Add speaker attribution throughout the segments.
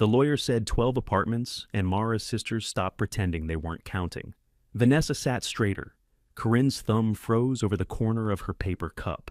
Speaker 1: The lawyer said 12 apartments, and Mara's sisters stopped pretending they weren't counting. Vanessa sat straighter. Corinne's thumb froze over the corner of her paper cup.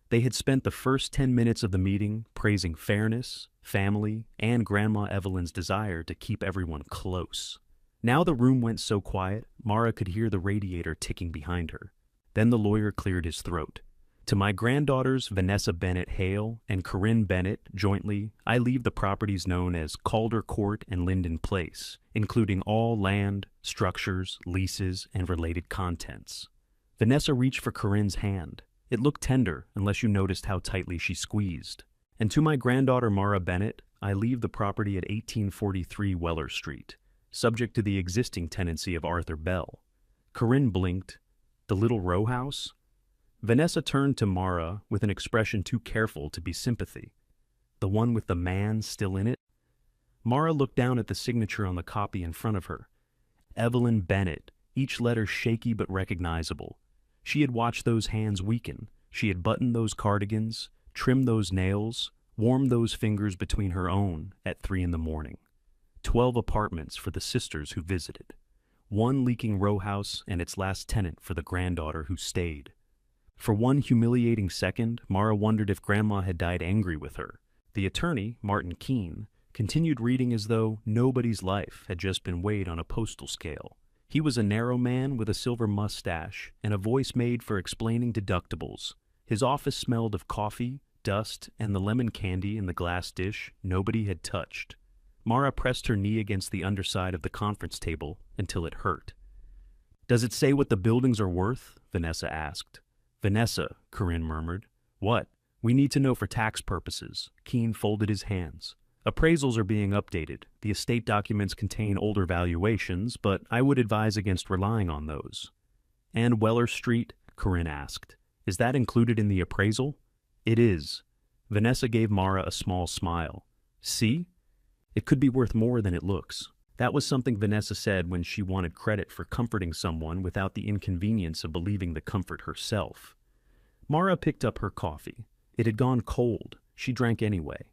Speaker 1: They had spent the first 10 minutes of the meeting praising fairness, family, and Grandma Evelyn's desire to keep everyone close. Now the room went so quiet, Mara could hear the radiator ticking behind her. Then the lawyer cleared his throat. To my granddaughters, Vanessa Bennett Hale and Corinne Bennett, jointly, I leave the properties known as Calder Court and Linden Place, including all land, structures, leases, and related contents. Vanessa reached for Corinne's hand. It looked tender, unless you noticed how tightly she squeezed. And to my granddaughter Mara Bennett, I leave the property at 1843 Weller Street, subject to the existing tenancy of Arthur Bell. Corinne blinked. The little row house? Vanessa turned to Mara with an expression too careful to be sympathy. The one with the man still in it? Mara looked down at the signature on the copy in front of her. Evelyn Bennett, each letter shaky but recognizable. She had watched those hands weaken. She had buttoned those cardigans, trimmed those nails, warmed those fingers between her own at 3 a.m. 12 apartments for the sisters who visited. One leaking row house and its last tenant for the granddaughter who stayed. For one humiliating second, Mara wondered if Grandma had died angry with her. The attorney, Martin Keene, continued reading as though nobody's life had just been weighed on a postal scale. He was a narrow man with a silver mustache and a voice made for explaining deductibles. His office smelled of coffee, dust, and the lemon candy in the glass dish nobody had touched. Mara pressed her knee against the underside of the conference table until it hurt. "Does it say what the buildings are worth?" Vanessa asked. "Vanessa," Corinne murmured. "What? We need to know for tax purposes." Keene folded his hands. "Appraisals are being updated. The estate documents contain older valuations, but I would advise against relying on those." "And Weller Street?" Corinne asked. "Is that included in the appraisal?" "It is." Vanessa gave Mara a small smile. "See? It could be worth more than it looks." That was something Vanessa said when she wanted credit for comforting someone without the inconvenience of believing the comfort herself. Mara picked up her coffee. It had gone cold. She drank anyway.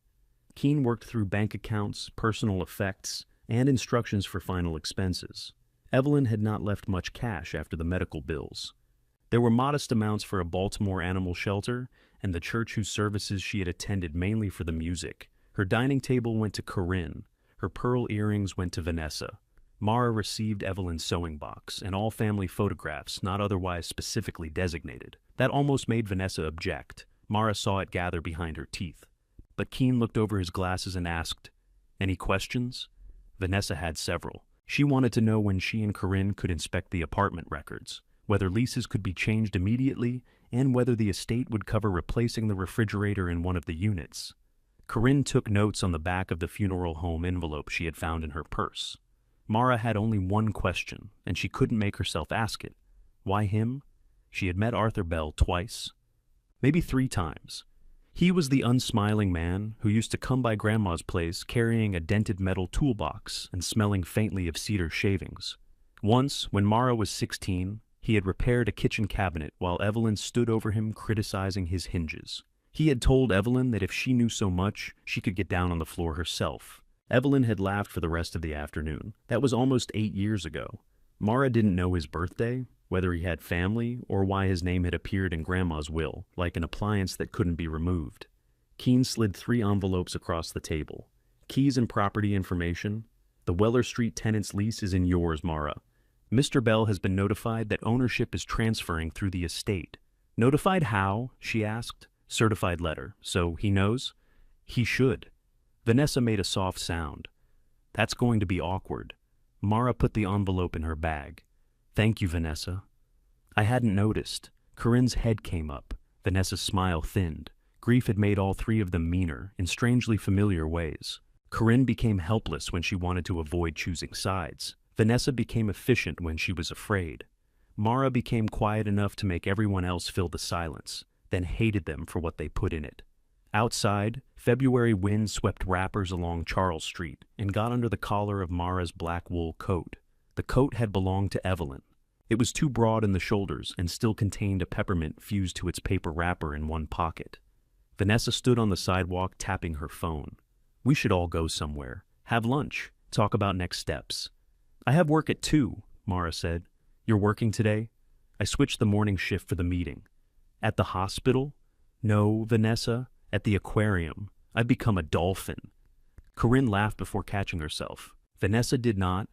Speaker 1: Keene worked through bank accounts, personal effects, and instructions for final expenses. Evelyn had not left much cash after the medical bills. There were modest amounts for a Baltimore animal shelter and the church whose services she had attended mainly for the music. Her dining table went to Corinne. Her pearl earrings went to Vanessa. Mara received Evelyn's sewing box and all family photographs not otherwise specifically designated. That almost made Vanessa object. Mara saw it gather behind her teeth. But Keene looked over his glasses and asked, "Any questions?" Vanessa had several. She wanted to know when she and Corinne could inspect the apartment records, whether leases could be changed immediately, and whether the estate would cover replacing the refrigerator in one of the units. Corinne took notes on the back of the funeral home envelope she had found in her purse. Mara had only one question, and she couldn't make herself ask it. Why him? She had met Arthur Bell twice, maybe 3 times. He was the unsmiling man who used to come by Grandma's place carrying a dented metal toolbox and smelling faintly of cedar shavings. Once, when Mara was 16, he had repaired a kitchen cabinet while Evelyn stood over him criticizing his hinges. He had told Evelyn that if she knew so much, she could get down on the floor herself. Evelyn had laughed for the rest of the afternoon. That was almost 8 years ago. Mara didn't know his birthday, whether he had family, or why his name had appeared in Grandma's will, like an appliance that couldn't be removed. Keene slid 3 envelopes across the table. "Keys and property information. The Weller Street tenant's lease is in yours, Mara. Mr. Bell has been notified that ownership is transferring through the estate." "Notified how?" she asked. "Certified letter. So he knows?" "He should." Vanessa made a soft sound. "That's going to be awkward." Mara put the envelope in her bag. "Thank you, Vanessa." "I hadn't noticed." Corinne's head came up. Vanessa's smile thinned. Grief had made all 3 of them meaner, in strangely familiar ways. Corinne became helpless when she wanted to avoid choosing sides. Vanessa became efficient when she was afraid. Mara became quiet enough to make everyone else fill the silence, then hated them for what they put in it. Outside, February wind swept wrappers along Charles Street and got under the collar of Mara's black wool coat. The coat had belonged to Evelyn. It was too broad in the shoulders and still contained a peppermint fused to its paper wrapper in one pocket. Vanessa stood on the sidewalk tapping her phone. "We should all go somewhere. Have lunch. Talk about next steps. I have work at 2, Mara said. You're working today? I switched the morning shift for the meeting. At the hospital? No, Vanessa. At the aquarium. I've become a dolphin. Corinne laughed before catching herself. Vanessa did not.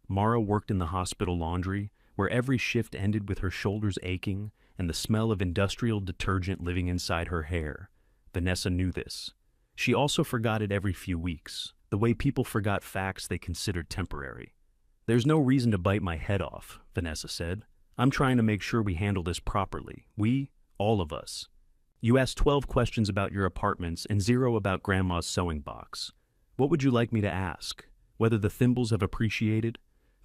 Speaker 1: Mara worked in the hospital laundry, where every shift ended with her shoulders aching and the smell of industrial detergent living inside her hair. Vanessa knew this. She also forgot it every few weeks, the way people forgot facts they considered temporary. There's no reason to bite my head off, Vanessa said. I'm trying to make sure we handle this properly. We, all of us. You asked 12 questions about your apartments and 0 about Grandma's sewing box. What would you like me to ask? Whether the thimbles have appreciated?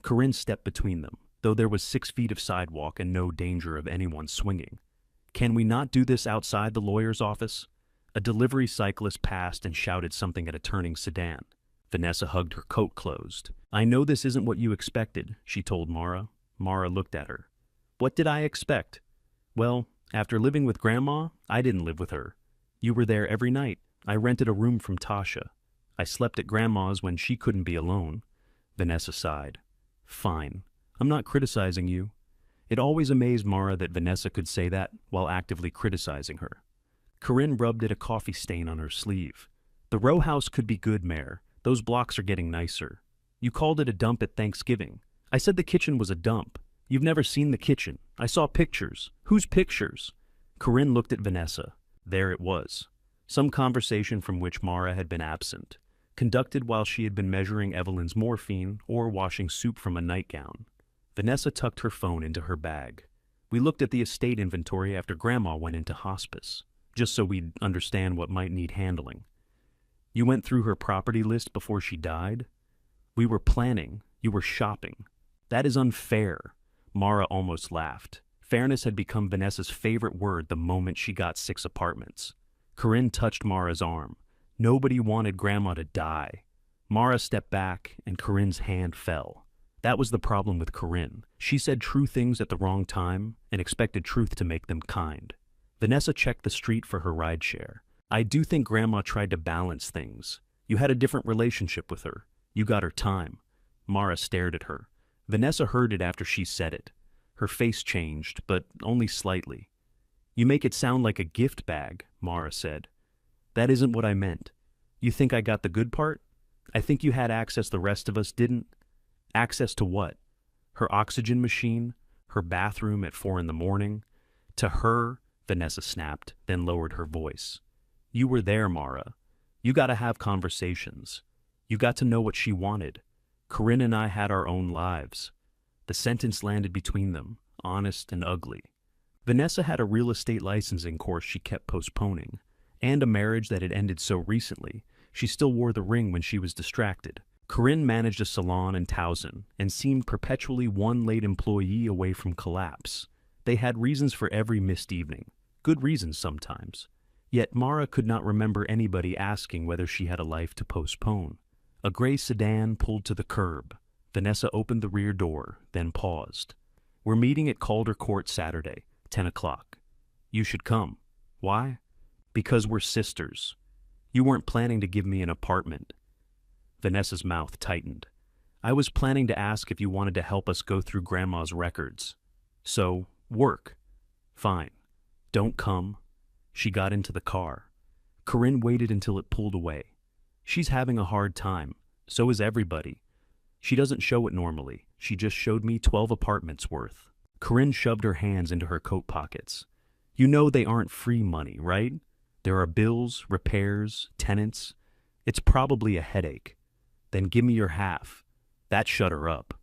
Speaker 1: Corinne stepped between them, though there was 6 feet of sidewalk and no danger of anyone swinging. Can we not do this outside the lawyer's office? A delivery cyclist passed and shouted something at a turning sedan. Vanessa hugged her coat closed. I know this isn't what you expected, she told Mara. Mara looked at her. What did I expect? Well, after living with Grandma, I didn't live with her. You were there every night. I rented a room from Tasha. I slept at Grandma's when she couldn't be alone. Vanessa sighed. Fine. I'm not criticizing you. It always amazed Mara that Vanessa could say that while actively criticizing her. Corinne rubbed at a coffee stain on her sleeve. The row house could be good, Mayor. Those blocks are getting nicer. You called it a dump at Thanksgiving. I said the kitchen was a dump. You've never seen the kitchen. I saw pictures. Whose pictures? Corinne looked at Vanessa. There it was. Some conversation from which Mara had been absent, conducted while she had been measuring Evelyn's morphine or washing soup from a nightgown. Vanessa tucked her phone into her bag. We looked at the estate inventory after Grandma went into hospice, just so we'd understand what might need handling. You went through her property list before she died? We were planning. You were shopping. That is unfair. Mara almost laughed. Fairness had become Vanessa's favorite word the moment she got 6 apartments. Corinne touched Mara's arm. Nobody wanted Grandma to die. Mara stepped back, and Corinne's hand fell. That was the problem with Corinne. She said true things at the wrong time and expected truth to make them kind. Vanessa checked the street for her rideshare. I do think Grandma tried to balance things. You had a different relationship with her. You got her time. Mara stared at her. Vanessa heard it after she said it. Her face changed, but only slightly. You make it sound like a gift bag, Mara said. That isn't what I meant. You think I got the good part? I think you had access the rest of us didn't. Access to what? Her oxygen machine? Her bathroom at 4 a.m? To her, Vanessa snapped, then lowered her voice. You were there, Mara. You got to have conversations. You got to know what she wanted. Corinne and I had our own lives. The sentence landed between them, honest and ugly. Vanessa had a real estate licensing course she kept postponing, and a marriage that had ended so recently, she still wore the ring when she was distracted. Corinne managed a salon in Towson and seemed perpetually one late employee away from collapse. They had reasons for every missed evening, good reasons sometimes. Yet Mara could not remember anybody asking whether she had a life to postpone. A gray sedan pulled to the curb. Vanessa opened the rear door, then paused. We're meeting at Calder Court Saturday, 10 o'clock. You should come. Why? Because we're sisters. You weren't planning to give me an apartment. Vanessa's mouth tightened. I was planning to ask if you wanted to help us go through Grandma's records. So, work. Fine. Don't come. She got into the car. Corinne waited until it pulled away. She's having a hard time. So is everybody. She doesn't show it normally. She just showed me 12 apartments worth. Corinne shoved her hands into her coat pockets. You know they aren't free money, right? There are bills, repairs, tenants. It's probably a headache. Then give me your half. That shut her up.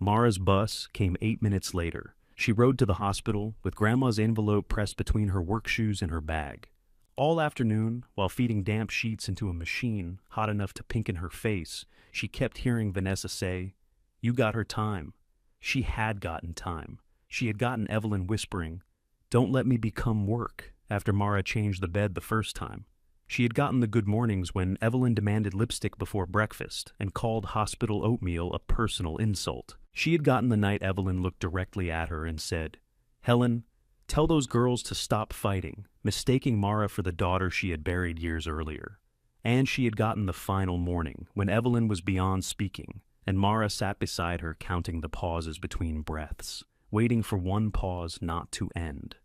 Speaker 1: Mara's bus came 8 minutes later. She rode to the hospital with Grandma's envelope pressed between her work shoes and her bag. All afternoon, while feeding damp sheets into a machine hot enough to pinken her face, she kept hearing Vanessa say, You got her time. She had gotten time. She had gotten Evelyn whispering, Don't let me become work, after Mara changed the bed the first time. She had gotten the good mornings when Evelyn demanded lipstick before breakfast and called hospital oatmeal a personal insult. She had gotten the night Evelyn looked directly at her and said, Helen, tell those girls to stop fighting, mistaking Mara for the daughter she had buried years earlier. And she had gotten the final morning, when Evelyn was beyond speaking, and Mara sat beside her counting the pauses between breaths, waiting for one pause not to end.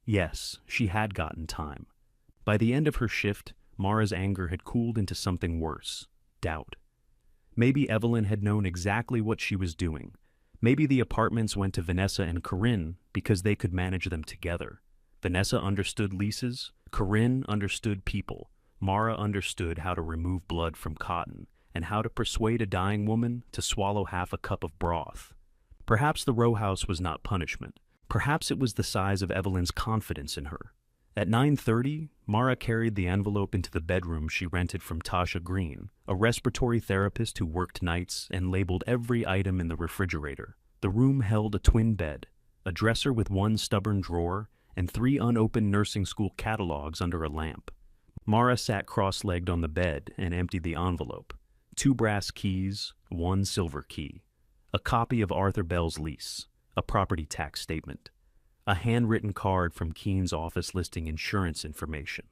Speaker 1: Yes, she had gotten time. By the end of her shift, Mara's anger had cooled into something worse: doubt. Maybe Evelyn had known exactly what she was doing. Maybe the apartments went to Vanessa and Corinne because they could manage them together. Vanessa understood leases, Corinne understood people, Mara understood how to remove blood from cotton, and how to persuade a dying woman to swallow half a cup of broth. Perhaps the row house was not punishment. Perhaps it was the size of Evelyn's confidence in her. At 9:30, Mara carried the envelope into the bedroom she rented from Tasha Green, a respiratory therapist who worked nights and labeled every item in the refrigerator. The room held a twin bed, a dresser with one stubborn drawer, and 3 unopened nursing school catalogs under a lamp. Mara sat cross-legged on the bed and emptied the envelope. 2 brass keys, 1 silver key, a copy of Arthur Bell's lease, a property tax statement, a handwritten card from Keene's office listing insurance information.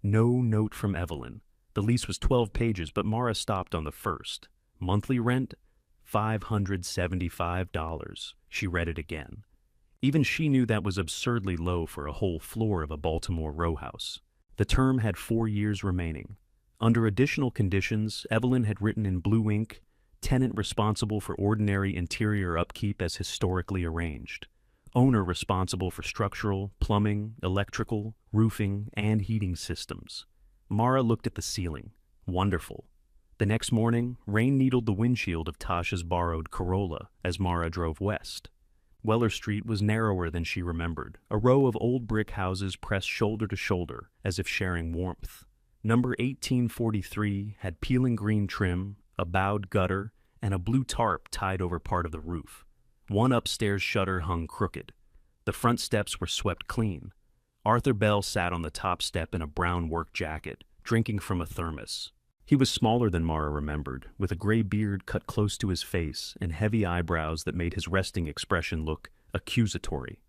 Speaker 1: No note from Evelyn. The lease was 12 pages, but Mara stopped on the first. Monthly rent? $575. She read it again. Even she knew that was absurdly low for a whole floor of a Baltimore row house. The term had 4 years remaining. Under additional conditions, Evelyn had written in blue ink, tenant responsible for ordinary interior upkeep as historically arranged. Owner responsible for structural, plumbing, electrical, roofing, and heating systems. Mara looked at the ceiling. Wonderful. The next morning, rain needled the windshield of Tasha's borrowed Corolla as Mara drove west. Weller Street was narrower than she remembered, a row of old brick houses pressed shoulder to shoulder as if sharing warmth. Number 1843 had peeling green trim, a bowed gutter, and a blue tarp tied over part of the roof. One upstairs shutter hung crooked. The front steps were swept clean. Arthur Bell sat on the top step in a brown work jacket, drinking from a thermos. He was smaller than Mara remembered, with a gray beard cut close to his face and heavy eyebrows that made his resting expression look accusatory.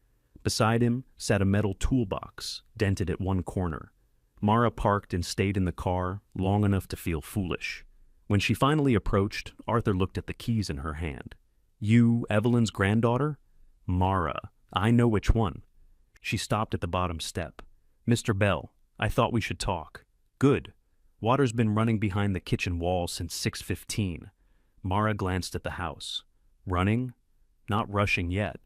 Speaker 1: Beside him sat a metal toolbox, dented at one corner. Mara parked and stayed in the car long enough to feel foolish. When she finally approached, Arthur looked at the keys in her hand. "You, Evelyn's granddaughter?" "Mara, I know which one." She stopped at the bottom step. "Mr. Bell, I thought we should talk." "Good. Water's been running behind the kitchen wall since 6:15. Mara glanced at the house. "Running? Not rushing yet.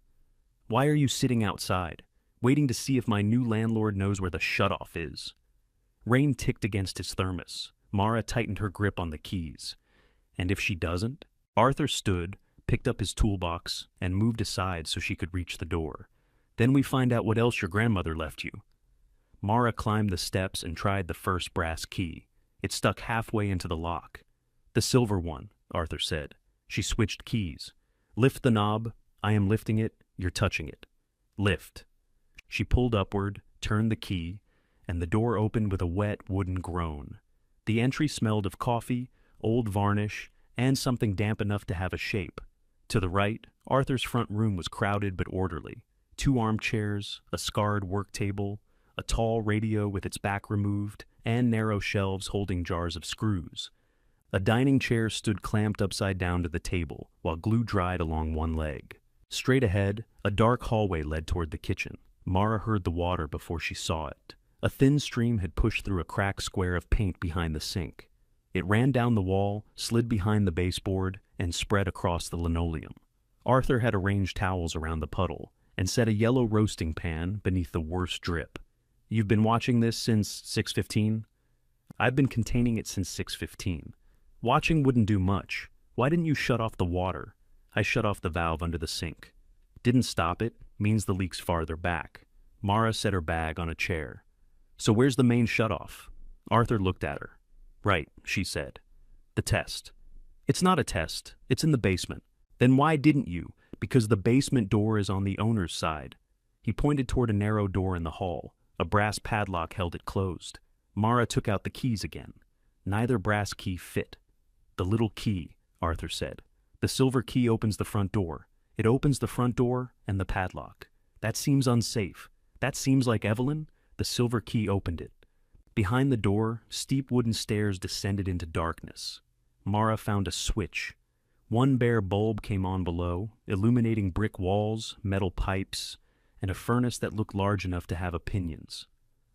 Speaker 1: Why are you sitting outside, waiting to see if my new landlord knows where the shutoff is?" Rain ticked against his thermos. Mara tightened her grip on the keys. "And if she doesn't?" Arthur stood, picked up his toolbox, and moved aside so she could reach the door. "Then we find out what else your grandmother left you." Mara climbed the steps and tried the first brass key. It stuck halfway into the lock. "The silver one," Arthur said. She switched keys. "Lift the knob. I am lifting it. You're touching it. Lift." She pulled upward, turned the key, and the door opened with a wet wooden groan. The entry smelled of coffee, old varnish, and something damp enough to have a shape. To the right, Arthur's front room was crowded but orderly. 2 armchairs, a scarred work table, a tall radio with its back removed, and narrow shelves holding jars of screws. A dining chair stood clamped upside down to the table, while glue dried along one leg. Straight ahead, a dark hallway led toward the kitchen. Mara heard the water before she saw it. A thin stream had pushed through a cracked square of paint behind the sink. It ran down the wall, slid behind the baseboard, and spread across the linoleum. Arthur had arranged towels around the puddle and set a yellow roasting pan beneath the worst drip. "You've been watching this since 6:15? "I've been containing it since 6:15. "Watching wouldn't do much. Why didn't you shut off the water?" "I shut off the valve under the sink." "Didn't stop it. Means the leak's farther back." Mara set her bag on a chair. "So where's the main shutoff?" Arthur looked at her. "Right," she said. "The test." "It's not a test. It's in the basement." "Then why didn't you?" "Because the basement door is on the owner's side." He pointed toward a narrow door in the hall. A brass padlock held it closed. Mara took out the keys again. Neither brass key fit. "The little key," Arthur said. "The silver key opens the front door. It opens the front door and the padlock. That seems unsafe. That seems like Evelyn. The silver key opened it." Behind the door, steep wooden stairs descended into darkness. Mara found a switch. One bare bulb came on below, illuminating brick walls, metal pipes, and a furnace that looked large enough to have opinions.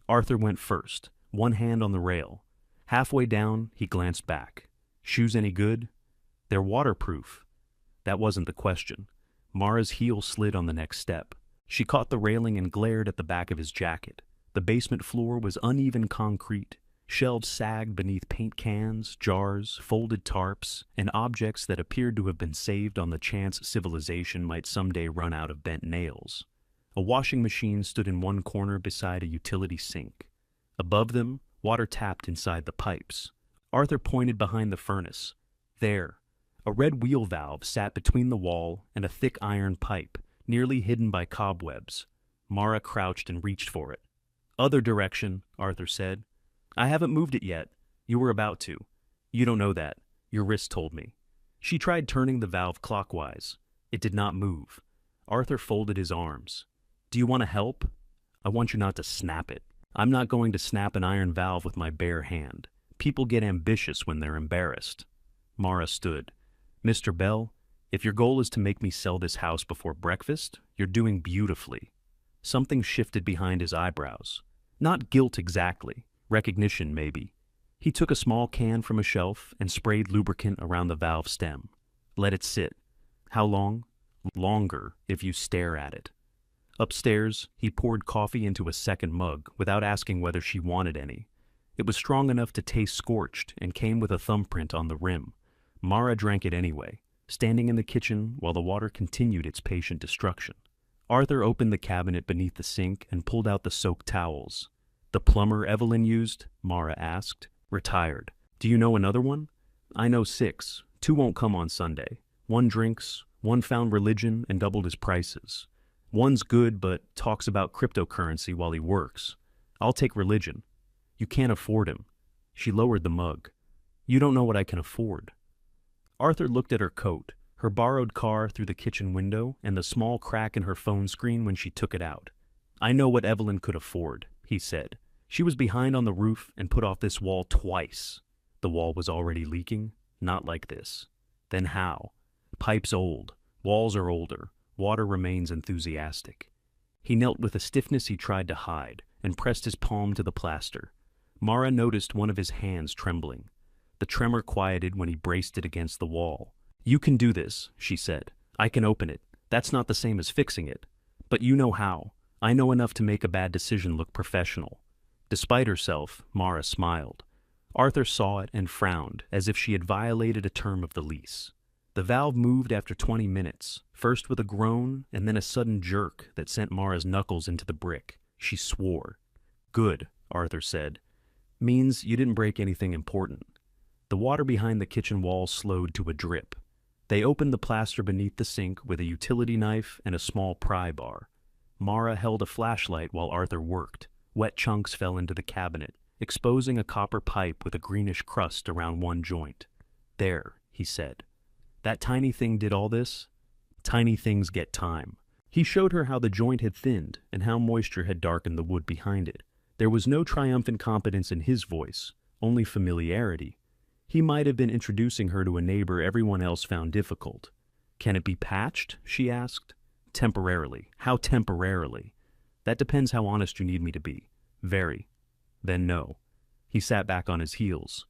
Speaker 1: Arthur went first, one hand on the rail. Halfway down, he glanced back. Shoes any good? They're waterproof. That wasn't the question. Mara's heel slid on the next step. She caught the railing and glared at the back of his jacket. The basement floor was uneven concrete. Shelves sagged beneath paint cans, jars, folded tarps, and objects that appeared to have been saved on the chance civilization might someday run out of bent nails. A washing machine stood in one corner beside a utility sink. Above them, water tapped inside the pipes. Arthur pointed behind the furnace. There, a red wheel valve sat between the wall and a thick iron pipe, nearly hidden by cobwebs. Mara crouched and reached for it. Other direction, Arthur said. I haven't moved it yet. You were about to. You don't know that. Your wrist told me. She tried turning the valve clockwise. It did not move. Arthur folded his arms. Do you want to help? I want you not to snap it. I'm not going to snap an iron valve with my bare hand. People get ambitious when they're embarrassed. Mara stood. Mr. Bell, if your goal is to make me sell this house before breakfast, you're doing beautifully. Something shifted behind his eyebrows. Not guilt exactly. Recognition, maybe. He took a small can from a shelf and sprayed lubricant around the valve stem. Let it sit. How long? Longer, if you stare at it. Upstairs, he poured coffee into a second mug without asking whether she wanted any. It was strong enough to taste scorched and came with a thumbprint on the rim. Mara drank it anyway, standing in the kitchen while the water continued its patient destruction. Arthur opened the cabinet beneath the sink and pulled out the soaked towels. The plumber Evelyn used? Mara asked. Retired. Do you know another one? I know 6. 2 won't come on Sunday. 1 drinks, 1 found religion and doubled his prices. 1's good but talks about cryptocurrency while he works. I'll take religion. You can't afford him. She lowered the mug. You don't know what I can afford. Arthur looked at her coat, her borrowed car through the kitchen window, and the small crack in her phone screen when she took it out. I know what Evelyn could afford, he said. She was behind on the roof and put off this wall twice. The wall was already leaking? Not like this. Then how? Pipe's old. Walls are older. Water remains enthusiastic. He knelt with a stiffness he tried to hide and pressed his palm to the plaster. Mara noticed one of his hands trembling. The tremor quieted when he braced it against the wall. You can do this, she said. I can open it. That's not the same as fixing it. But you know how. I know enough to make a bad decision look professional. Despite herself, Mara smiled. Arthur saw it and frowned, as if she had violated a term of the lease. The valve moved after 20 minutes, first with a groan and then a sudden jerk that sent Mara's knuckles into the brick. She swore. Good, Arthur said. Means you didn't break anything important. The water behind the kitchen wall slowed to a drip. They opened the plaster beneath the sink with a utility knife and a small pry bar. Mara held a flashlight while Arthur worked. Wet chunks fell into the cabinet, exposing a copper pipe with a greenish crust around one joint. There, he said. That tiny thing did all this? Tiny things get time. He showed her how the joint had thinned and how moisture had darkened the wood behind it. There was no triumphant competence in his voice, only familiarity. He might have been introducing her to a neighbor everyone else found difficult. Can it be patched? She asked. Temporarily. How temporarily? That depends how honest you need me to be. Very. Then no. He sat back on his heels.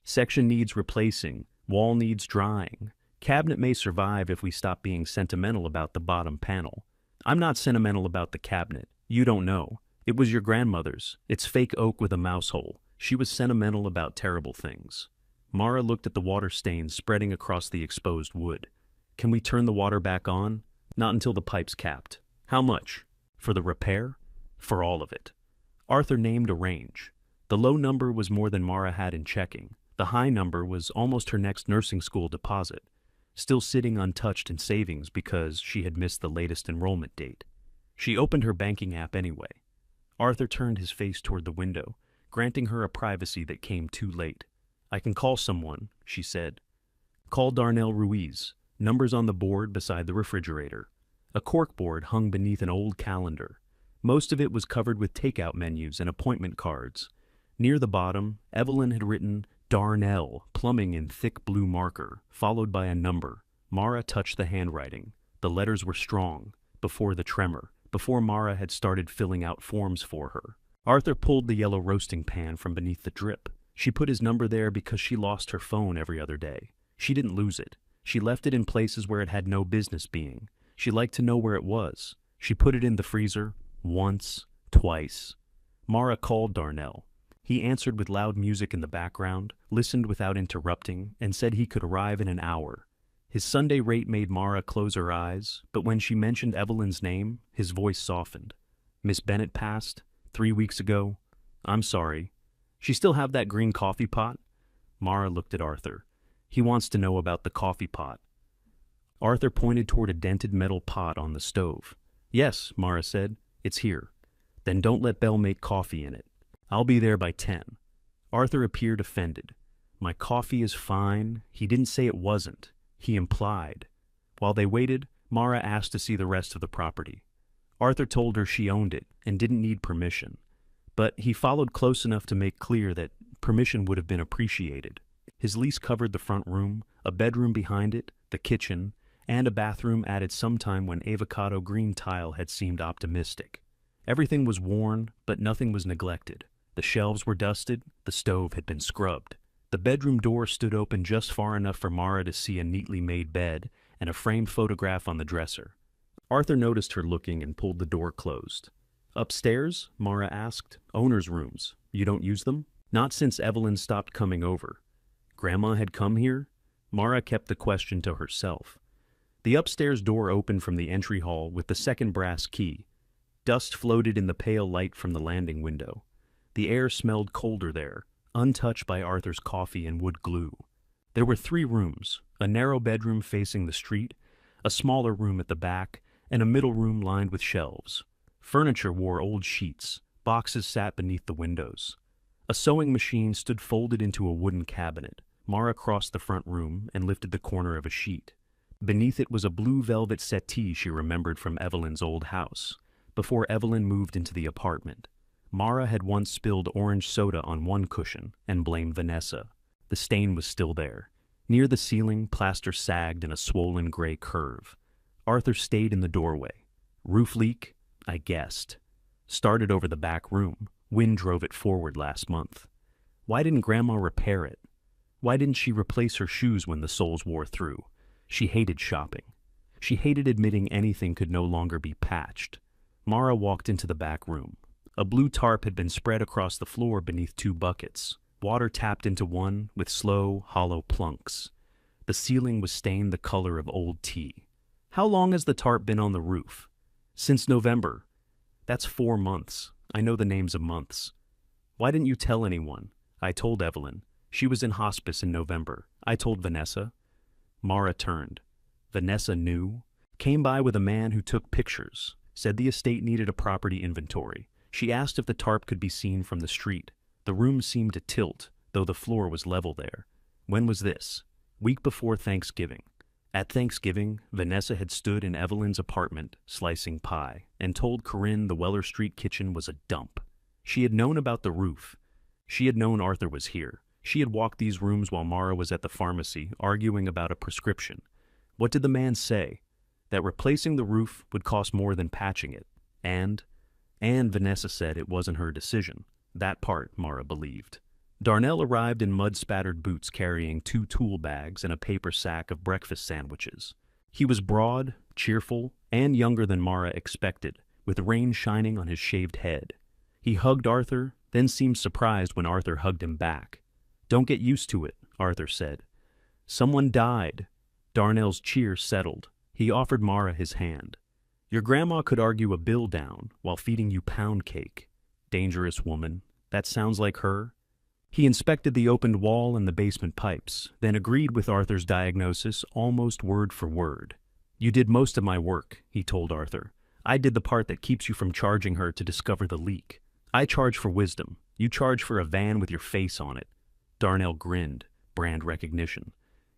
Speaker 1: Section needs replacing. Wall needs drying. Cabinet may survive if we stop being sentimental about the bottom panel. I'm not sentimental about the cabinet. You don't know. It was your grandmother's. It's fake oak with a mouse hole. She was sentimental about terrible things. Mara looked at the water stains spreading across the exposed wood. Can we turn the water back on? Not until the pipe's capped. How much? For the repair? For all of it. Arthur named a range. The low number was more than Mara had in checking. The high number was almost her next nursing school deposit, still sitting untouched in savings because she had missed the latest enrollment date. She opened her banking app anyway. Arthur turned his face toward the window, granting her a privacy that came too late. I can call someone, she said. Call Darnell Ruiz. Numbers on the board beside the refrigerator. A corkboard hung beneath an old calendar. Most of it was covered with takeout menus and appointment cards. Near the bottom, Evelyn had written Darnell, plumbing in thick blue marker, followed by a number. Mara touched the handwriting. The letters were strong, before the tremor, before Mara had started filling out forms for her. Arthur pulled the yellow roasting pan from beneath the drip. She put his number there because she lost her phone every other day. She didn't lose it. She left it in places where it had no business being. She liked to know where it was. She put it in the freezer, once, twice. Mara called Darnell. He answered with loud music in the background, listened without interrupting, and said he could arrive in an hour. His Sunday rate made Mara close her eyes, but when she mentioned Evelyn's name, his voice softened. Miss Bennett passed 3 weeks ago. I'm sorry. She still have that green coffee pot? Mara looked at Arthur. He wants to know about the coffee pot. Arthur pointed toward a dented metal pot on the stove. Yes, Mara said. It's here. Then don't let Belle make coffee in it. I'll be there by 10. Arthur appeared offended. My coffee is fine. He didn't say it wasn't. He implied. While they waited, Mara asked to see the rest of the property. Arthur told her she owned it and didn't need permission. But he followed close enough to make clear that permission would have been appreciated. His lease covered the front room, a bedroom behind it, the kitchen, and a bathroom added sometime when avocado green tile had seemed optimistic. Everything was worn, but nothing was neglected. The shelves were dusted, the stove had been scrubbed. The bedroom door stood open just far enough for Mara to see a neatly made bed and a framed photograph on the dresser. Arthur noticed her looking and pulled the door closed. Upstairs? Mara asked. Owner's rooms. You don't use them? Not since Evelyn stopped coming over. Grandma had come here? Mara kept the question to herself. The upstairs door opened from the entry hall with the second brass key. Dust floated in the pale light from the landing window. The air smelled colder there, untouched by Arthur's coffee and wood glue. There were 3 rooms, a narrow bedroom facing the street, a smaller room at the back, and a middle room lined with shelves. Furniture wore old sheets. Boxes sat beneath the windows. A sewing machine stood folded into a wooden cabinet. Mara crossed the front room and lifted the corner of a sheet. Beneath it was a blue velvet settee she remembered from Evelyn's old house, before Evelyn moved into the apartment. Mara had once spilled orange soda on one cushion and blamed Vanessa. The stain was still there. Near the ceiling, plaster sagged in a swollen gray curve. Arthur stayed in the doorway. Roof leak? I guessed. Started over the back room. Wind drove it forward last month. Why didn't Grandma repair it? Why didn't she replace her shoes when the soles wore through? She hated shopping. She hated admitting anything could no longer be patched. Mara walked into the back room. A blue tarp had been spread across the floor beneath 2 buckets. Water tapped into one with slow, hollow plunks. The ceiling was stained the color of old tea. How long has the tarp been on the roof? Since November. That's 4 months. I know the names of months. Why didn't you tell anyone? I told Evelyn. She was in hospice in November. I told Vanessa. Mara turned. Vanessa knew. Came by with a man who took pictures. Said the estate needed a property inventory. She asked if the tarp could be seen from the street. The room seemed to tilt, though the floor was level there. When was this? Week before Thanksgiving. At Thanksgiving, Vanessa had stood in Evelyn's apartment, slicing pie, and told Corinne the Weller Street kitchen was a dump. She had known about the roof. She had known Arthur was here. She had walked these rooms while Mara was at the pharmacy, arguing about a prescription. What did the man say? That replacing the roof would cost more than patching it. And Vanessa said it wasn't her decision. That part, Mara believed. Darnell arrived in mud-spattered boots carrying 2 tool bags and a paper sack of breakfast sandwiches. He was broad, cheerful, and younger than Mara expected, with rain shining on his shaved head. He hugged Arthur, then seemed surprised when Arthur hugged him back. Don't get used to it, Arthur said. Someone died. Darnell's cheer settled. He offered Mara his hand. Your grandma could argue a bill down while feeding you pound cake. Dangerous woman. That sounds like her. He inspected the opened wall and the basement pipes, then agreed with Arthur's diagnosis almost word for word. You did most of my work, he told Arthur. I did the part that keeps you from charging her to discover the leak. I charge for wisdom. You charge for a van with your face on it. Darnell grinned, brand recognition.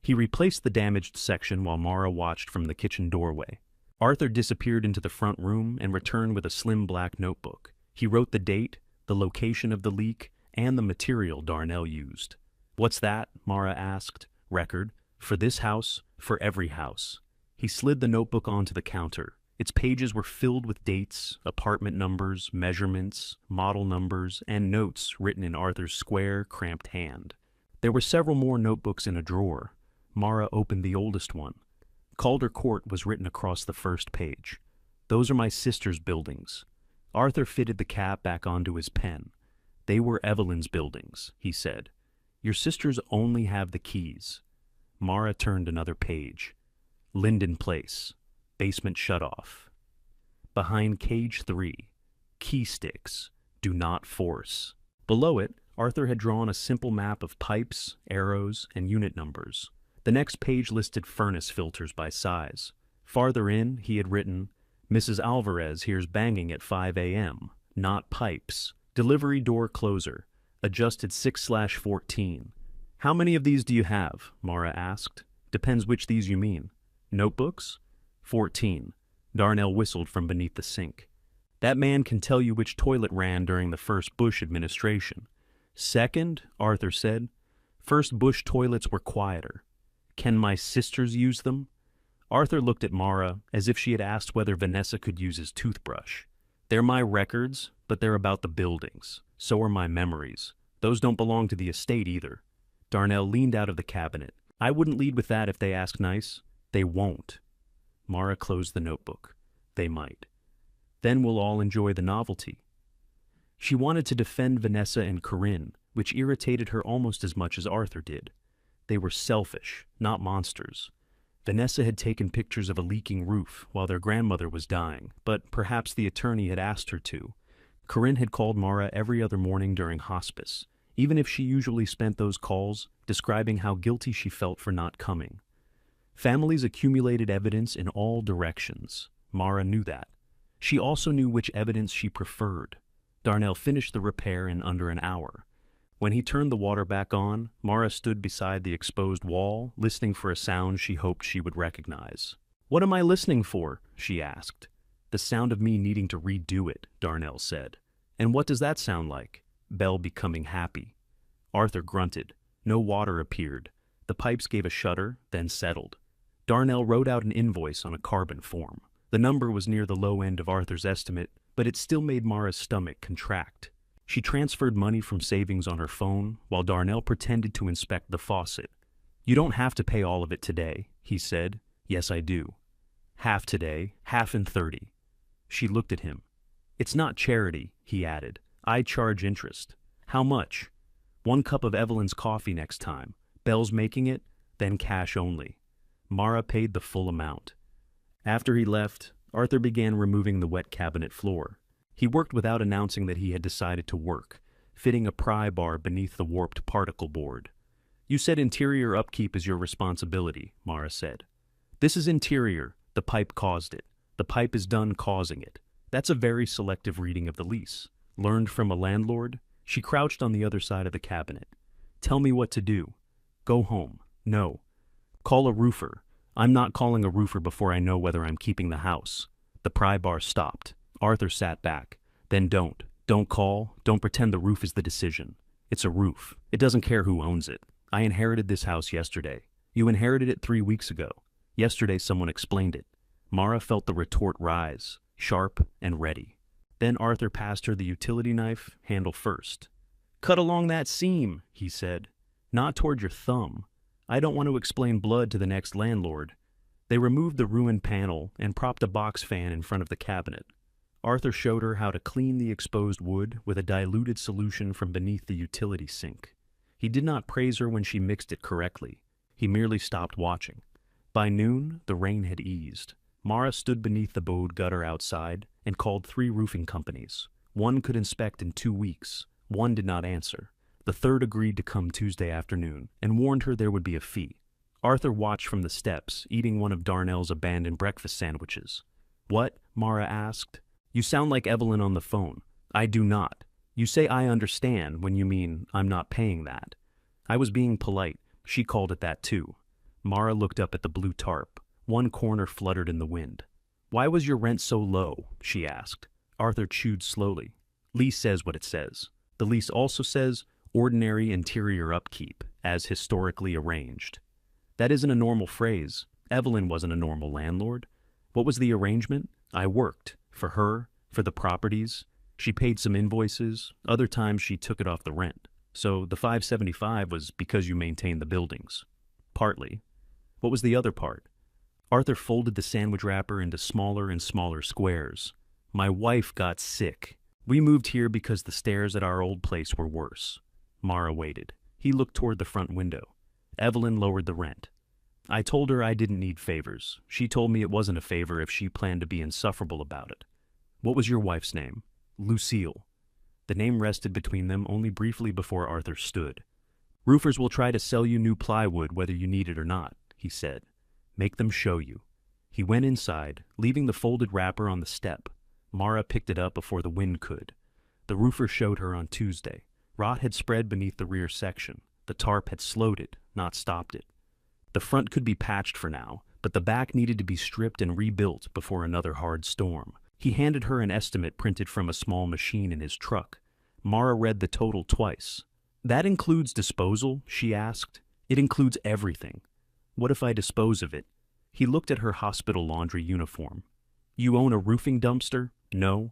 Speaker 1: He replaced the damaged section while Mara watched from the kitchen doorway. Arthur disappeared into the front room and returned with a slim black notebook. He wrote the date, the location of the leak, and the material Darnell used. "What's that?" Mara asked. "Record. For this house, for every house." He slid the notebook onto the counter. Its pages were filled with dates, apartment numbers, measurements, model numbers, and notes written in Arthur's square, cramped hand. There were several more notebooks in a drawer. Mara opened the oldest one. Calder Court was written across the first page. "Those are my sister's buildings." Arthur fitted the cap back onto his pen. "They were Evelyn's buildings," he said. "Your sisters only have the keys." Mara turned another page. "Linden Place. Basement shutoff. Behind cage 3. Key sticks. Do not force." Below it, Arthur had drawn a simple map of pipes, arrows, and unit numbers. The next page listed furnace filters by size. Farther in, he had written, "Mrs. Alvarez hears banging at 5 a.m. Not pipes. Delivery door closer. Adjusted 6/14. "How many of these do you have?" Mara asked. "Depends which these you mean." "Notebooks?" 14. Darnell whistled from beneath the sink. "That man can tell you which toilet ran during the first Bush administration." "Second," Arthur said. "First Bush toilets were quieter." "Can my sisters use them?" Arthur looked at Mara as if she had asked whether Vanessa could use his toothbrush. "They're my records, but they're about the buildings. So are my memories. Those don't belong to the estate either." Darnell leaned out of the cabinet. "I wouldn't lead with that if they ask nice." "They won't." Mara closed the notebook. "They might. Then we'll all enjoy the novelty." She wanted to defend Vanessa and Corinne, which irritated her almost as much as Arthur did. They were selfish, not monsters. Vanessa had taken pictures of a leaking roof while their grandmother was dying, but perhaps the attorney had asked her to. Corinne had called Mara every other morning during hospice, even if she usually spent those calls describing how guilty she felt for not coming. Families accumulated evidence in all directions. Mara knew that. She also knew which evidence she preferred. Darnell finished the repair in under an hour. When he turned the water back on, Mara stood beside the exposed wall, listening for a sound she hoped she would recognize. "What am I listening for?" she asked. "The sound of me needing to redo it," Darnell said. "And what does that sound like?" "Belle becoming happy." Arthur grunted. No water appeared. The pipes gave a shudder, then settled. Darnell wrote out an invoice on a carbon form. The number was near the low end of Arthur's estimate, but it still made Mara's stomach contract. She transferred money from savings on her phone, while Darnell pretended to inspect the faucet. "You don't have to pay all of it today," he said. "Yes, I do." "Half today, half in 30. She looked at him. "It's not charity," he added. "I charge interest." "How much?" "1 cup of Evelyn's coffee next time. Belle's making it, then cash only." Mara paid the full amount. After he left, Arthur began removing the wet cabinet floor. He worked without announcing that he had decided to work, fitting a pry bar beneath the warped particle board. "You said interior upkeep is your responsibility," Mara said. "This is interior. The pipe caused it. The pipe is done causing it." That's a very selective reading of the lease. Learned from a landlord? She crouched on the other side of the cabinet. "Tell me what to do." "Go home." "No." "Call a roofer." "I'm not calling a roofer before I know whether I'm keeping the house." The pry bar stopped. Arthur sat back. "Then don't. Don't call. Don't pretend the roof is the decision. It's a roof. It doesn't care who owns it. I inherited this house yesterday. You inherited it 3 weeks ago. Yesterday someone explained it." Mara felt the retort rise, sharp and ready. Then Arthur passed her the utility knife, handle first. "Cut along that seam," he said. "Not toward your thumb. I don't want to explain blood to the next landlord." They removed the ruined panel and propped a box fan in front of the cabinet. Arthur showed her how to clean the exposed wood with a diluted solution from beneath the utility sink. He did not praise her when she mixed it correctly. He merely stopped watching. By noon, the rain had eased. Mara stood beneath the bowed gutter outside and called 3 roofing companies. One could inspect in 2 weeks. One did not answer. The third agreed to come Tuesday afternoon and warned her there would be a fee. Arthur watched from the steps, eating one of Darnell's abandoned breakfast sandwiches. "What?" Mara asked. "You sound like Evelyn on the phone." "I do not. You say I understand when you mean I'm not paying that." "I was being polite. She called it that too." Mara looked up at the blue tarp. One corner fluttered in the wind. "Why was your rent so low?" she asked. Arthur chewed slowly. "Lease says what it says. The lease also says ordinary interior upkeep, as historically arranged. That isn't a normal phrase. Evelyn wasn't a normal landlord. What was the arrangement? I worked. For her, for the properties. She paid some invoices. Other times she took it off the rent. So the $575 was because you maintained the buildings. Partly. What was the other part? Arthur folded the sandwich wrapper into smaller and smaller squares. My wife got sick. We moved here because the stairs at our old place were worse. Mara waited. He looked toward the front window. Evelyn lowered the rent. I told her I didn't need favors. She told me it wasn't a favor if she planned to be insufferable about it. What was your wife's name? Lucille. The name rested between them only briefly before Arthur stood. Roofers will try to sell you new plywood whether you need it or not, he said. Make them show you. He went inside, leaving the folded wrapper on the step. Mara picked it up before the wind could. The roofer showed her on Tuesday. Rot had spread beneath the rear section. The tarp had slowed it, not stopped it. The front could be patched for now, but the back needed to be stripped and rebuilt before another hard storm. He handed her an estimate printed from a small machine in his truck. Mara read the total twice. That includes disposal? She asked. It includes everything. What if I dispose of it? He looked at her hospital laundry uniform. You own a roofing dumpster? No.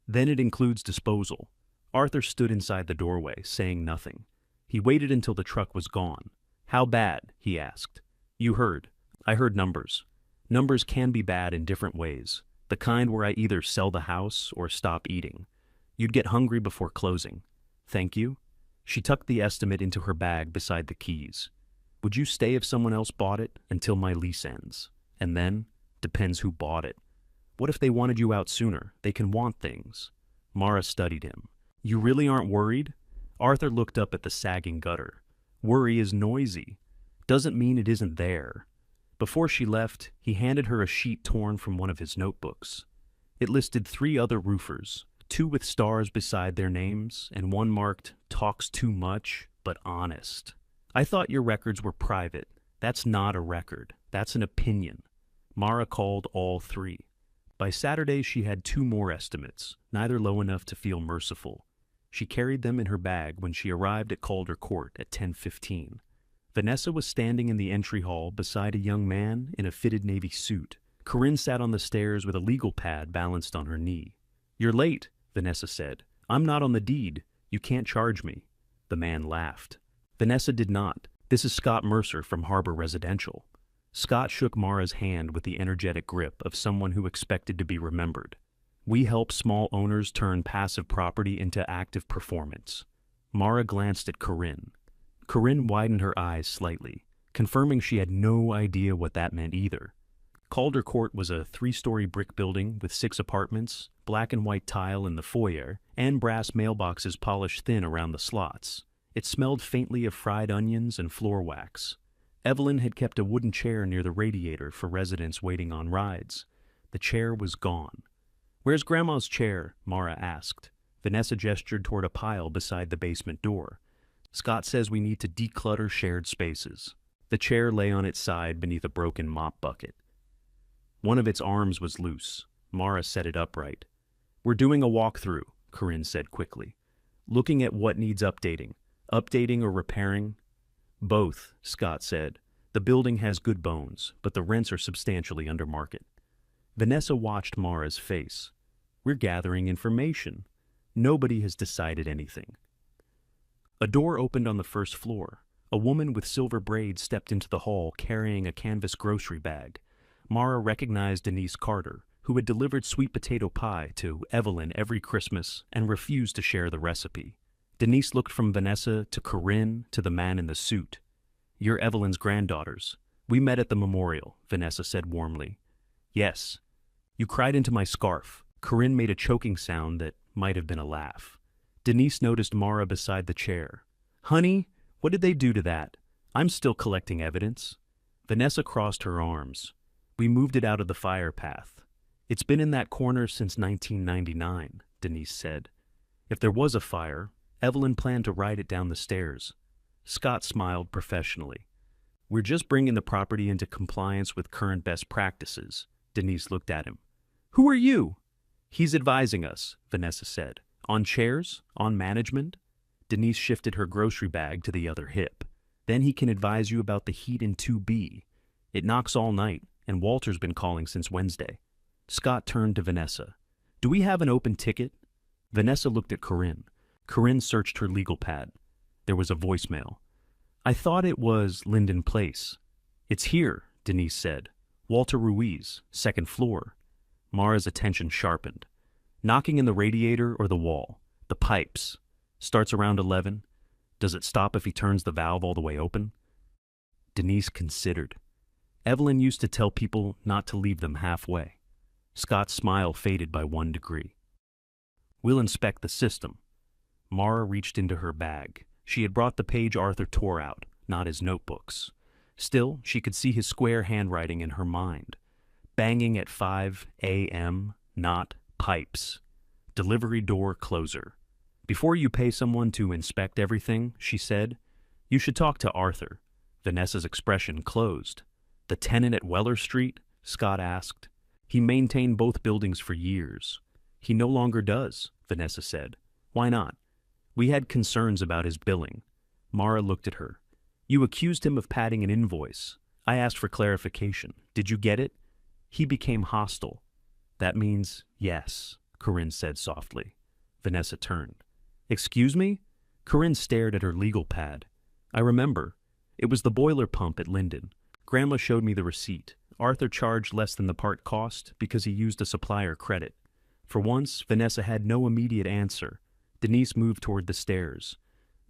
Speaker 1: Then it includes disposal. Arthur stood inside the doorway, saying nothing. He waited until the truck was gone. How bad? He asked. You heard. I heard numbers. Numbers can be bad in different ways. The kind where I either sell the house or stop eating. You'd get hungry before closing. Thank you. She tucked the estimate into her bag beside the keys. Would you stay if someone else bought it until my lease ends? And then, depends who bought it. What if they wanted you out sooner? They can want things. Mara studied him. You really aren't worried? Arthur looked up at the sagging gutter. Worry is noisy. Doesn't mean it isn't there. Before she left, he handed her a sheet torn from one of his notebooks. It listed 3 other roofers, 2 with stars beside their names, and one marked, talks too much, but honest. I thought your records were private. That's not a record. That's an opinion. Mara called all 3. By Saturday, she had 2 more estimates, neither low enough to feel merciful. She carried them in her bag when she arrived at Calder Court at 10:15. Vanessa was standing in the entry hall beside a young man in a fitted navy suit. Corinne sat on the stairs with a legal pad balanced on her knee. You're late, Vanessa said. I'm not on the deed. You can't charge me. The man laughed. Vanessa did not. This is Scott Mercer from Harbor Residential. Scott shook Mara's hand with the energetic grip of someone who expected to be remembered. We help small owners turn passive property into active performance. Mara glanced at Corinne. Corinne widened her eyes slightly, confirming she had no idea what that meant either. Calder Court was a 3-story brick building with 6 apartments, black and white tile in the foyer, and brass mailboxes polished thin around the slots. It smelled faintly of fried onions and floor wax. Evelyn had kept a wooden chair near the radiator for residents waiting on rides. The chair was gone. Where's Grandma's chair? Mara asked. Vanessa gestured toward a pile beside the basement door. Scott says we need to declutter shared spaces. The chair lay on its side beneath a broken mop bucket. One of its arms was loose. Mara set it upright. We're doing a walkthrough, Corinne said quickly. Looking at what needs updating. Updating or repairing? Both, Scott said. The building has good bones, but the rents are substantially under market. Vanessa watched Mara's face. We're gathering information. Nobody has decided anything. A door opened on the first floor. A woman with silver braids stepped into the hall carrying a canvas grocery bag. Mara recognized Denise Carter, who had delivered sweet potato pie to Evelyn every Christmas and refused to share the recipe. Denise looked from Vanessa to Corinne to the man in the suit. You're Evelyn's granddaughters. We met at the memorial, Vanessa said warmly. Yes. You cried into my scarf. Corinne made a choking sound that might have been a laugh. Denise noticed Mara beside the chair. Honey, what did they do to that? I'm still collecting evidence. Vanessa crossed her arms. We moved it out of the fire path. It's been in that corner since 1999, Denise said. If there was a fire, Evelyn planned to ride it down the stairs. Scott smiled professionally. We're just bringing the property into compliance with current best practices. Denise looked at him. Who are you? He's advising us, Vanessa said. On chairs? On management? Denise shifted her grocery bag to the other hip. Then he can advise you about the heat in 2B. It knocks all night, and Walter's been calling since Wednesday. Scott turned to Vanessa. Do we have an open ticket? Vanessa looked at Corinne. Corinne searched her legal pad. There was a voicemail. I thought it was Linden Place. It's here, Denise said. Walter Ruiz, second floor. Mara's attention sharpened. Knocking in the radiator or the wall? The pipes. Starts around 11. Does it stop if he turns the valve all the way open? Denise considered. Evelyn used to tell people not to leave them halfway. Scott's smile faded by 1 degree. We'll inspect the system. Mara reached into her bag. She had brought the page Arthur tore out, not his notebooks. Still, she could see his square handwriting in her mind. Banging at 5 a.m., not pipes. Delivery door closer. Before you pay someone to inspect everything, she said, you should talk to Arthur. Vanessa's expression closed. The tenant at Weller Street? Scott asked. He maintained both buildings for years. He no longer does, Vanessa said. Why not? We had concerns about his billing. Mara looked at her. You accused him of padding an invoice. I asked for clarification. Did you get it? He became hostile. That means yes, Corinne said softly. Vanessa turned. Excuse me? Corinne stared at her legal pad. I remember. It was the boiler pump at Linden. Grandma showed me the receipt. Arthur charged less than the part cost because he used a supplier credit. For once, Vanessa had no immediate answer. Denise moved toward the stairs.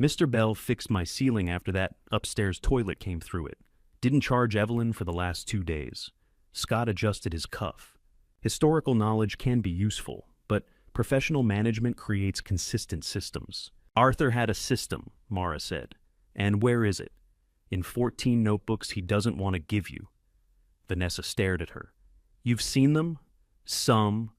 Speaker 1: Mr. Bell fixed my ceiling after that upstairs toilet came through it. Didn't charge Evelyn for the last 2 days. Scott adjusted his cuff. Historical knowledge can be useful, but professional management creates consistent systems. Arthur had a system, Mara said. And where is it? In 14 notebooks he doesn't want to give you. Vanessa stared at her. You've seen them? Some.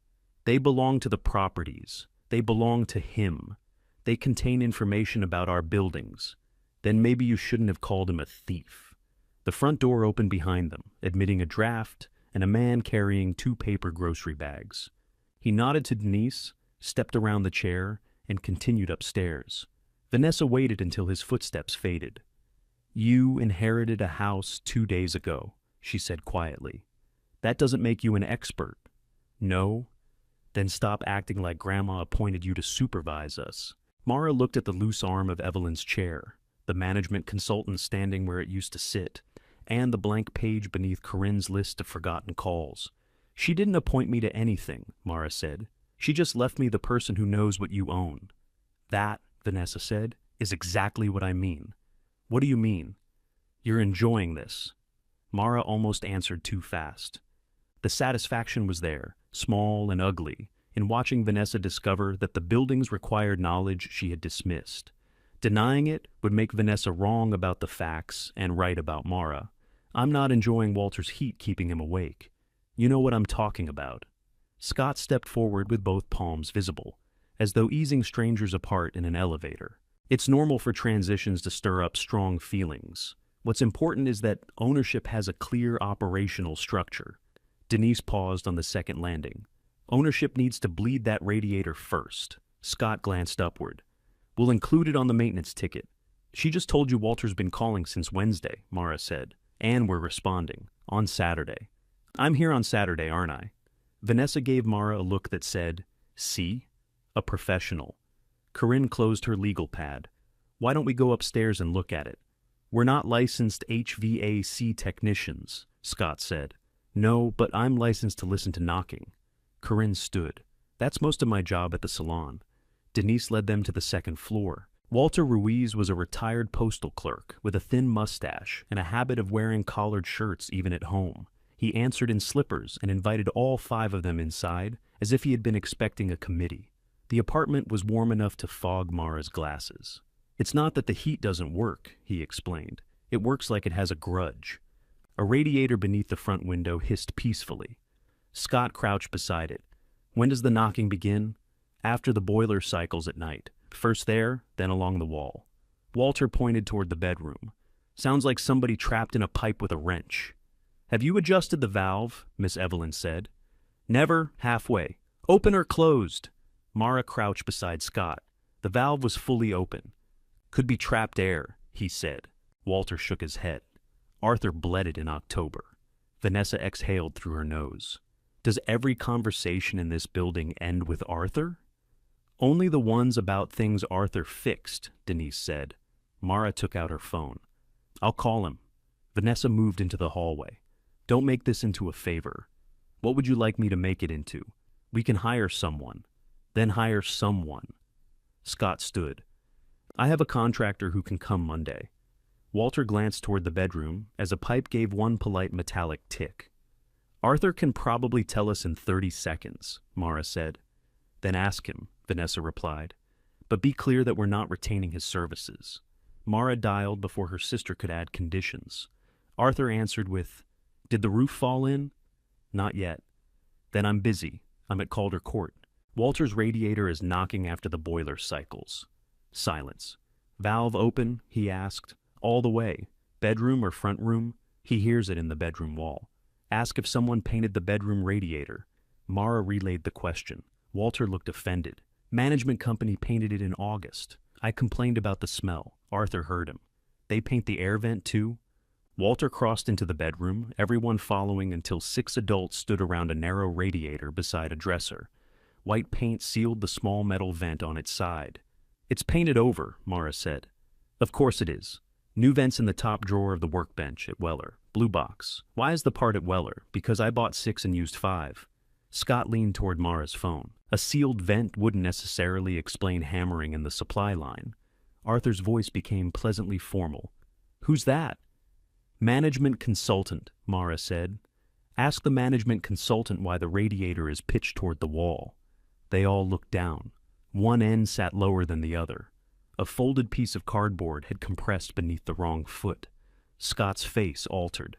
Speaker 1: They belong to the properties. They belong to him. They contain information about our buildings. Then maybe you shouldn't have called him a thief. The front door opened behind them, admitting a draft and a man carrying 2 paper grocery bags. He nodded to Denise, stepped around the chair, and continued upstairs. Vanessa waited until his footsteps faded. You inherited a house 2 days ago, she said quietly. That doesn't make you an expert. No? Then stop acting like Grandma appointed you to supervise us. Mara looked at the loose arm of Evelyn's chair, the management consultant standing where it used to sit, and the blank page beneath Corinne's list of forgotten calls. She didn't appoint me to anything, Mara said. She just left me the person who knows what you own. That, Vanessa said, is exactly what I mean. What do you mean? You're enjoying this. Mara almost answered too fast. The satisfaction was there, small and ugly, in watching Vanessa discover that the buildings required knowledge she had dismissed. Denying it would make Vanessa wrong about the facts and right about Mara. I'm not enjoying Walter's heat keeping him awake. You know what I'm talking about. Scott stepped forward with both palms visible, as though easing strangers apart in an elevator. It's normal for transitions to stir up strong feelings. What's important is that ownership has a clear operational structure. Denise paused on the second landing. Ownership needs to bleed that radiator first. Scott glanced upward. We'll include it on the maintenance ticket. She just told you Walter's been calling since Wednesday, Mara said. And we're responding. On Saturday. I'm here on Saturday, aren't I? Vanessa gave Mara a look that said, see? A professional. Corinne closed her legal pad. Why don't we go upstairs and look at it? We're not licensed HVAC technicians, Scott said. No, but I'm licensed to listen to knocking. Corinne stood. That's most of my job at the salon. Denise led them to the second floor. Walter Ruiz was a retired postal clerk with a thin mustache and a habit of wearing collared shirts even at home. He answered in slippers and invited all 5 of them inside as if he had been expecting a committee. The apartment was warm enough to fog Mara's glasses. It's not that the heat doesn't work, he explained. It works like it has a grudge. A radiator beneath the front window hissed peacefully. Scott crouched beside it. When does the knocking begin? After the boiler cycles at night. First there, then along the wall. Walter pointed toward the bedroom. Sounds like somebody trapped in a pipe with a wrench. Have you adjusted the valve? Miss Evelyn said. Never, halfway. Open or closed? Mara crouched beside Scott. The valve was fully open. Could be trapped air, he said. Walter shook his head. Arthur bledded in October. Vanessa exhaled through her nose. Does every conversation in this building end with Arthur? Only the ones about things Arthur fixed, Denise said. Mara took out her phone. I'll call him. Vanessa moved into the hallway. Don't make this into a favor. What would you like me to make it into? We can hire someone. Then hire someone. Scott stood. I have a contractor who can come Monday. Walter glanced toward the bedroom as a pipe gave one polite metallic tick. Arthur can probably tell us in 30 seconds, Mara said. Then ask him, Vanessa replied. But be clear that we're not retaining his services. Mara dialed before her sister could add conditions. Arthur answered with, Did the roof fall in? Not yet. Then I'm busy. I'm at Calder Court. Walter's radiator is knocking after the boiler cycles. Silence. Valve open? He asked. All the way. Bedroom or front room? He hears it in the bedroom wall. Ask if someone painted the bedroom radiator. Mara relayed the question. Walter looked offended. Management company painted it in August. I complained about the smell. Arthur heard him. They paint the air vent too? Walter crossed into the bedroom, everyone following until 6 adults stood around a narrow radiator beside a dresser. White paint sealed the small metal vent on its side. It's painted over, Mara said. Of course it is. New vents in the top drawer of the workbench at Weller. Blue box. Why is the part at Weller? Because I bought 6 and used 5. Scott leaned toward Mara's phone. A sealed vent wouldn't necessarily explain hammering in the supply line. Arthur's voice became pleasantly formal. Who's that? Management consultant, Mara said. Ask the management consultant why the radiator is pitched toward the wall. They all looked down. One end sat lower than the other. A folded piece of cardboard had compressed beneath the wrong foot. Scott's face altered.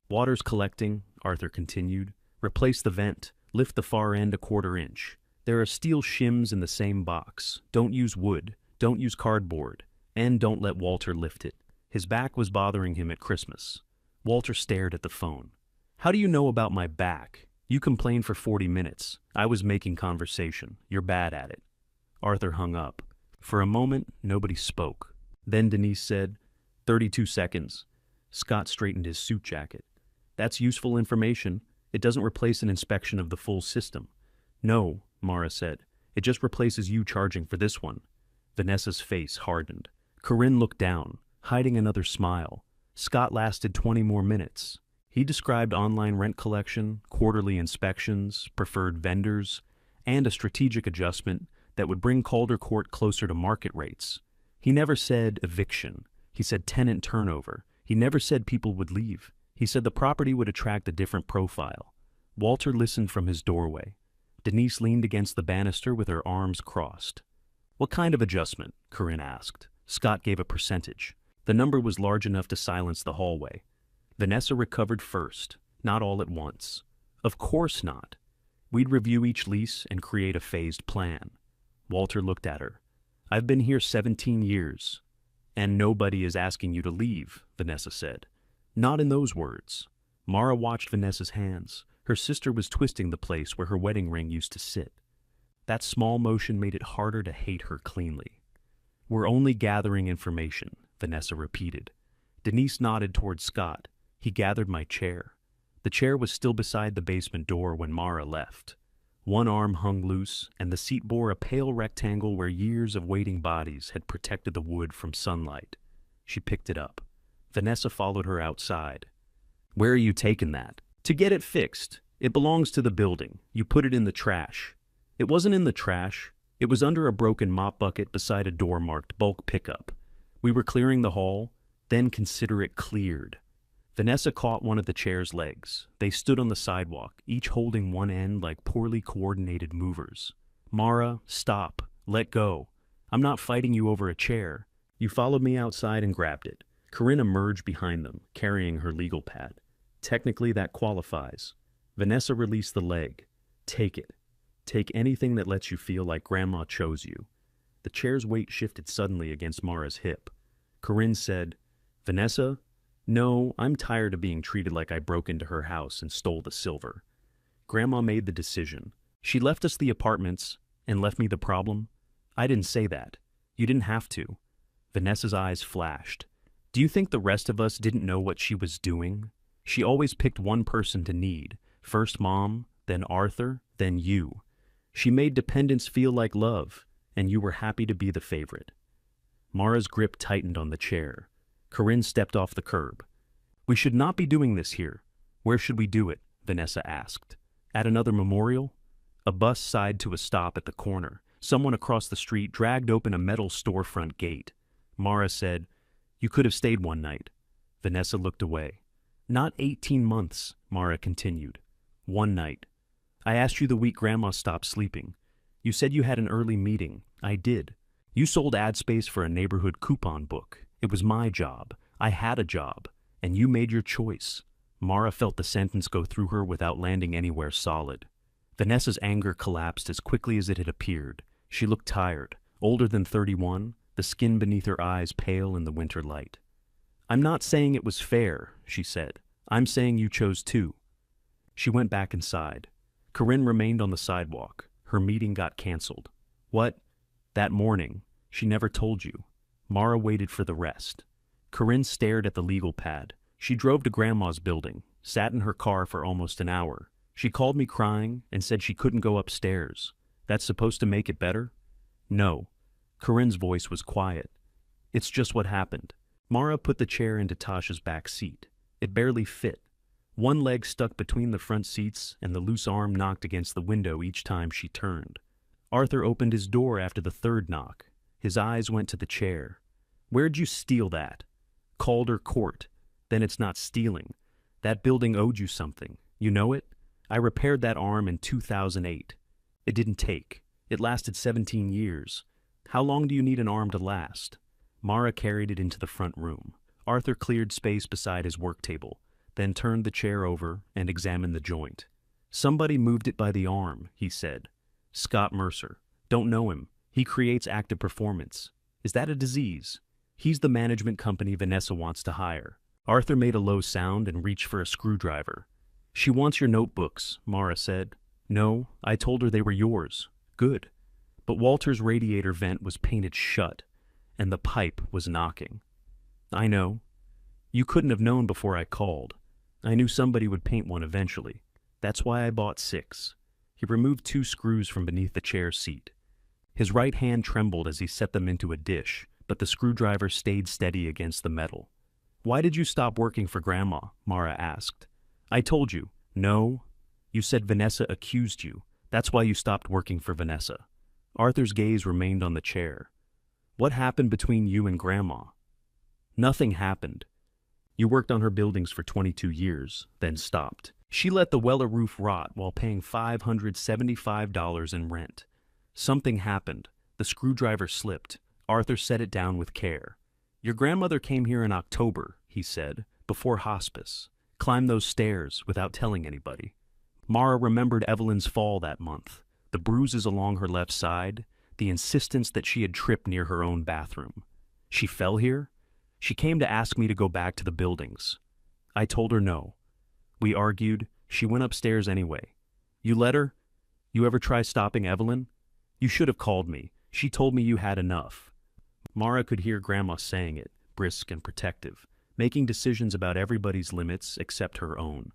Speaker 1: Water's collecting, Arthur continued. Replace the vent. Lift the far end a 1/4 inch. There are steel shims in the same box. Don't use wood. Don't use cardboard. And don't let Walter lift it. His back was bothering him at Christmas. Walter stared at the phone. How do you know about my back? You complained for 40 minutes. I was making conversation. You're bad at it. Arthur hung up. For a moment, nobody spoke. Then Denise said, 32 seconds. Scott straightened his suit jacket. That's useful information. It doesn't replace an inspection of the full system. No, Mara said. It just replaces you charging for this one. Vanessa's face hardened. Corinne looked down, hiding another smile. Scott lasted 20 more minutes. He described online rent collection, quarterly inspections, preferred vendors, and a strategic adjustment that would bring Calder Court closer to market rates. He never said eviction. He said tenant turnover. He never said people would leave. He said the property would attract a different profile. Walter listened from his doorway. Denise leaned against the banister with her arms crossed. What kind of adjustment? Corinne asked. Scott gave a percentage. The number was large enough to silence the hallway. Vanessa recovered first, not all at once. Of course not. We'd review each lease and create a phased plan. Walter looked at her. I've been here 17 years. And nobody is asking you to leave, Vanessa said. Not in those words. Mara watched Vanessa's hands. Her sister was twisting the place where her wedding ring used to sit. That small motion made it harder to hate her cleanly. We're only gathering information, Vanessa repeated. Denise nodded toward Scott. He gathered my chair. The chair was still beside the basement door when Mara left. One arm hung loose, and the seat bore a pale rectangle where years of waiting bodies had protected the wood from sunlight. She picked it up. Vanessa followed her outside. Where are you taking that? To get it fixed. It belongs to the building. You put it in the trash. It wasn't in the trash. It was under a broken mop bucket beside a door marked bulk pickup. We were clearing the hall, then consider it cleared. Vanessa caught one of the chair's legs. They stood on the sidewalk, each holding one end like poorly coordinated movers. Mara, stop. Let go. I'm not fighting you over a chair. You followed me outside and grabbed it. Corinne emerged behind them, carrying her legal pad. Technically, that qualifies. Vanessa released the leg. Take it. Take anything that lets you feel like Grandma chose you. The chair's weight shifted suddenly against Mara's hip. Corinne said, Vanessa? No, I'm tired of being treated like I broke into her house and stole the silver. Grandma made the decision. She left us the apartments and left me the problem. I didn't say that. You didn't have to. Vanessa's eyes flashed. Do you think the rest of us didn't know what she was doing? She always picked one person to need. First Mom, then Arthur, then you. She made dependence feel like love, and you were happy to be the favorite. Mara's grip tightened on the chair. Corinne stepped off the curb. We should not be doing this here. Where should we do it? Vanessa asked. At another memorial? A bus sighed to a stop at the corner. Someone across the street dragged open a metal storefront gate. Mara said, You could have stayed one night. Vanessa looked away. Not 18 months, Mara continued. One night. I asked you the week Grandma stopped sleeping. You said you had an early meeting. I did. You sold ad space for a neighborhood coupon book. It was my job. I had a job. And you made your choice. Mara felt the sentence go through her without landing anywhere solid. Vanessa's anger collapsed as quickly as it had appeared. She looked tired, older than 31, the skin beneath her eyes pale in the winter light. I'm not saying it was fair, she said. I'm saying you chose to. She went back inside. Corinne remained on the sidewalk. Her meeting got canceled. What? That morning. She never told you. Mara waited for the rest. Corinne stared at the legal pad. She drove to Grandma's building, sat in her car for almost an hour. She called me crying and said she couldn't go upstairs. That's supposed to make it better? No. Corinne's voice was quiet. It's just what happened. Mara put the chair into Tasha's back seat. It barely fit. One leg stuck between the front seats and the loose arm knocked against the window each time she turned. Arthur opened his door after the third knock. His eyes went to the chair. Where'd you steal that? Calder Court. Then it's not stealing. That building owed you something. You know it? I repaired that arm in 2008. It didn't take. It lasted 17 years. How long do you need an arm to last? Mara carried it into the front room. Arthur cleared space beside his work table, then turned the chair over and examined the joint. Somebody moved it by the arm, he said. Scott Mercer. Don't know him. He creates active performance. Is that a disease? He's the management company Vanessa wants to hire. Arthur made a low sound and reached for a screwdriver. She wants your notebooks, Mara said. No, I told her they were yours. Good. But Walter's radiator vent was painted shut, and the pipe was knocking. I know. You couldn't have known before I called. I knew somebody would paint one eventually. That's why I bought 6. He removed 2 screws from beneath the chair seat. His right hand trembled as he set them into a dish, but the screwdriver stayed steady against the metal. Why did you stop working for Grandma? Mara asked. I told you. No. You said Vanessa accused you. That's why you stopped working for Vanessa. Arthur's gaze remained on the chair. What happened between you and Grandma? Nothing happened. You worked on her buildings for 22 years, then stopped. She let the Weller roof rot while paying $575 in rent. Something happened. The screwdriver slipped. Arthur set it down with care. Your grandmother came here in October, he said, before hospice. Climbed those stairs without telling anybody. Mara remembered Evelyn's fall that month, the bruises along her left side, the insistence that she had tripped near her own bathroom. She fell here? She came to ask me to go back to the buildings. I told her no. We argued. She went upstairs anyway. You let her? You ever try stopping Evelyn? You should have called me. She told me you had enough. Mara could hear Grandma saying it, brisk and protective, making decisions about everybody's limits except her own.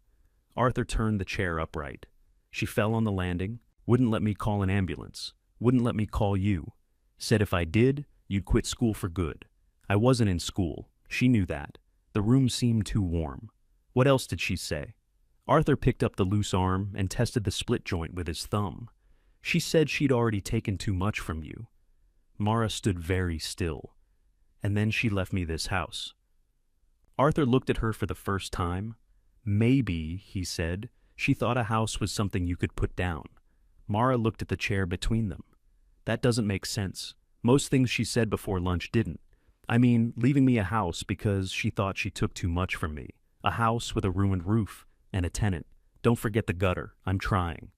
Speaker 1: Arthur turned the chair upright. She fell on the landing, wouldn't let me call an ambulance, wouldn't let me call you. Said if I did, you'd quit school for good. I wasn't in school. She knew that. The room seemed too warm. What else did she say? Arthur picked up the loose arm and tested the split joint with his thumb. She said she'd already taken too much from you. Mara stood very still. And then she left me this house. Arthur looked at her for the first time. Maybe, he said, she thought a house was something you could put down. Mara looked at the chair between them. That doesn't make sense. Most things she said before lunch didn't. I mean, leaving me a house because she thought she took too much from me. A house with a ruined roof and a tenant. Don't forget the gutter. I'm trying.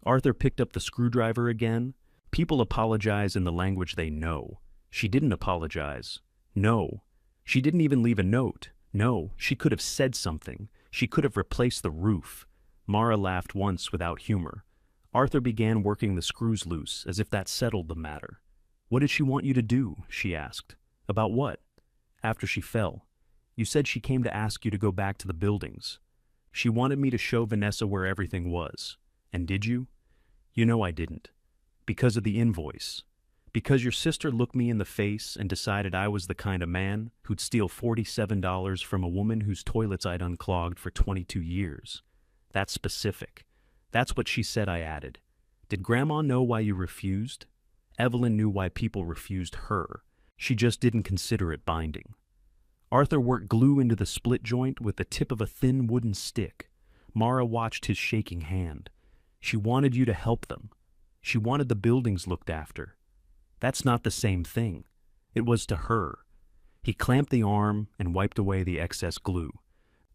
Speaker 1: Arthur picked up the screwdriver again. People apologize in the language they know. She didn't apologize. No. She didn't even leave a note. No, she could have said something. She could have replaced the roof. Mara laughed once without humor. Arthur began working the screws loose as if that settled the matter. What did she want you to do? She asked. About what? After she fell. You said she came to ask you to go back to the buildings. She wanted me to show Vanessa where everything was. And did you? You know I didn't. Because of the invoice. Because your sister looked me in the face and decided I was the kind of man who'd steal $47 from a woman whose toilets I'd unclogged for 22 years. That's specific. That's what she said, I added. Did Grandma know why you refused? Evelyn knew why people refused her. She just didn't consider it binding. Arthur worked glue into the split joint with the tip of a thin wooden stick. Mara watched his shaking hand. She wanted you to help them. She wanted the buildings looked after. That's not the same thing. It was to her. He clamped the arm and wiped away the excess glue.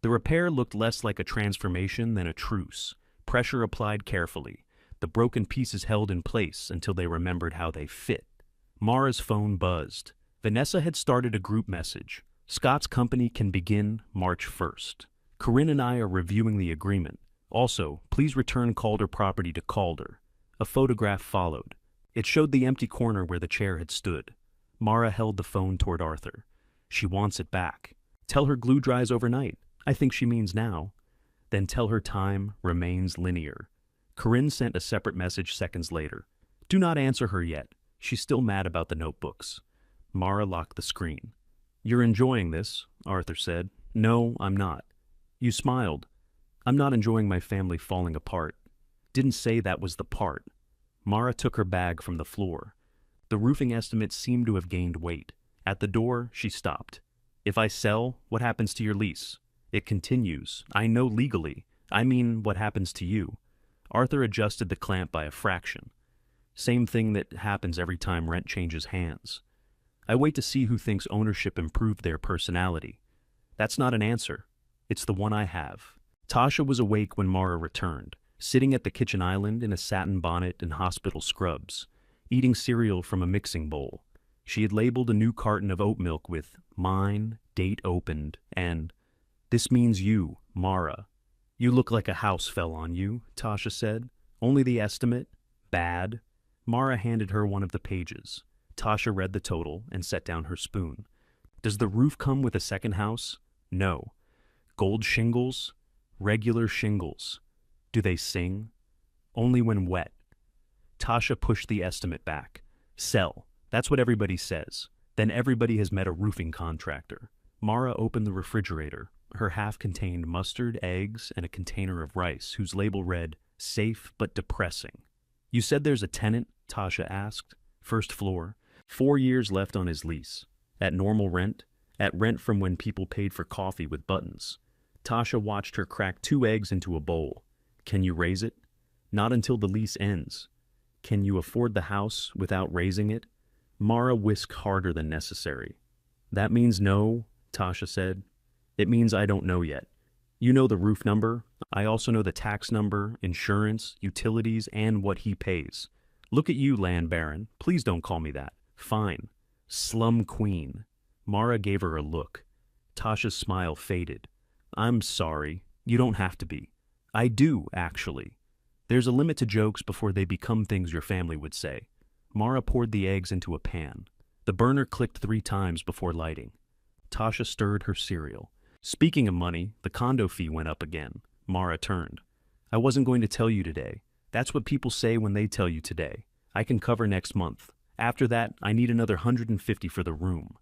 Speaker 1: The repair looked less like a transformation than a truce. Pressure applied carefully. The broken pieces held in place until they remembered how they fit. Mara's phone buzzed. Vanessa had started a group message. Scott's company can begin March 1st. Corinne and I are reviewing the agreement. Also, please return Calder property to Calder. A photograph followed. It showed the empty corner where the chair had stood. Mara held the phone toward Arthur. She wants it back. Tell her glue dries overnight. I think she means now. Then tell her time remains linear. Corinne sent a separate message seconds later. Do not answer her yet. She's still mad about the notebooks. Mara locked the screen. You're enjoying this, Arthur said. No, I'm not. You smiled. I'm not enjoying my family falling apart. Didn't say that was the part. Mara took her bag from the floor. The roofing estimate seemed to have gained weight. At the door, she stopped. If I sell, what happens to your lease? It continues. I know legally. I mean, what happens to you? Arthur adjusted the clamp by a fraction. Same thing that happens every time rent changes hands. I wait to see who thinks ownership improved their personality. That's not an answer. It's the one I have. Tasha was awake when Mara returned, sitting at the kitchen island in a satin bonnet and hospital scrubs, eating cereal from a mixing bowl. She had labeled a new carton of oat milk with "Mine, date opened," and "This means you, Mara." You look like a house fell on you, Tasha said. Only the estimate? Bad. Mara handed her one of the pages. Tasha read the total and set down her spoon. Does the roof come with a second house? No. Gold shingles? Regular shingles. Do they sing? Only when wet. Tasha pushed the estimate back. Sell. That's what everybody says. Then everybody has met a roofing contractor. Mara opened the refrigerator. Her half contained mustard, eggs, and a container of rice whose label read, "Safe but depressing." You said there's a tenant? Tasha asked. First floor. 4 years left on his lease. At normal rent? At rent from when people paid for coffee with buttons. Tasha watched her crack 2 eggs into a bowl. Can you raise it? Not until the lease ends. Can you afford the house without raising it? Mara whisked harder than necessary. That means no, Tasha said. It means I don't know yet. You know the roof number. I also know the tax number, insurance, utilities, and what he pays. Look at you, land baron. Please don't call me that. Fine. Slum queen. Mara gave her a look. Tasha's smile faded. I'm sorry. You don't have to be. I do, actually. There's a limit to jokes before they become things your family would say. Mara poured the eggs into a pan. The burner clicked 3 times before lighting. Tasha stirred her cereal. Speaking of money, the condo fee went up again. Mara turned. I wasn't going to tell you today. That's what people say when they tell you today. I can cover next month. After that, I need another $150 for the room.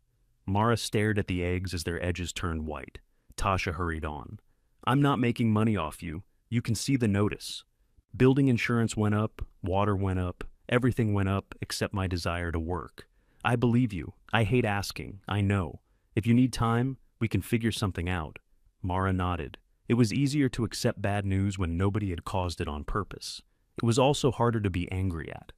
Speaker 1: Mara stared at the eggs as their edges turned white. Tasha hurried on. I'm not making money off you. You can see the notice. Building insurance went up, water went up, everything went up except my desire to work. I believe you. I hate asking. I know. If you need time, we can figure something out. Mara nodded. It was easier to accept bad news when nobody had caused it on purpose. It was also harder to be angry at.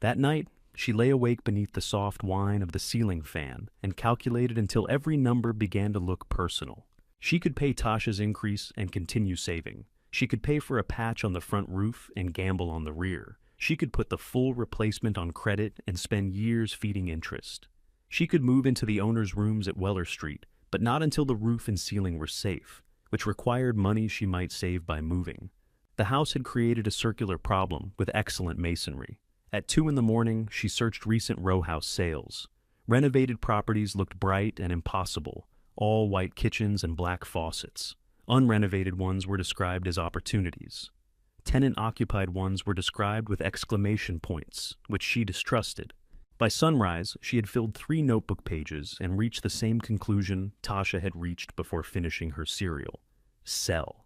Speaker 1: That night, she lay awake beneath the soft whine of the ceiling fan and calculated until every number began to look personal. She could pay Tasha's increase and continue saving. She could pay for a patch on the front roof and gamble on the rear. She could put the full replacement on credit and spend years feeding interest. She could move into the owner's rooms at Weller Street, but not until the roof and ceiling were safe, which required money she might save by moving. The house had created a circular problem with excellent masonry. At 2 in the morning, she searched recent row house sales. Renovated properties looked bright and impossible, all white kitchens and black faucets. Unrenovated ones were described as opportunities. Tenant-occupied ones were described with exclamation points, which she distrusted. By sunrise, she had filled 3 notebook pages and reached the same conclusion Tasha had reached before finishing her cereal. Sell.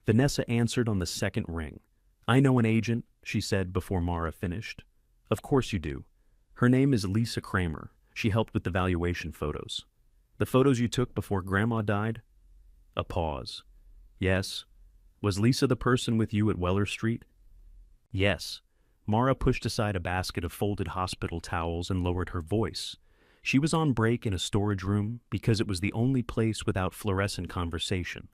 Speaker 1: Vanessa answered on the second ring. "I know an agent," she said before Mara finished. "Of course you do. Her name is Lisa Kramer. She helped with the valuation photos." "The photos you took before Grandma died?" A pause. "Yes. Was Lisa the person with you at Weller Street?" "Yes." Mara pushed aside a basket of folded hospital towels and lowered her voice. She was on break in a storage room because it was the only place without fluorescent conversation.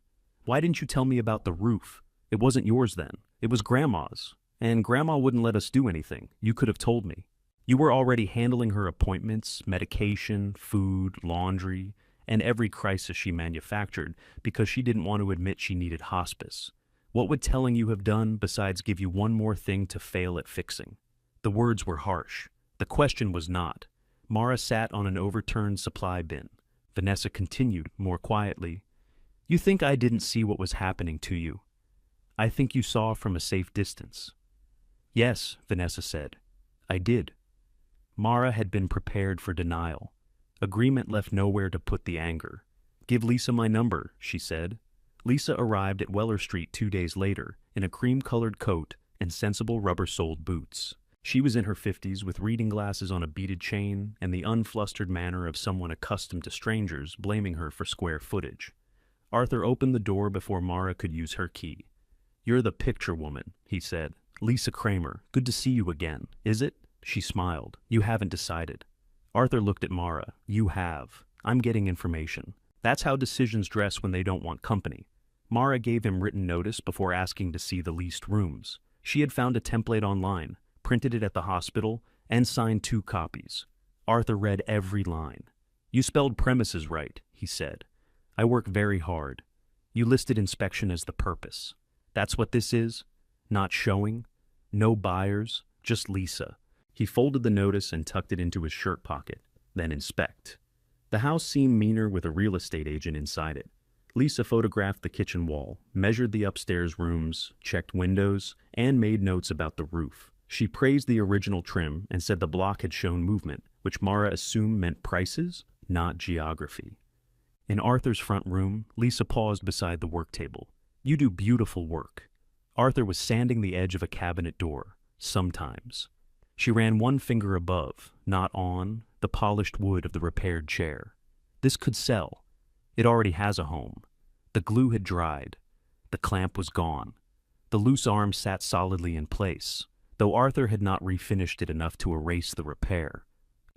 Speaker 1: "Why didn't you tell me about the roof? It wasn't yours then. It was Grandma's. And Grandma wouldn't let us do anything. You could have told me. You were already handling her appointments, medication, food, laundry, and every crisis she manufactured because she didn't want to admit she needed hospice. What would telling you have done besides give you one more thing to fail at fixing?" The words were harsh. The question was not. Mara sat on an overturned supply bin. Vanessa continued, more quietly. "You think I didn't see what was happening to you. I think you saw from a safe distance." "Yes," Vanessa said. "I did." Mara had been prepared for denial. Agreement left nowhere to put the anger. "Give Lisa my number," she said. Lisa arrived at Weller Street 2 days later, in a cream-colored coat and sensible rubber-soled boots. She was in her 50s with reading glasses on a beaded chain and the unflustered manner of someone accustomed to strangers blaming her for square footage. Arthur opened the door before Mara could use her key. "You're the picture woman," he said. "Lisa Kramer, good to see you again. Is it?" She smiled. "You haven't decided." Arthur looked at Mara. "You have. I'm getting information. That's how decisions dress when they don't want company." Mara gave him written notice before asking to see the leased rooms. She had found a template online, printed it at the hospital, and signed 2 copies. Arthur read every line. "You spelled premises right," he said. "I work very hard. You listed inspection as the purpose. That's what this is? Not showing? No buyers? Just Lisa." He folded the notice and tucked it into his shirt pocket. Then inspect. The house seemed meaner with a real estate agent inside it. Lisa photographed the kitchen wall, measured the upstairs rooms, checked windows, and made notes about the roof. She praised the original trim and said the block had shown movement, which Mara assumed meant prices, not geography. In Arthur's front room, Lisa paused beside the work table. "You do beautiful work." Arthur was sanding the edge of a cabinet door. "Sometimes." She ran one finger above, not on, the polished wood of the repaired chair. "This could sell. It already has a home." The glue had dried. The clamp was gone. The loose arm sat solidly in place, though Arthur had not refinished it enough to erase the repair.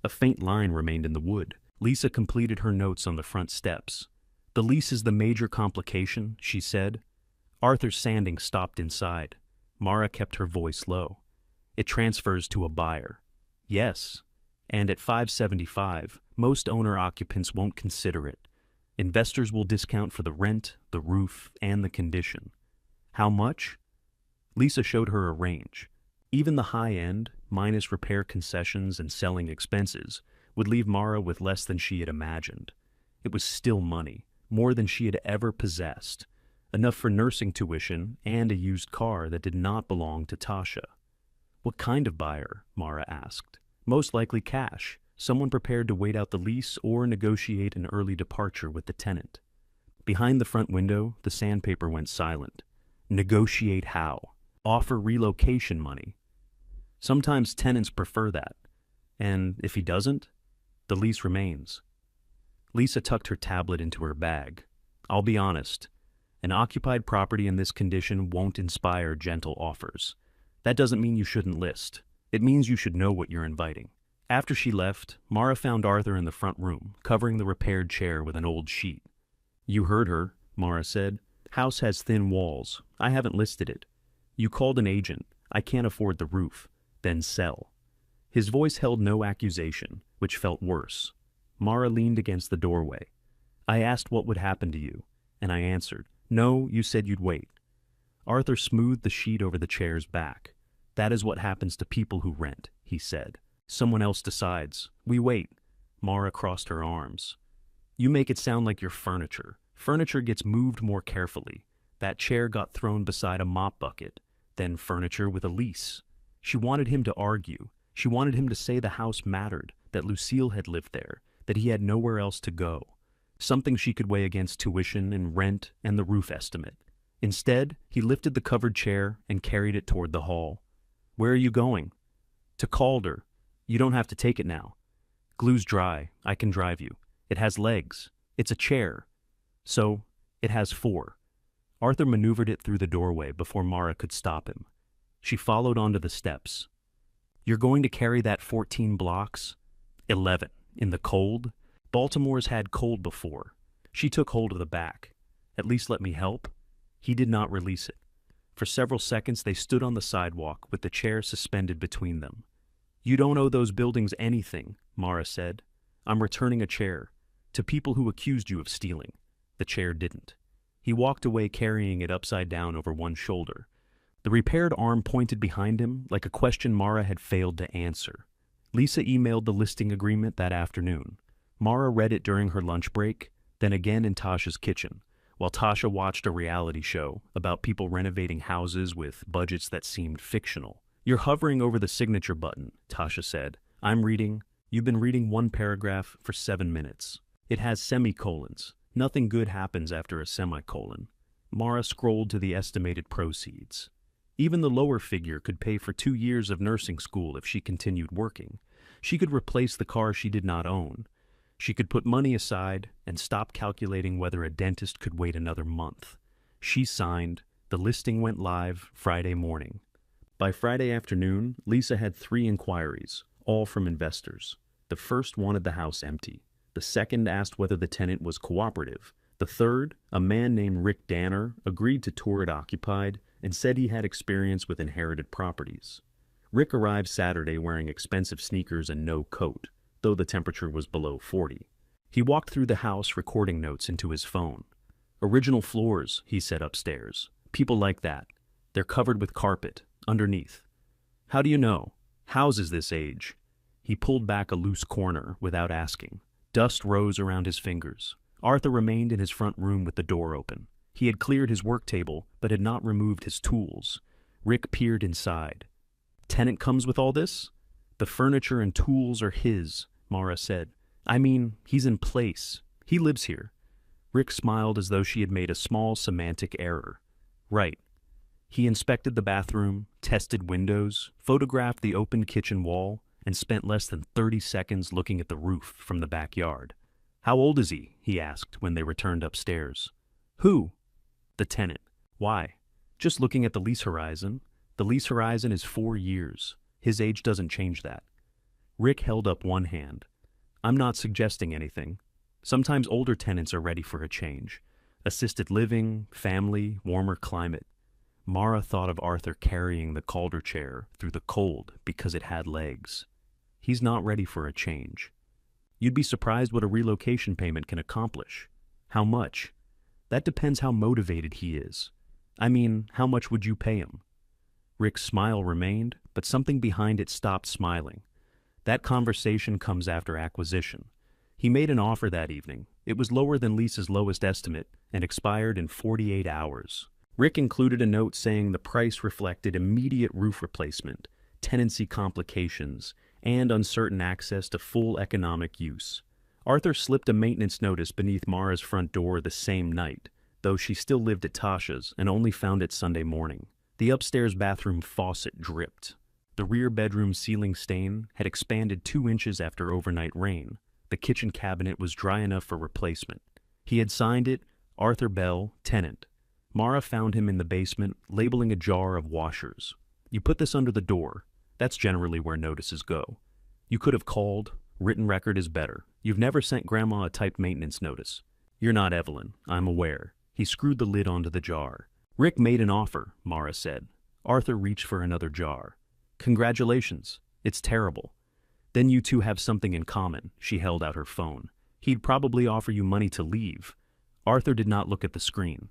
Speaker 1: A faint line remained in the wood. Lisa completed her notes on the front steps. "The lease is the major complication," she said. Arthur's sanding stopped inside. Mara kept her voice low. "It transfers to a buyer." "Yes. And at $575, most owner-occupants won't consider it. Investors will discount for the rent, the roof, and the condition." "How much?" Lisa showed her a range. Even the high end, minus repair concessions and selling expenses, would leave Mara with less than she had imagined. It was still money, more than she had ever possessed, enough for nursing tuition and a used car that did not belong to Tasha. "What kind of buyer?" Mara asked. "Most likely cash, someone prepared to wait out the lease or negotiate an early departure with the tenant." Behind the front window, the sandpaper went silent. "Negotiate how? Offer relocation money." "Sometimes tenants prefer that. And if he doesn't, the lease remains." Lisa tucked her tablet into her bag. "I'll be honest. An occupied property in this condition won't inspire gentle offers. That doesn't mean you shouldn't list. It means you should know what you're inviting." After she left, Mara found Arthur in the front room, covering the repaired chair with an old sheet. "You heard her," Mara said. "House has thin walls. I haven't listed it. You called an agent. I can't afford the roof. Then sell." His voice held no accusation, which felt worse. Mara leaned against the doorway. "I asked what would happen to you, and I answered. No, you said you'd wait." Arthur smoothed the sheet over the chair's back. "That is what happens to people who rent," he said. "Someone else decides. We wait. Mara crossed her arms. You make it sound like you're furniture. Furniture gets moved more carefully. That chair got thrown beside a mop bucket. Then furniture with a lease. She wanted him to argue. She wanted him to say the house mattered, that Lucille had lived there, that he had nowhere else to go. Something she could weigh against tuition and rent and the roof estimate. Instead, he lifted the covered chair and carried it toward the hall. Where are you going? To Calder. You don't have to take it now. Glue's dry. I can drive you. It has legs. It's a chair. So, it has 4. Arthur maneuvered it through the doorway before Mara could stop him. She followed onto the steps. You're going to carry that 14 blocks? 11. In the cold? Baltimore's had cold before. She took hold of the back. At least let me help. He did not release it. For several seconds they stood on the sidewalk with the chair suspended between them. You don't owe those buildings anything, Mara said. I'm returning a chair. To people who accused you of stealing. The chair didn't. He walked away carrying it upside down over one shoulder. The repaired arm pointed behind him like a question Mara had failed to answer. Lisa emailed the listing agreement that afternoon. Mara read it during her lunch break, then again in Tasha's kitchen, while Tasha watched a reality show about people renovating houses with budgets that seemed fictional. You're hovering over the signature button, Tasha said. I'm reading. You've been reading one paragraph for 7 minutes. It has semicolons. Nothing good happens after a semicolon. Mara scrolled to the estimated proceeds. Even the lower figure could pay for 2 years of nursing school if she continued working. She could replace the car she did not own. She could put money aside and stop calculating whether a dentist could wait another month. She signed. The listing went live Friday morning. By Friday afternoon, Lisa had 3 inquiries, all from investors. The first wanted the house empty. The second asked whether the tenant was cooperative. The third, a man named Rick Danner, agreed to tour it occupied and said he had experience with inherited properties. Rick arrived Saturday wearing expensive sneakers and no coat, though the temperature was below 40. He walked through the house recording notes into his phone. Original floors, he said upstairs. People like that. They're covered with carpet, underneath. How do you know? Houses this age. He pulled back a loose corner without asking. Dust rose around his fingers. Arthur remained in his front room with the door open. He had cleared his work table, but had not removed his tools. Rick peered inside. Tenant comes with all this? The furniture and tools are his, Mara said. I mean, he's in place. He lives here. Rick smiled as though she had made a small semantic error. Right. He inspected the bathroom, tested windows, photographed the open kitchen wall, and spent less than 30 seconds looking at the roof from the backyard. How old is he asked when they returned upstairs. Who? The tenant. Why? Just looking at the lease horizon. The lease horizon is 4 years. His age doesn't change that. Rick held up one hand. I'm not suggesting anything. Sometimes older tenants are ready for a change. Assisted living, family, warmer climate. Mara thought of Arthur carrying the Calder chair through the cold because it had legs. He's not ready for a change. You'd be surprised what a relocation payment can accomplish. How much? That depends how motivated he is. I mean, how much would you pay him? Rick's smile remained, but something behind it stopped smiling. That conversation comes after acquisition. He made an offer that evening. It was lower than Lisa's lowest estimate and expired in 48 hours. Rick included a note saying the price reflected immediate roof replacement, tenancy complications, and uncertain access to full economic use. Arthur slipped a maintenance notice beneath Mara's front door the same night, though she still lived at Tasha's and only found it Sunday morning. The upstairs bathroom faucet dripped. The rear bedroom ceiling stain had expanded 2 inches after overnight rain. The kitchen cabinet was dry enough for replacement. He had signed it, Arthur Bell, tenant. Mara found him in the basement, labeling a jar of washers. You put this under the door. That's generally where notices go. You could have called. Written record is better. You've never sent Grandma a typed maintenance notice. You're not Evelyn, I'm aware. He screwed the lid onto the jar. Rick made an offer, Mara said. Arthur reached for another jar. Congratulations. It's terrible. Then you two have something in common. She held out her phone. He'd probably offer you money to leave. Arthur did not look at the screen.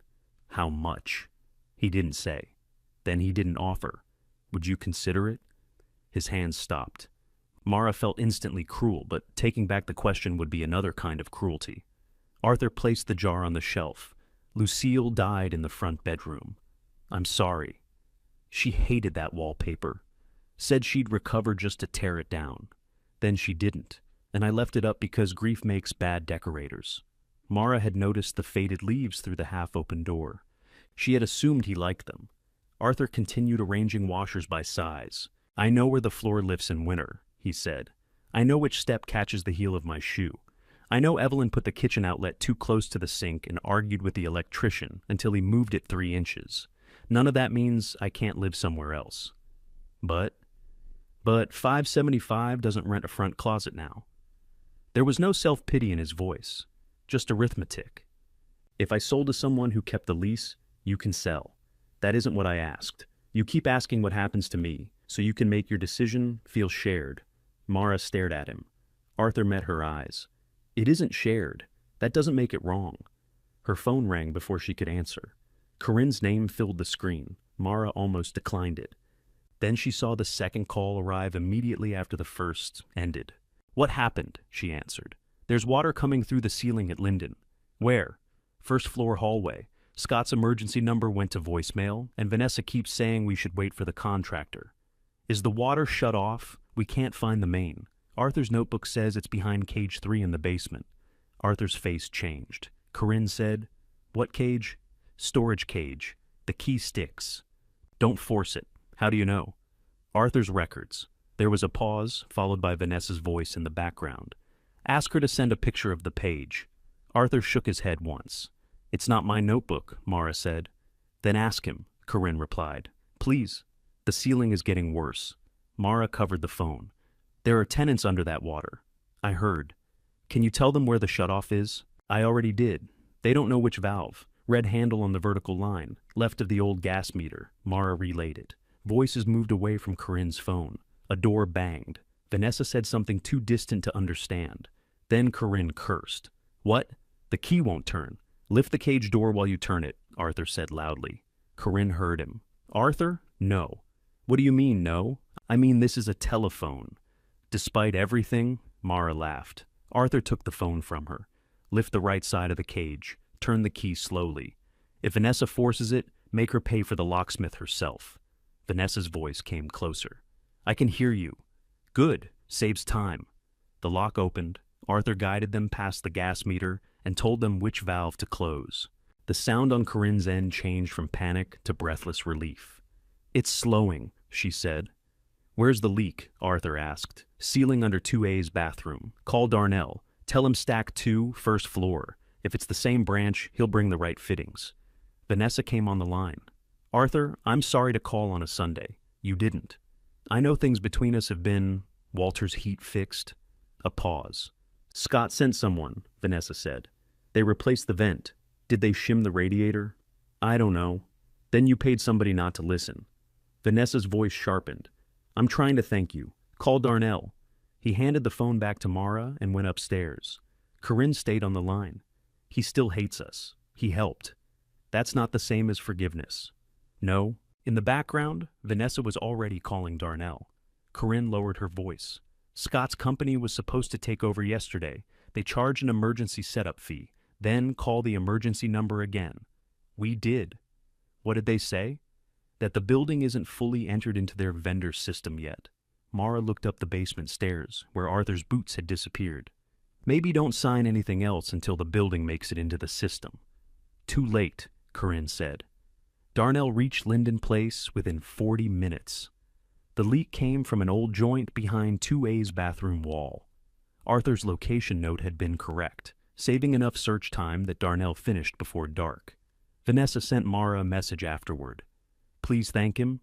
Speaker 1: How much? He didn't say. Then he didn't offer. Would you consider it? His hands stopped. Mara felt instantly cruel, but taking back the question would be another kind of cruelty. Arthur placed the jar on the shelf. Lucille died in the front bedroom. I'm sorry. She hated that wallpaper. Said she'd recover just to tear it down. Then she didn't, and I left it up because grief makes bad decorators. Mara had noticed the faded leaves through the half-open door. She had assumed he liked them. Arthur continued arranging washers by size. I know where the floor lifts in winter, he said. I know which step catches the heel of my shoe. I know Evelyn put the kitchen outlet too close to the sink and argued with the electrician until he moved it 3 inches. None of that means I can't live somewhere else. But $575 doesn't rent a front closet now. There was no self-pity in his voice, just arithmetic. If I sold to someone who kept the lease, you can sell. That isn't what I asked. You keep asking what happens to me, so you can make your decision feel shared. Mara stared at him. Arthur met her eyes. It isn't shared. That doesn't make it wrong. Her phone rang before she could answer. Corinne's name filled the screen. Mara almost declined it. Then she saw the second call arrive immediately after the first ended. What happened? She answered. There's water coming through the ceiling at Linden. Where? First floor hallway. Scott's emergency number went to voicemail, and Vanessa keeps saying we should wait for the contractor. Is the water shut off? We can't find the main. Arthur's notebook says it's behind cage 3 in the basement. Arthur's face changed. Corinne said, What cage? Storage cage. The key sticks. Don't force it. How do you know? Arthur's records. There was a pause, followed by Vanessa's voice in the background. Ask her to send a picture of the page. Arthur shook his head once. It's not my notebook, Mara said. Then ask him, Corinne replied. Please. The ceiling is getting worse. Mara covered the phone. There are tenants under that water. I heard. Can you tell them where the shutoff is? I already did. They don't know which valve. Red handle on the vertical line, left of the old gas meter. Mara relayed it. Voices moved away from Corinne's phone. A door banged. Vanessa said something too distant to understand. Then Corinne cursed. What? The key won't turn. Lift the cage door while you turn it, Arthur said loudly. Corinne heard him. Arthur? No. What do you mean, no? I mean, this is a telephone. Despite everything, Mara laughed. Arthur took the phone from her. Lift the right side of the cage. Turn the key slowly. If Vanessa forces it, make her pay for the locksmith herself. Vanessa's voice came closer. I can hear you. Good. Saves time. The lock opened. Arthur guided them past the gas meter and told them which valve to close. The sound on Corinne's end changed from panic to breathless relief. It's slowing, she said. Where's the leak? Arthur asked. Ceiling under 2A's bathroom. Call Darnell. Tell him stack 2, first floor. If it's the same branch, he'll bring the right fittings. Vanessa came on the line. Arthur, I'm sorry to call on a Sunday. You didn't. I know things between us have been... Walter's heat fixed. A pause. Scott sent someone, Vanessa said. They replaced the vent. Did they shim the radiator? I don't know. Then you paid somebody not to listen. Vanessa's voice sharpened. I'm trying to thank you. Call Darnell. He handed the phone back to Mara and went upstairs. Corinne stayed on the line. He still hates us. He helped. That's not the same as forgiveness. No. In the background, Vanessa was already calling Darnell. Corinne lowered her voice. Scott's company was supposed to take over yesterday. They charged an emergency setup fee. Then call the emergency number again. We did. What did they say? That the building isn't fully entered into their vendor system yet. Mara looked up the basement stairs, where Arthur's boots had disappeared. Maybe don't sign anything else until the building makes it into the system. Too late, Corinne said. Darnell reached Linden Place within 40 minutes. The leak came from an old joint behind 2A's bathroom wall. Arthur's location note had been correct, saving enough search time that Darnell finished before dark. Vanessa sent Mara a message afterward. Please thank him.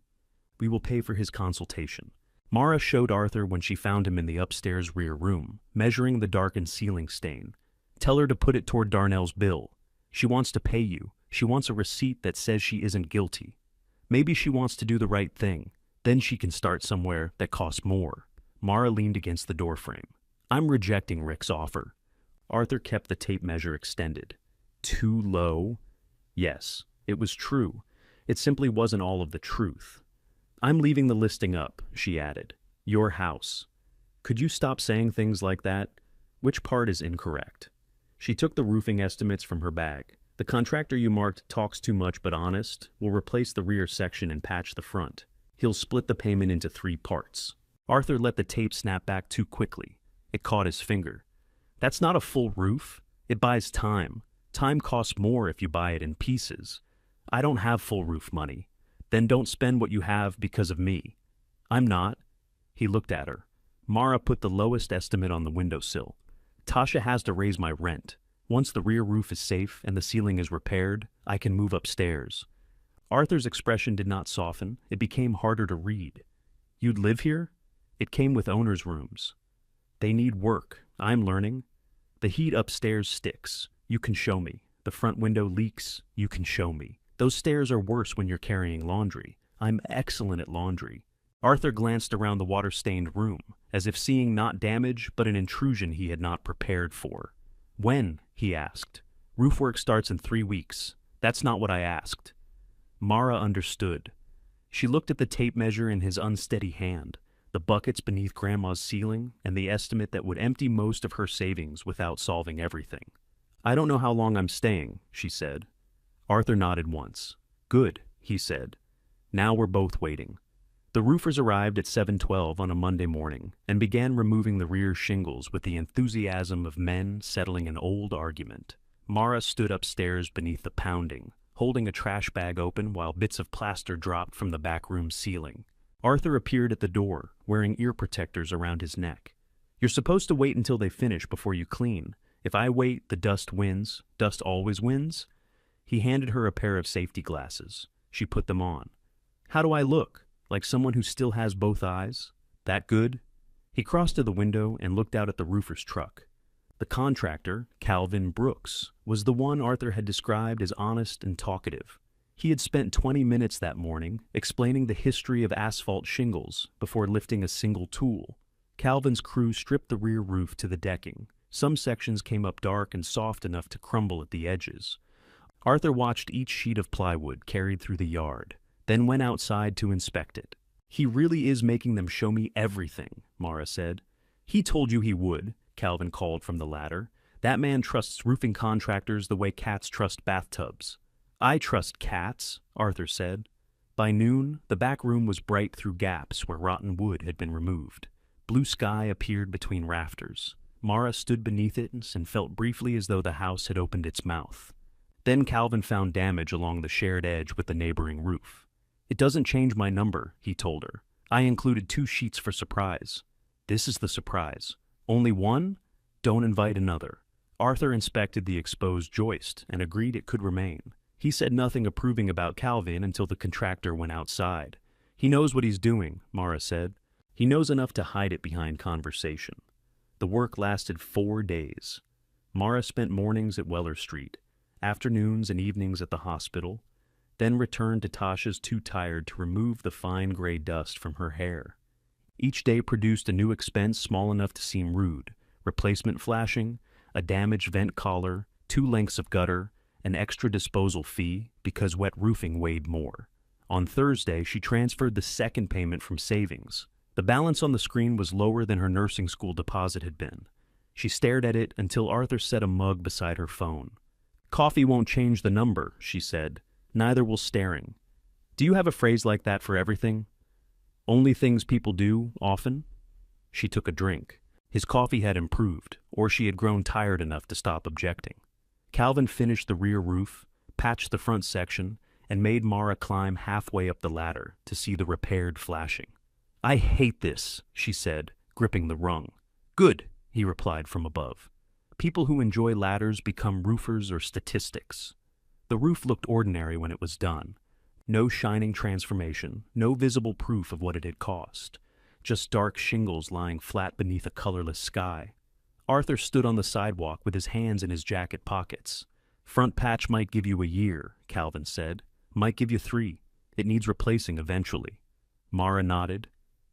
Speaker 1: We will pay for his consultation. Mara showed Arthur when she found him in the upstairs rear room, measuring the darkened ceiling stain. Tell her to put it toward Darnell's bill. She wants to pay you. She wants a receipt that says she isn't guilty. Maybe she wants to do the right thing. Then she can start somewhere that costs more. Mara leaned against the doorframe. I'm rejecting Rick's offer. Arthur kept the tape measure extended. Too low? Yes, it was true. It simply wasn't all of the truth. I'm leaving the listing up, she added. Your house. Could you stop saying things like that? Which part is incorrect? She took the roofing estimates from her bag. The contractor you marked talks too much but honest will replace the rear section and patch the front. He'll split the payment into 3 parts. Arthur let the tape snap back too quickly. It caught his finger. That's not a full roof. It buys time. Time costs more if you buy it in pieces. I don't have full roof money. Then don't spend what you have because of me. I'm not. He looked at her. Mara put the lowest estimate on the windowsill. Tasha has to raise my rent. Once the rear roof is safe and the ceiling is repaired, I can move upstairs. Arthur's expression did not soften. It became harder to read. You'd live here? It came with owner's rooms. They need work. I'm learning. The heat upstairs sticks. You can show me. The front window leaks. You can show me. Those stairs are worse when you're carrying laundry. I'm excellent at laundry. Arthur glanced around the water-stained room, as if seeing not damage but an intrusion he had not prepared for. When? He asked. Roof work starts in 3 weeks. That's not what I asked. Mara understood. She looked at the tape measure in his unsteady hand, the buckets beneath Grandma's ceiling, and the estimate that would empty most of her savings without solving everything. I don't know how long I'm staying, she said. Arthur nodded once. Good, he said. Now we're both waiting. The roofers arrived at 7:12 on a Monday morning and began removing the rear shingles with the enthusiasm of men settling an old argument. Mara stood upstairs beneath the pounding, holding a trash bag open while bits of plaster dropped from the back room ceiling. Arthur appeared at the door, wearing ear protectors around his neck. You're supposed to wait until they finish before you clean. If I wait, the dust wins. Dust always wins. He handed her a pair of safety glasses. She put them on. How do I look? Like someone who still has both eyes? That good? He crossed to the window and looked out at the roofer's truck. The contractor, Calvin Brooks, was the one Arthur had described as honest and talkative. He had spent 20 minutes that morning explaining the history of asphalt shingles before lifting a single tool. Calvin's crew stripped the rear roof to the decking. Some sections came up dark and soft enough to crumble at the edges. Arthur watched each sheet of plywood carried through the yard, then went outside to inspect it. He really is making them show me everything, Mara said. He told you he would, Calvin called from the ladder. That man trusts roofing contractors the way cats trust bathtubs. I trust cats, Arthur said. By noon, the back room was bright through gaps where rotten wood had been removed. Blue sky appeared between rafters. Mara stood beneath it and felt briefly as though the house had opened its mouth. Then Calvin found damage along the shared edge with the neighboring roof. It doesn't change my number, he told her. I included 2 sheets for surprise. This is the surprise. Only one? Don't invite another. Arthur inspected the exposed joist and agreed it could remain. He said nothing approving about Calvin until the contractor went outside. He knows what he's doing, Mara said. He knows enough to hide it behind conversation. The work lasted 4 days. Mara spent mornings at Weller Street, afternoons and evenings at the hospital, then returned to Tasha's too tired to remove the fine gray dust from her hair. Each day produced a new expense small enough to seem rude: replacement flashing, a damaged vent collar, 2 lengths of gutter, an extra disposal fee because wet roofing weighed more. On Thursday, she transferred the second payment from savings. The balance on the screen was lower than her nursing school deposit had been. She stared at it until Arthur set a mug beside her phone. Coffee won't change the number, she said. Neither will staring. Do you have a phrase like that for everything? Only things people do, often? She took a drink. His coffee had improved, or she had grown tired enough to stop objecting. Calvin finished the rear roof, patched the front section, and made Mara climb halfway up the ladder to see the repaired flashing. I hate this, she said, gripping the rung. Good, he replied from above. People who enjoy ladders become roofers or statistics. The roof looked ordinary when it was done. No shining transformation, no visible proof of what it had cost. Just dark shingles lying flat beneath a colorless sky. Arthur stood on the sidewalk with his hands in his jacket pockets. Front patch might give you a year, Calvin said. Might give you 3. It needs replacing eventually. Mara nodded.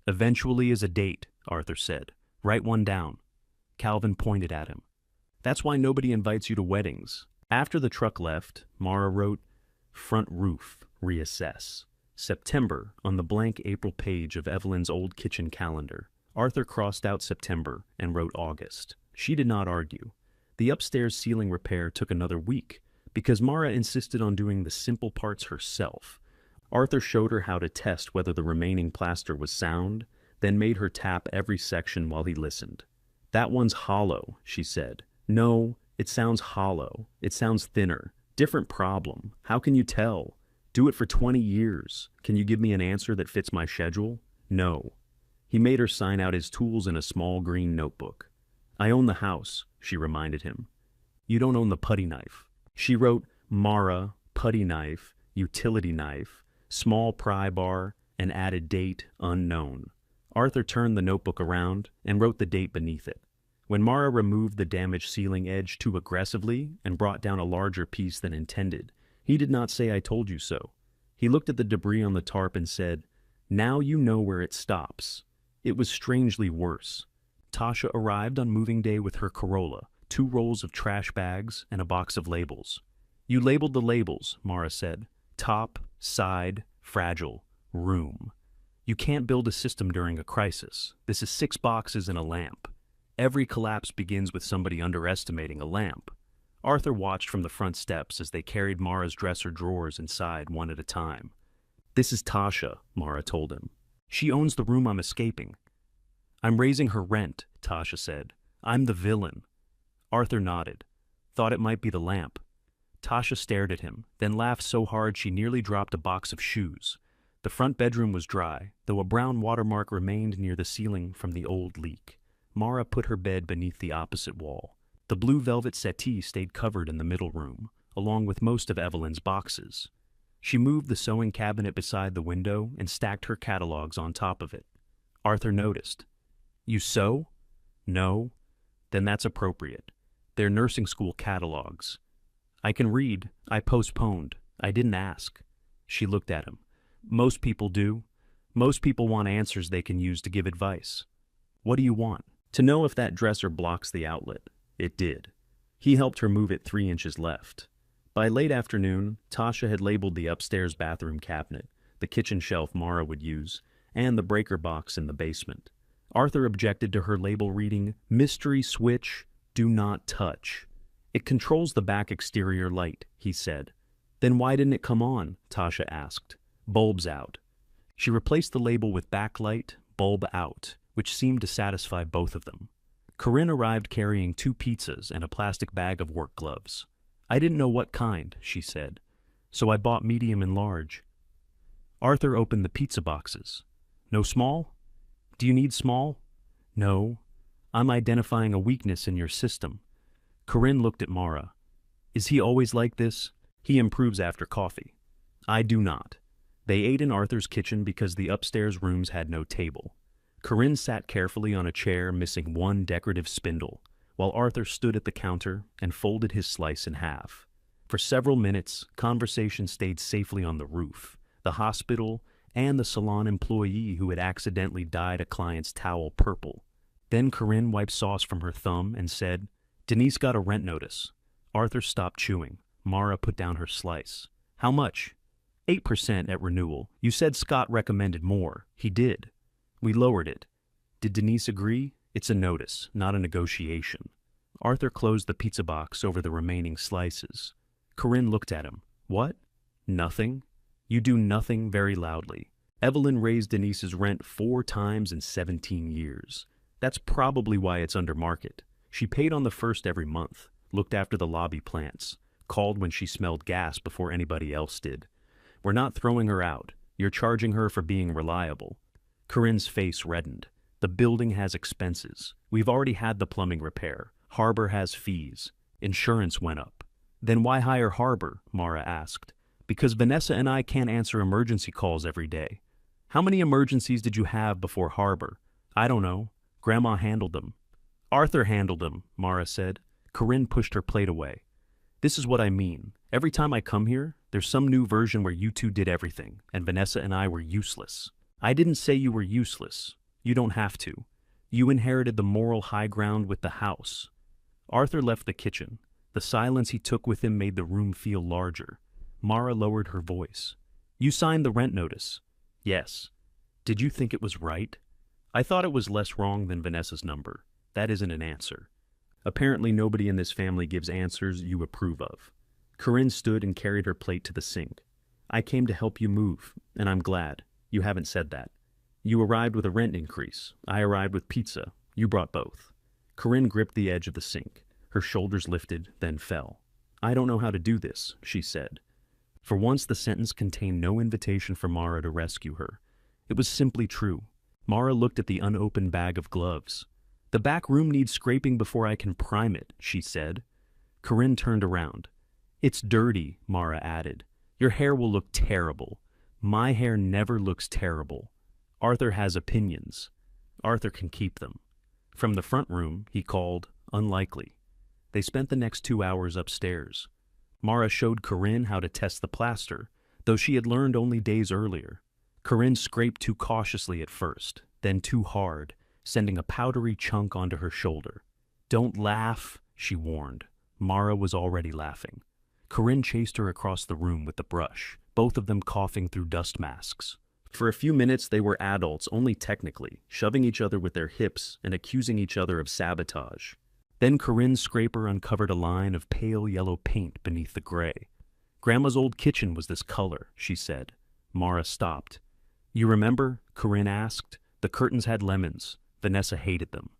Speaker 1: Eventually is a date, Arthur said. Write one down. Calvin pointed at him. That's why nobody invites you to weddings. After the truck left, Mara wrote, Front roof, reassess. September on the blank April page of Evelyn's old kitchen calendar. Arthur crossed out September and wrote August. She did not argue. The upstairs ceiling repair took another week because Mara insisted on doing the simple parts herself. Arthur showed her how to test whether the remaining plaster was sound, then made her tap every section while he listened. "That one's hollow," she said. "No, it sounds hollow. It sounds thinner. Different problem. How can you tell? Do it for 20 years. Can you give me an answer that fits my schedule?" "No." He made her sign out his tools in a small green notebook. "I own the house," she reminded him. "You don't own the putty knife." She wrote Mara, putty knife, utility knife, small pry bar, and added date unknown. Arthur turned the notebook around and wrote the date beneath it. When Mara removed the damaged ceiling edge too aggressively and brought down a larger piece than intended, he did not say "I told you so." He looked at the debris on the tarp and said, "Now you know where it stops." It was strangely worse. Tasha arrived on moving day with her Corolla, 2 rolls of trash bags, and a box of labels. "You labeled the labels," Mara said. "Top, side, fragile, room. You can't build a system during a crisis. This is 6 boxes and a lamp. Every collapse begins with somebody underestimating a lamp." Arthur watched from the front steps as they carried Mara's dresser drawers inside one at a time. "This is Tasha," Mara told him. "She owns the room I'm escaping." "I'm raising her rent," Tasha said. "I'm the villain." Arthur nodded. "Thought it might be the lamp." Tasha stared at him, then laughed so hard she nearly dropped a box of shoes. The front bedroom was dry, though a brown watermark remained near the ceiling from the old leak. Mara put her bed beneath the opposite wall. The blue velvet settee stayed covered in the middle room, along with most of Evelyn's boxes. She moved the sewing cabinet beside the window and stacked her catalogs on top of it. Arthur noticed. "You sew?" "No." "Then that's appropriate. They're nursing school catalogs." "I can read. I postponed. I didn't ask." She looked at him. "Most people do. Most people want answers they can use to give advice." "What do you want?" "To know if that dresser blocks the outlet." It did. He helped her move it 3 inches left. By late afternoon, Tasha had labeled the upstairs bathroom cabinet, the kitchen shelf Mara would use, and the breaker box in the basement. Arthur objected to her label reading, "Mystery switch, do not touch." "It controls the back exterior light," he said. "Then why didn't it come on?" Tasha asked. "Bulb's out." She replaced the label with backlight, bulb out, which seemed to satisfy both of them. Corinne arrived carrying 2 pizzas and a plastic bag of work gloves. "I didn't know what kind," she said, "so I bought medium and large." Arthur opened the pizza boxes. "No small?" "Do you need small?" "No. I'm identifying a weakness in your system." Corinne looked at Mara. "Is he always like this?" "He improves after coffee." "I do not." They ate in Arthur's kitchen because the upstairs rooms had no table. Corinne sat carefully on a chair missing 1 decorative spindle, while Arthur stood at the counter and folded his slice in half. For several minutes, conversation stayed safely on the roof, the hospital, and the salon employee who had accidentally dyed a client's towel purple. Then Corinne wiped sauce from her thumb and said, "Denise got a rent notice." Arthur stopped chewing. Mara put down her slice. "How much?" 8% at renewal. You said Scott recommended more. He did. We lowered it. Did Denise agree? It's a notice, not a negotiation. Arthur closed the pizza box over the remaining slices. Corinne looked at him. What? Nothing? You do nothing very loudly. Evelyn raised Denise's rent 4 times in 17 years. That's probably why it's under market. She paid on the 1st every month, looked after the lobby plants, called when she smelled gas before anybody else did. We're not throwing her out. You're charging her for being reliable. Corinne's face reddened. The building has expenses. We've already had the plumbing repair. Harbor has fees. Insurance went up. Then why hire Harbor? Mara asked. Because Vanessa and I can't answer emergency calls every day. How many emergencies did you have before Harbor? I don't know. Grandma handled them. Arthur handled them, Mara said. Corinne pushed her plate away. This is what I mean. Every time I come here, there's some new version where you two did everything, and Vanessa and I were useless. I didn't say you were useless. You don't have to. You inherited the moral high ground with the house. Arthur left the kitchen. The silence he took with him made the room feel larger. Mara lowered her voice. You signed the rent notice. Yes. Did you think it was right? I thought it was less wrong than Vanessa's number. That isn't an answer. Apparently nobody in this family gives answers you approve of. Corinne stood and carried her plate to the sink. I came to help you move, and I'm glad. You haven't said that. You arrived with a rent increase. I arrived with pizza. You brought both. Corinne gripped the edge of the sink. Her shoulders lifted, then fell. I don't know how to do this, she said. For once the sentence contained no invitation for Mara to rescue her. It was simply true. Mara looked at the unopened bag of gloves. The back room needs scraping before I can prime it, she said. Corinne turned around. It's dirty, Mara added. Your hair will look terrible. My hair never looks terrible. Arthur has opinions. Arthur can keep them. From the front room, he called, unlikely. They spent the next 2 hours upstairs. Mara showed Corinne how to test the plaster, though she had learned only days earlier. Corinne scraped too cautiously at first, then too hard, sending a powdery chunk onto her shoulder. Don't laugh, she warned. Mara was already laughing. Corinne chased her across the room with the brush, both of them coughing through dust masks. For a few minutes they were adults only technically, shoving each other with their hips and accusing each other of sabotage. Then Corinne's scraper uncovered a line of pale yellow paint beneath the gray. Grandma's old kitchen was this color, she said. Mara stopped. You remember? Corinne asked. The curtains had lemons. Vanessa hated them.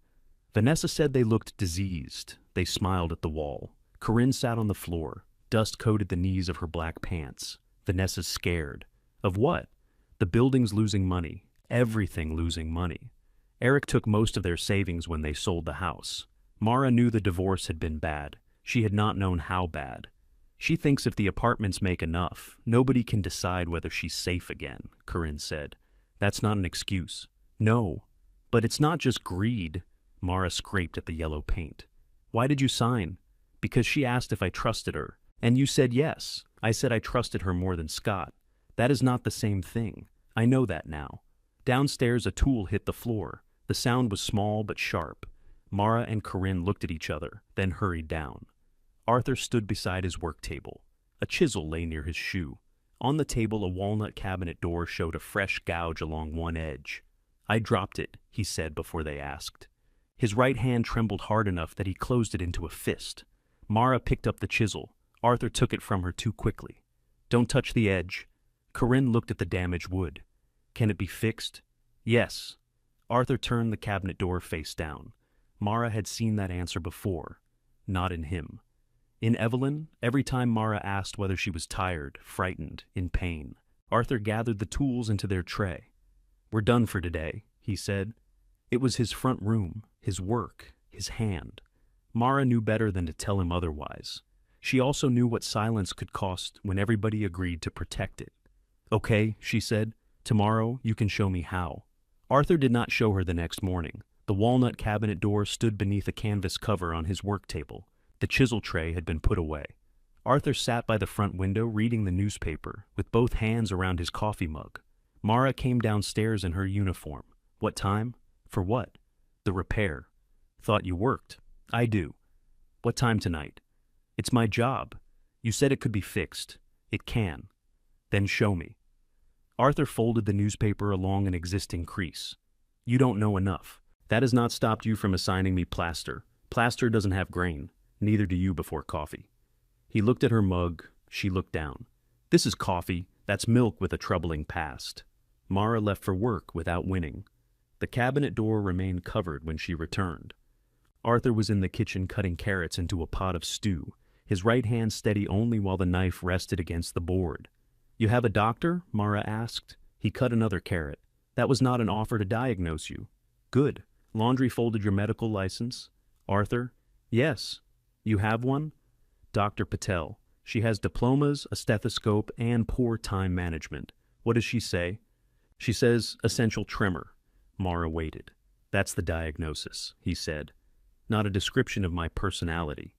Speaker 1: Vanessa said they looked diseased. They smiled at the wall. Corinne sat on the floor. Dust coated the knees of her black pants. Vanessa's scared. Of what? The building's losing money. Everything losing money. Eric took most of their savings when they sold the house. Mara knew the divorce had been bad. She had not known how bad. She thinks if the apartments make enough, nobody can decide whether she's safe again, Corinne said. That's not an excuse. No, but it's not just greed. Mara scraped at the yellow paint. Why did you sign? Because she asked if I trusted her. And you said yes. I said I trusted her more than Scott. That is not the same thing. I know that now. Downstairs a tool hit the floor. The sound was small but sharp. Mara and Corinne looked at each other, then hurried down. Arthur stood beside his work table. A chisel lay near his shoe. On the table, a walnut cabinet door showed a fresh gouge along one edge. I dropped it, he said before they asked. His right hand trembled hard enough that he closed it into a fist. Mara picked up the chisel. Arthur took it from her too quickly. Don't touch the edge. Corinne looked at the damaged wood. Can it be fixed? Yes. Arthur turned the cabinet door face down. Mara had seen that answer before. Not in him. In Evelyn, every time Mara asked whether she was tired, frightened, in pain, Arthur gathered the tools into their tray. We're done for today, he said. It was his front room, his work, his hand. Mara knew better than to tell him otherwise. She also knew what silence could cost when everybody agreed to protect it. Okay, she said. Tomorrow you can show me how. Arthur did not show her the next morning. The walnut cabinet door stood beneath a canvas cover on his work table. The chisel tray had been put away. Arthur sat by the front window reading the newspaper, with both hands around his coffee mug. Mara came downstairs in her uniform. What time? For what? The repair. Thought you worked. I do. What time tonight? It's my job. You said it could be fixed. It can. Then show me. Arthur folded the newspaper along an existing crease. You don't know enough. That has not stopped you from assigning me plaster. Plaster doesn't have grain. Neither do you before coffee. He looked at her mug. She looked down. This is coffee. That's milk with a troubling past. Mara left for work without winning. The cabinet door remained covered when she returned. Arthur was in the kitchen cutting carrots into a pot of stew, his right hand steady only while the knife rested against the board. You have a doctor? Mara asked. He cut another carrot. That was not an offer to diagnose you. Good. Laundry folded your medical license? Arthur? Yes. You have one? Dr. Patel. She has diplomas, a stethoscope, and poor time management. What does she say? She says essential tremor. Mara waited. That's the diagnosis, he said. Not a description of my personality.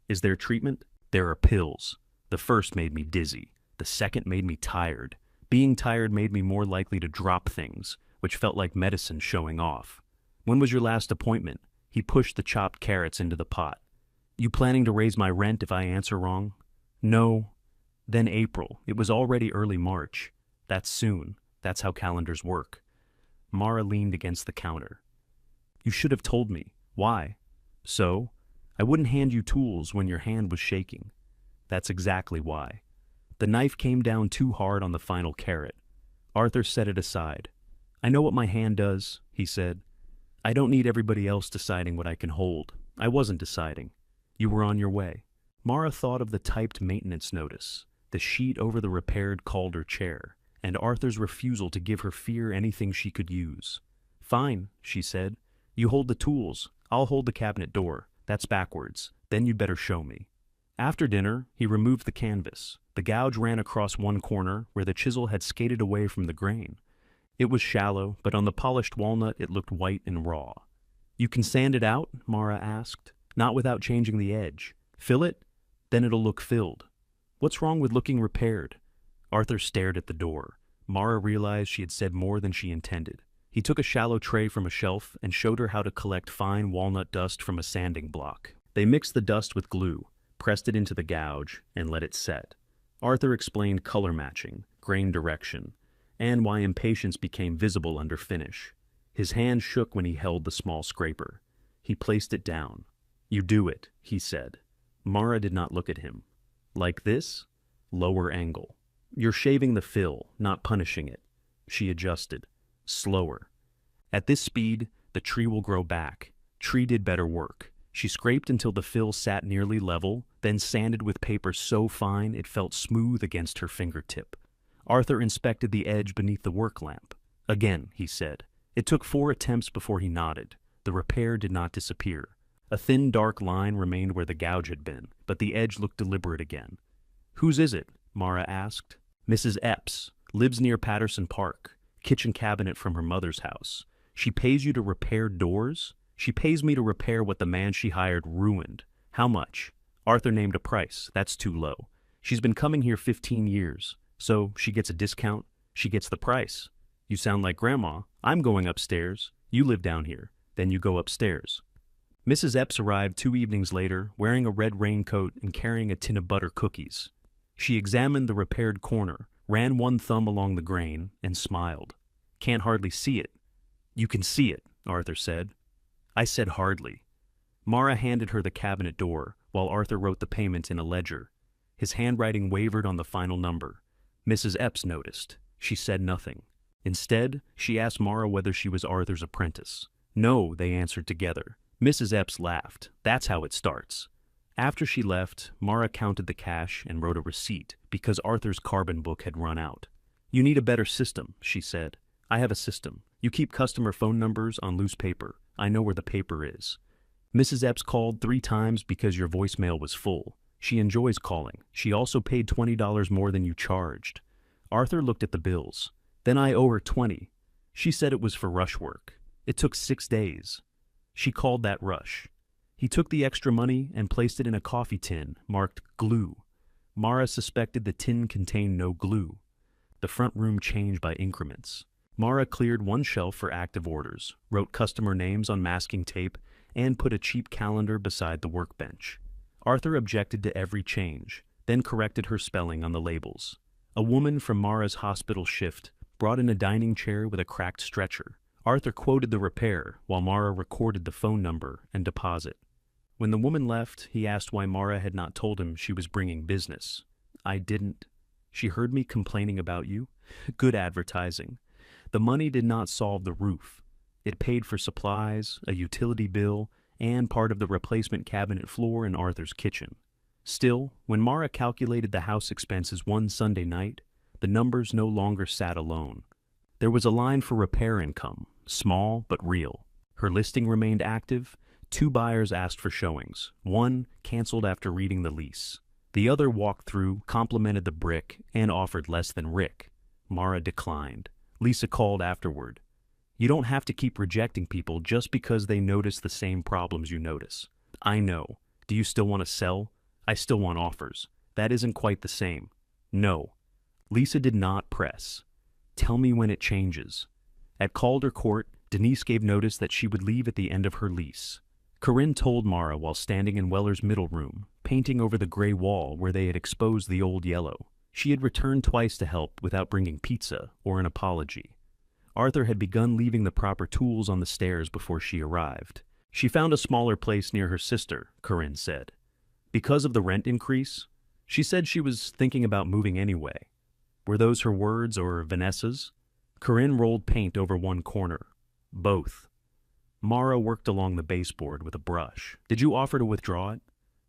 Speaker 1: Is there treatment? There are pills. The first made me dizzy. The second made me tired. Being tired made me more likely to drop things, which felt like medicine showing off. When was your last appointment? He pushed the chopped carrots into the pot. You planning to raise my rent if I answer wrong? No. Then April. It was already early March. That's soon. That's how calendars work. Mara leaned against the counter. You should have told me. Why? So? I wouldn't hand you tools when your hand was shaking. That's exactly why. The knife came down too hard on the final carrot. Arthur set it aside. I know what my hand does, he said. I don't need everybody else deciding what I can hold. I wasn't deciding. You were on your way. Mara thought of the typed maintenance notice, the sheet over the repaired Calder chair, and Arthur's refusal to give her fear anything she could use. Fine, she said. You hold the tools. I'll hold the cabinet door. That's backwards. Then you'd better show me. After dinner, he removed the canvas. The gouge ran across one corner where the chisel had skated away from the grain. It was shallow, but on the polished walnut it looked white and raw. You can sand it out? Mara asked. Not without changing the edge. Fill it? Then it'll look filled. What's wrong with looking repaired? Arthur stared at the door. Mara realized she had said more than she intended. He took a shallow tray from a shelf and showed her how to collect fine walnut dust from a sanding block. They mixed the dust with glue, pressed it into the gouge, and let it set. Arthur explained color matching, grain direction, and why impatience became visible under finish. His hand shook when he held the small scraper. He placed it down. You do it, he said. Mara did not look at him. Like this? Lower angle. You're shaving the fill, not punishing it. She adjusted. Slower. At this speed, the tree will grow back. Tree did better work. She scraped until the fill sat nearly level, then sanded with paper so fine it felt smooth against her fingertip. Arthur inspected the edge beneath the work lamp. Again, he said. It took 4 attempts before he nodded. The repair did not disappear. A thin, dark line remained where the gouge had been, but the edge looked deliberate again. Whose is it? Mara asked. Mrs. Epps. Lives near Patterson Park. Kitchen cabinet from her mother's house. She pays you to repair doors? She pays me to repair what the man she hired ruined. How much? Arthur named a price. That's too low. She's been coming here 15 years. So she gets a discount. She gets the price. You sound like Grandma. I'm going upstairs. You live down here. Then you go upstairs. Mrs. Epps arrived 2 evenings later, wearing a red raincoat and carrying a tin of butter cookies. She examined the repaired corner, ran one thumb along the grain, and smiled. Can't hardly see it. You can see it, Arthur said. I said hardly. Mara handed her the cabinet door, while Arthur wrote the payment in a ledger. His handwriting wavered on the final number. Mrs. Epps noticed. She said nothing. Instead, she asked Mara whether she was Arthur's apprentice. No, they answered together. Mrs. Epps laughed. That's how it starts. After she left, Mara counted the cash and wrote a receipt because Arthur's carbon book had run out. You need a better system, she said. I have a system. You keep customer phone numbers on loose paper. I know where the paper is. Mrs. Epps called 3 times because your voicemail was full. She enjoys calling. She also paid $20 more than you charged. Arthur looked at the bills. Then I owe her 20. She said it was for rush work. It took 6 days. She called that rush. He took the extra money and placed it in a coffee tin marked glue. Mara suspected the tin contained no glue. The front room changed by increments. Mara cleared one shelf for active orders, wrote customer names on masking tape, and put a cheap calendar beside the workbench. Arthur objected to every change, then corrected her spelling on the labels. A woman from Mara's hospital shift brought in a dining chair with a cracked stretcher. Arthur quoted the repair while Mara recorded the phone number and deposit. When the woman left, he asked why Mara had not told him she was bringing business. I didn't. She heard me complaining about you. Good advertising. The money did not solve the roof. It paid for supplies, a utility bill, and part of the replacement cabinet floor in Arthur's kitchen. Still, when Mara calculated the house expenses one Sunday night, the numbers no longer sat alone. There was a line for repair income, small but real. Her listing remained active. 2 buyers asked for showings. One canceled after reading the lease. The other walked through, complimented the brick, and offered less than Rick. Mara declined. Lisa called afterward. You don't have to keep rejecting people just because they notice the same problems you notice. I know. Do you still want to sell? I still want offers. That isn't quite the same. No. Lisa did not press. Tell me when it changes. At Calder Court, Denise gave notice that she would leave at the end of her lease. Corinne told Mara while standing in Weller's middle room, painting over the gray wall where they had exposed the old yellow. She had returned twice to help without bringing pizza or an apology. Arthur had begun leaving the proper tools on the stairs before she arrived. She found a smaller place near her sister, Corinne said. Because of the rent increase? She said she was thinking about moving anyway. Were those her words or Vanessa's? Corinne rolled paint over one corner. Both. Mara worked along the baseboard with a brush. Did you offer to withdraw it?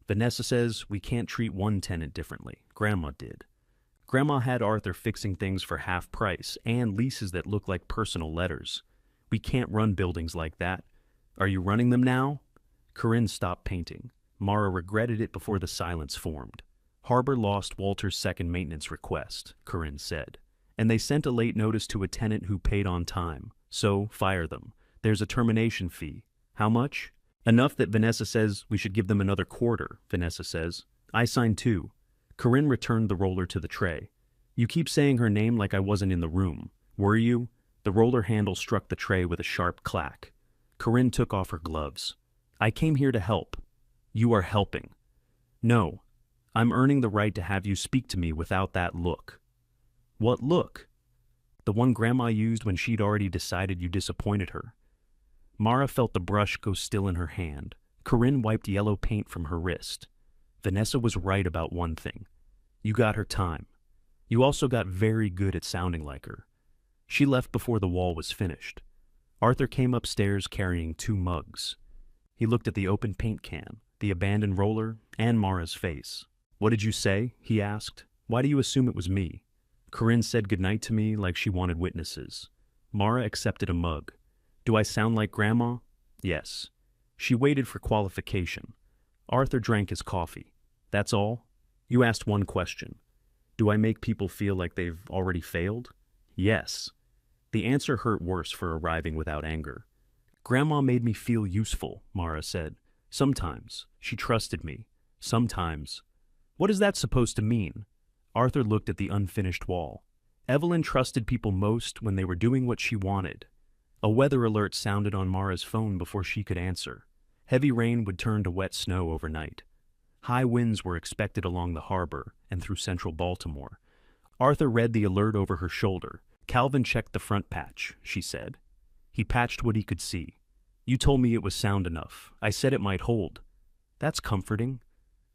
Speaker 1: Vanessa says we can't treat one tenant differently. Grandma did. Grandma had Arthur fixing things for half price and leases that look like personal letters. We can't run buildings like that. Are you running them now? Corinne stopped painting. Mara regretted it before the silence formed. Harbor lost Walter's second maintenance request, Corinne said, and they sent a late notice to a tenant who paid on time. So, fire them. There's a termination fee. How much? Enough that Vanessa says we should give them another quarter, Vanessa says. I signed too. Corinne returned the roller to the tray. You keep saying her name like I wasn't in the room. Were you? The roller handle struck the tray with a sharp clack. Corinne took off her gloves. I came here to help. You are helping. No. I'm earning the right to have you speak to me without that look. What look? The one Grandma used when she'd already decided you disappointed her. Mara felt the brush go still in her hand. Corinne wiped yellow paint from her wrist. Vanessa was right about one thing. You got her time. You also got very good at sounding like her. She left before the wall was finished. Arthur came upstairs carrying 2 mugs. He looked at the open paint can, the abandoned roller, and Mara's face. What did you say? He asked. Why do you assume it was me? Corinne said goodnight to me like she wanted witnesses. Mara accepted a mug. Do I sound like Grandma? Yes. She waited for qualification. Arthur drank his coffee. That's all? You asked one question. Do I make people feel like they've already failed? Yes. The answer hurt worse for arriving without anger. Grandma made me feel useful, Mara said. Sometimes. She trusted me. Sometimes. What is that supposed to mean? Arthur looked at the unfinished wall. Evelyn trusted people most when they were doing what she wanted. A weather alert sounded on Mara's phone before she could answer. Heavy rain would turn to wet snow overnight. High winds were expected along the harbor and through central Baltimore. Arthur read the alert over her shoulder. Calvin checked the front patch, she said. He patched what he could see. You told me it was sound enough. I said it might hold. That's comforting.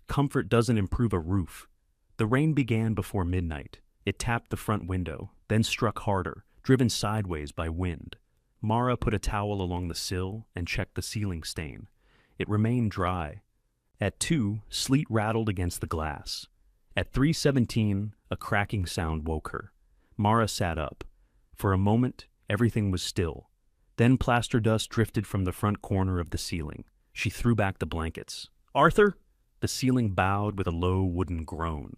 Speaker 1: Comfort doesn't improve a roof. The rain began before midnight. It tapped the front window, then struck harder, driven sideways by wind. Mara put a towel along the sill and checked the ceiling stain. It remained dry. At 2, sleet rattled against the glass. At 3:17, a cracking sound woke her. Mara sat up. For a moment, everything was still. Then plaster dust drifted from the front corner of the ceiling. She threw back the blankets. Arthur? The ceiling bowed with a low wooden groan.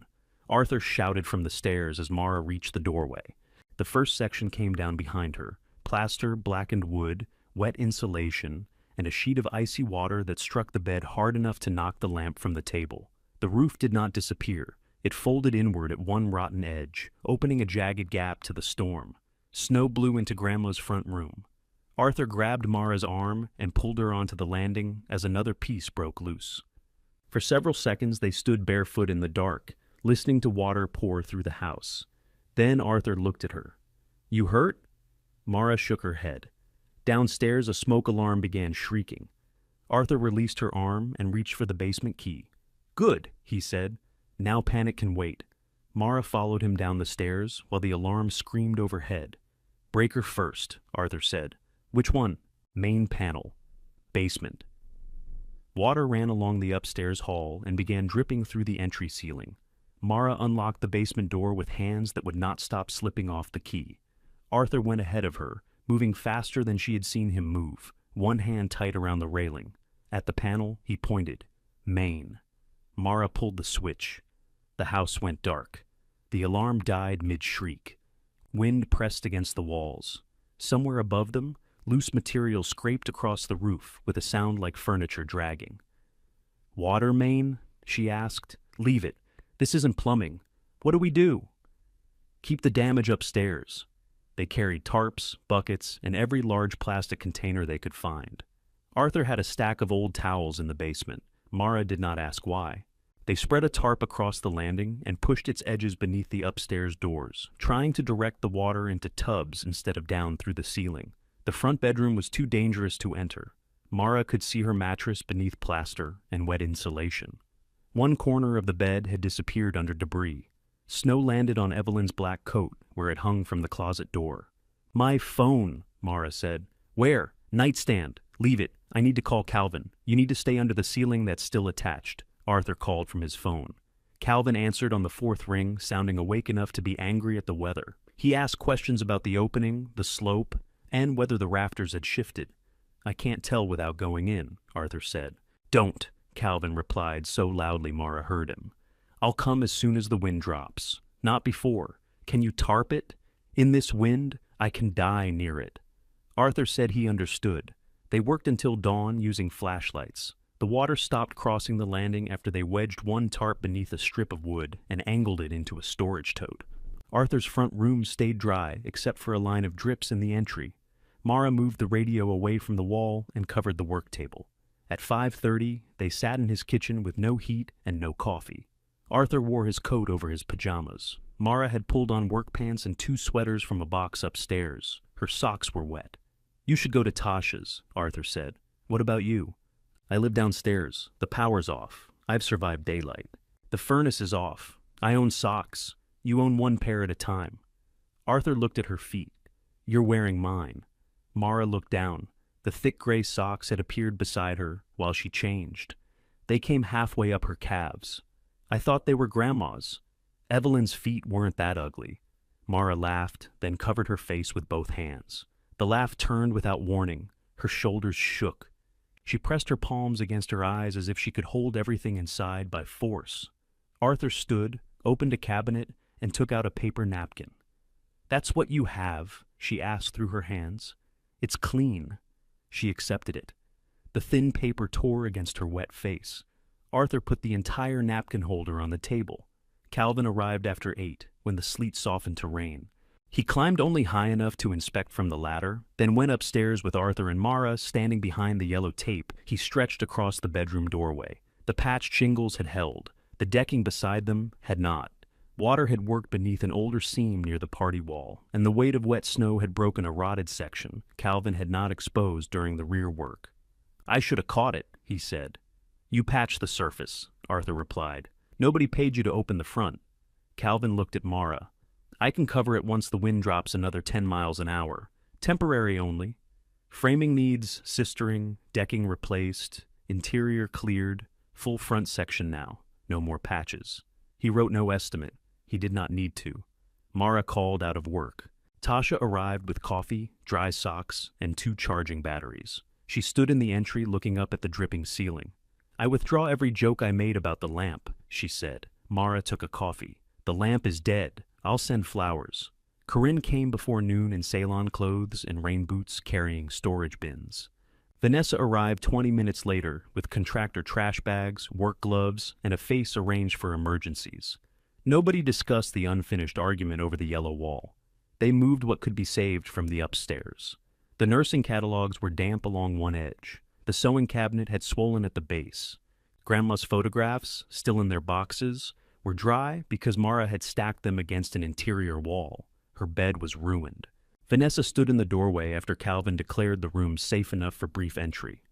Speaker 1: Arthur shouted from the stairs as Mara reached the doorway. The first section came down behind her. Plaster, blackened wood, wet insulation, and a sheet of icy water that struck the bed hard enough to knock the lamp from the table. The roof did not disappear. It folded inward at one rotten edge, opening a jagged gap to the storm. Snow blew into Grandma's front room. Arthur grabbed Mara's arm and pulled her onto the landing as another piece broke loose. For several seconds they stood barefoot in the dark, listening to water pour through the house. Then Arthur looked at her. You hurt? Mara shook her head. Downstairs, a smoke alarm began shrieking. Arthur released her arm and reached for the basement key. Good, he said. Now panic can wait. Mara followed him down the stairs while the alarm screamed overhead. Breaker first, Arthur said. Which one? Main panel. Basement. Water ran along the upstairs hall and began dripping through the entry ceiling. Mara unlocked the basement door with hands that would not stop slipping off the key. Arthur went ahead of her, moving faster than she had seen him move, one hand tight around the railing. At the panel, he pointed. Main. Mara pulled the switch. The house went dark. The alarm died mid-shriek. Wind pressed against the walls. Somewhere above them, loose material scraped across the roof with a sound like furniture dragging. Water main? She asked. Leave it. This isn't plumbing. What do we do? Keep the damage upstairs. They carried tarps, buckets, and every large plastic container they could find. Arthur had a stack of old towels in the basement. Mara did not ask why. They spread a tarp across the landing and pushed its edges beneath the upstairs doors, trying to direct the water into tubs instead of down through the ceiling. The front bedroom was too dangerous to enter. Mara could see her mattress beneath plaster and wet insulation. One corner of the bed had disappeared under debris. Snow landed on Evelyn's black coat, where it hung from the closet door. "My phone," Mara said. "Where?" "Nightstand. Leave it. I need to call Calvin. You need to stay under the ceiling that's still attached," Arthur called from his phone. Calvin answered on the fourth ring, sounding awake enough to be angry at the weather. He asked questions about the opening, the slope, and whether the rafters had shifted. "I can't tell without going in," Arthur said. "Don't," Calvin replied so loudly Mara heard him. "I'll come as soon as the wind drops. Not before. Can you tarp it? In this wind, I can die near it." Arthur said he understood. They worked until dawn using flashlights. The water stopped crossing the landing after they wedged one tarp beneath a strip of wood and angled it into a storage tote. Arthur's front room stayed dry except for a line of drips in the entry. Mara moved the radio away from the wall and covered the work table. At 5:30, they sat in his kitchen with no heat and no coffee. Arthur wore his coat over his pajamas. Mara had pulled on work pants and 2 sweaters from a box upstairs. Her socks were wet. "You should go to Tasha's," Arthur said. "What about you?" "I live downstairs. The power's off. I've survived daylight. The furnace is off. I own socks. You own 1 pair at a time." Arthur looked at her feet. "You're wearing mine." Mara looked down. The thick gray socks had appeared beside her while she changed. They came halfway up her calves. "I thought they were Grandma's." Evelyn's feet weren't that ugly. Mara laughed, then covered her face with both hands. The laugh turned without warning. Her shoulders shook. She pressed her palms against her eyes as if she could hold everything inside by force. Arthur stood, opened a cabinet, and took out a paper napkin. "That's what you have?" she asked through her hands. "It's clean." She accepted it. The thin paper tore against her wet face. Arthur put the entire napkin holder on the table. Calvin arrived after 8, when the sleet softened to rain. He climbed only high enough to inspect from the ladder, then went upstairs with Arthur and Mara standing behind the yellow tape he stretched across the bedroom doorway. The patched shingles had held. The decking beside them had not. Water had worked beneath an older seam near the party wall, and the weight of wet snow had broken a rotted section Calvin had not exposed during the rear work. "I should have caught it," he said. "You patched the surface," Arthur replied. "Nobody paid you to open the front." Calvin looked at Mara. "I can cover it once the wind drops another 10 miles an hour. Temporary only. Framing needs sistering, decking replaced, interior cleared, full front section now. No more patches." He wrote no estimate. He did not need to. Mara called out of work. Tasha arrived with coffee, dry socks, and 2 charging batteries. She stood in the entry looking up at the dripping ceiling. "I withdraw every joke I made about the lamp," she said. Mara took a coffee. "The lamp is dead. I'll send flowers." Corinne came before noon in Ceylon clothes and rain boots carrying storage bins. Vanessa arrived 20 minutes later with contractor trash bags, work gloves, and a face arranged for emergencies. Nobody discussed the unfinished argument over the yellow wall. They moved what could be saved from the upstairs. The nursing catalogs were damp along one edge. The sewing cabinet had swollen at the base. Grandma's photographs, still in their boxes, were dry because Mara had stacked them against an interior wall. Her bed was ruined. Vanessa stood in the doorway after Calvin declared the room safe enough for brief entry.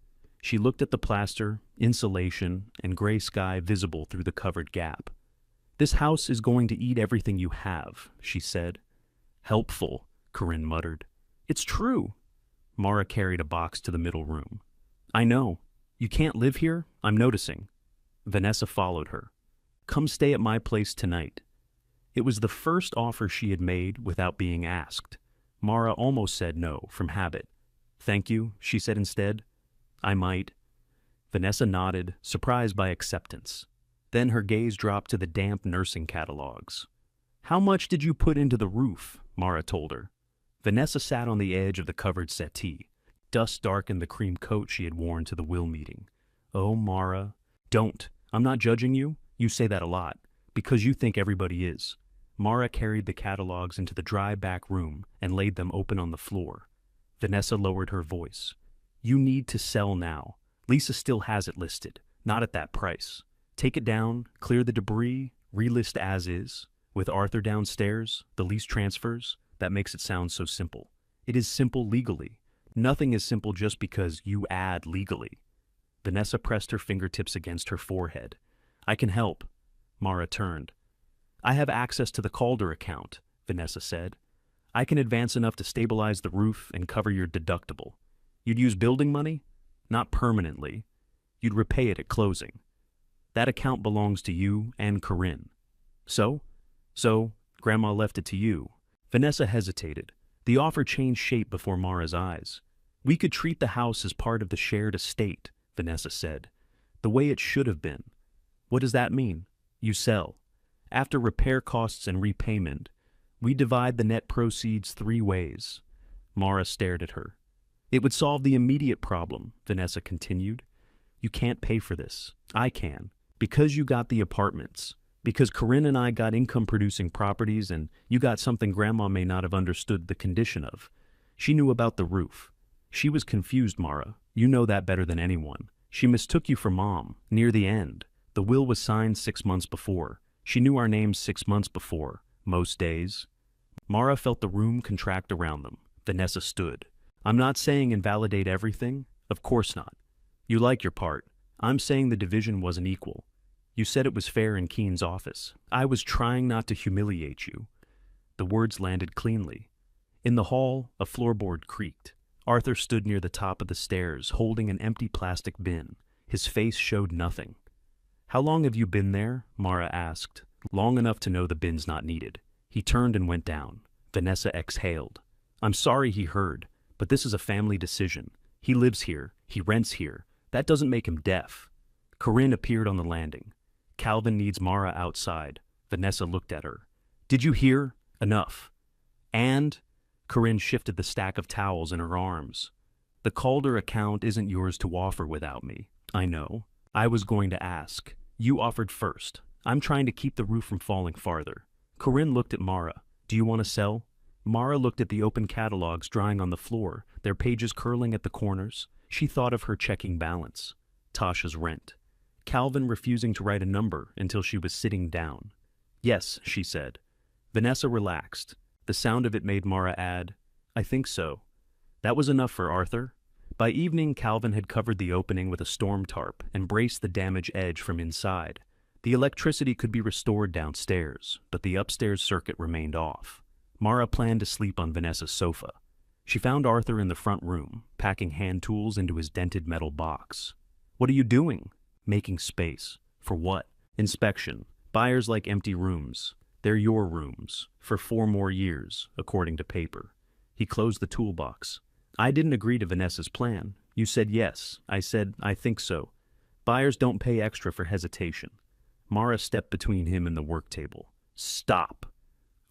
Speaker 1: She looked at the plaster, insulation, and gray sky visible through the covered gap. "This house is going to eat everything you have," she said. "Helpful," Corinne muttered. "It's true." Mara carried a box to the middle room. "I know. You can't live here? I'm noticing." Vanessa followed her. "Come stay at my place tonight." It was the first offer she had made without being asked. Mara almost said no, from habit. "Thank you," she said instead. "I might." Vanessa nodded, surprised by acceptance. Then her gaze dropped to the damp nursing catalogs. "How much did you put into the roof?" Mara told her. Vanessa sat on the edge of the covered settee. Dust darkened the cream coat she had worn to the will meeting. "Oh, Mara." "Don't. I'm not judging you. You say that a lot. Because you think everybody is." Mara carried the catalogs into the dry back room and laid them open on the floor. Vanessa lowered her voice. "You need to sell now. Lisa still has it listed. Not at that price. Take it down, clear the debris, relist as is. With Arthur downstairs, the lease transfers, that makes it sound so simple. It is simple legally. Nothing is simple just because you add legally. Vanessa pressed her fingertips against her forehead. I can help. Mara turned. I have access to the Calder account, Vanessa said. I can advance enough to stabilize the roof and cover your deductible. You'd use building money? Not permanently. You'd repay it at closing. That account belongs to you and Corinne. So, Grandma left it to you. Vanessa hesitated. The offer changed shape before Mara's eyes. We could treat the house as part of the shared estate, Vanessa said. The way it should have been. What does that mean? You sell. After repair costs and repayment, we divide the net proceeds 3 ways. Mara stared at her. It would solve the immediate problem, Vanessa continued. You can't pay for this. I can. Because you got the apartments. Because Corinne and I got income-producing properties and you got something Grandma may not have understood the condition of. She knew about the roof. She was confused, Mara. You know that better than anyone. She mistook you for Mom, near the end. The will was signed 6 months before. She knew our names 6 months before, most days. Mara felt the room contract around them. Vanessa stood. I'm not saying invalidate everything. Of course not. You like your part. I'm saying the division wasn't equal. You said it was fair in Keene's office. I was trying not to humiliate you. The words landed cleanly. In the hall, a floorboard creaked. Arthur stood near the top of the stairs, holding an empty plastic bin. His face showed nothing. How long have you been there? Mara asked. Long enough to know the bin's not needed. He turned and went down. Vanessa exhaled. I'm sorry he heard, but this is a family decision. He lives here. He rents here. That doesn't make him deaf. Corinne appeared on the landing. Calvin needs Mara outside. Vanessa looked at her. Did you hear? Enough. And? Corinne shifted the stack of towels in her arms. The Calder account isn't yours to offer without me. I know. I was going to ask. You offered first. I'm trying to keep the roof from falling farther. Corinne looked at Mara. Do you want to sell? Mara looked at the open catalogs drying on the floor, their pages curling at the corners. She thought of her checking balance. Tasha's rent. Calvin refusing to write a number until she was sitting down. Yes, she said. Vanessa relaxed. The sound of it made Mara add, I think so. That was enough for Arthur. By evening, Calvin had covered the opening with a storm tarp and braced the damaged edge from inside. The electricity could be restored downstairs, but the upstairs circuit remained off. Mara planned to sleep on Vanessa's sofa. She found Arthur in the front room, packing hand tools into his dented metal box. What are you doing? Making space. For what? Inspection. Buyers like empty rooms. They're your rooms. For 4 more years, according to paper. He closed the toolbox. I didn't agree to Vanessa's plan. You said yes. I said, I think so. Buyers don't pay extra for hesitation. Mara stepped between him and the work table. Stop.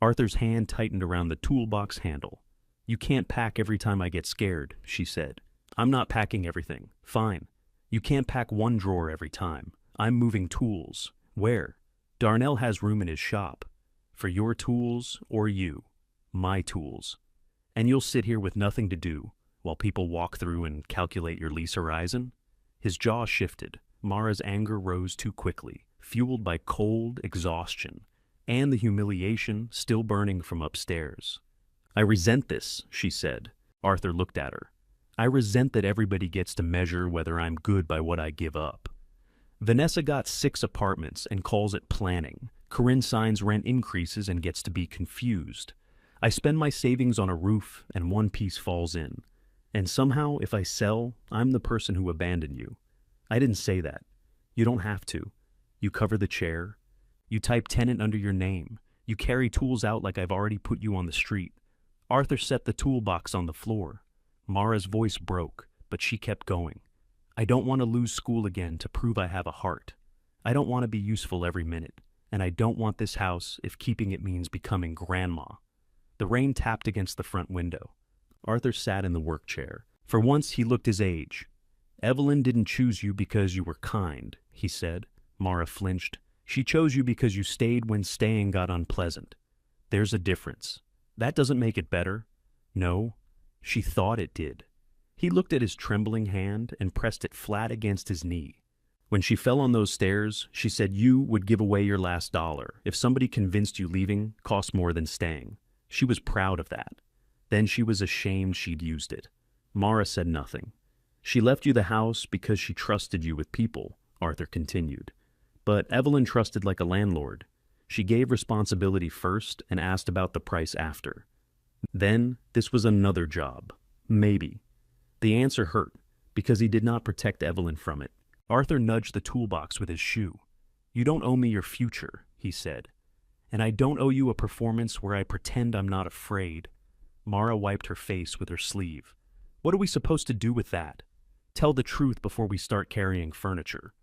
Speaker 1: Arthur's hand tightened around the toolbox handle. You can't pack every time I get scared, she said. I'm not packing everything. Fine. You can't pack 1 drawer every time. I'm moving tools. Where? Darnell has room in his shop. For your tools or you. My tools. And you'll sit here with nothing to do while people walk through and calculate your lease horizon? His jaw shifted. Mara's anger rose too quickly, fueled by cold exhaustion and the humiliation still burning from upstairs. I resent this, she said. Arthur looked at her. I resent that everybody gets to measure whether I'm good by what I give up. Vanessa got 6 apartments and calls it planning. Corinne signs rent increases and gets to be confused. I spend my savings on a roof and 1 piece falls in. And somehow, if I sell, I'm the person who abandoned you. I didn't say that. You don't have to. You cover the chair. You type tenant under your name. You carry tools out like I've already put you on the street. Arthur set the toolbox on the floor. Mara's voice broke, but she kept going. I don't want to lose school again to prove I have a heart. I don't want to be useful every minute, and I don't want this house if keeping it means becoming grandma. The rain tapped against the front window. Arthur sat in the work chair. For once, he looked his age. Evelyn didn't choose you because you were kind, he said. Mara flinched. She chose you because you stayed when staying got unpleasant. There's a difference. That doesn't make it better. No, she thought it did. He looked at his trembling hand and pressed it flat against his knee. When she fell on those stairs, she said you would give away your last dollar if somebody convinced you leaving cost more than staying. She was proud of that. Then she was ashamed she'd used it. Mara said nothing. She left you the house because she trusted you with people, Arthur continued. But Evelyn trusted like a landlord. She gave responsibility first and asked about the price after. Then, this was another job. Maybe. The answer hurt, because he did not protect Evelyn from it. Arthur nudged the toolbox with his shoe. You don't owe me your future, he said. And I don't owe you a performance where I pretend I'm not afraid. Mara wiped her face with her sleeve. What are we supposed to do with that? Tell the truth before we start carrying furniture.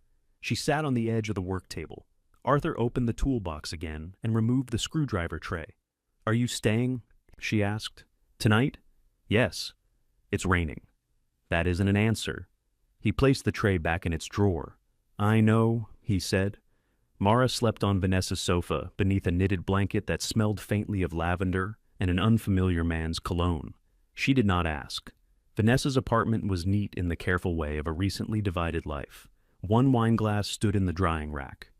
Speaker 1: She sat on the edge of the work table. Arthur opened the toolbox again and removed the screwdriver tray. Are you staying? She asked. Tonight? Yes. It's raining. That isn't an answer. He placed the tray back in its drawer. I know, he said. Mara slept on Vanessa's sofa beneath a knitted blanket that smelled faintly of lavender and an unfamiliar man's cologne. She did not ask. Vanessa's apartment was neat in the careful way of a recently divided life. One wineglass stood in the drying rack.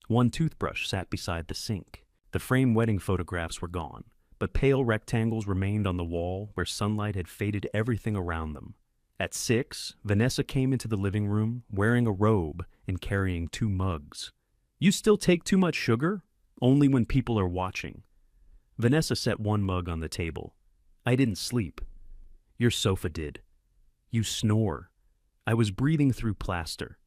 Speaker 1: One toothbrush sat beside the sink. The frame wedding photographs were gone, but pale rectangles remained on the wall where sunlight had faded everything around them. At 6, Vanessa came into the living room wearing a robe and carrying 2 mugs. You still take too much sugar? Only when people are watching. Vanessa set one mug on the table. I didn't sleep. Your sofa did. You snore. I was breathing through plaster.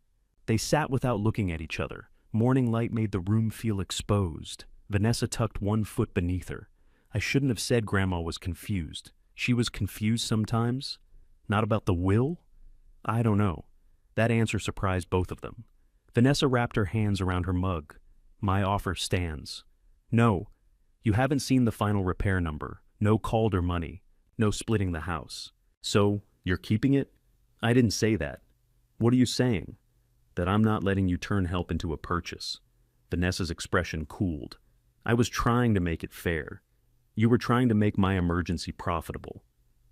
Speaker 1: They sat without looking at each other. Morning light made the room feel exposed. Vanessa tucked one foot beneath her. I shouldn't have said Grandma was confused. She was confused sometimes. Not about the will? I don't know. That answer surprised both of them. Vanessa wrapped her hands around her mug. My offer stands. No, you haven't seen the final repair number. No Calder money. No splitting the house. So, you're keeping it? I didn't say that. What are you saying? That I'm not letting you turn help into a purchase. Vanessa's expression cooled. I was trying to make it fair. You were trying to make my emergency profitable.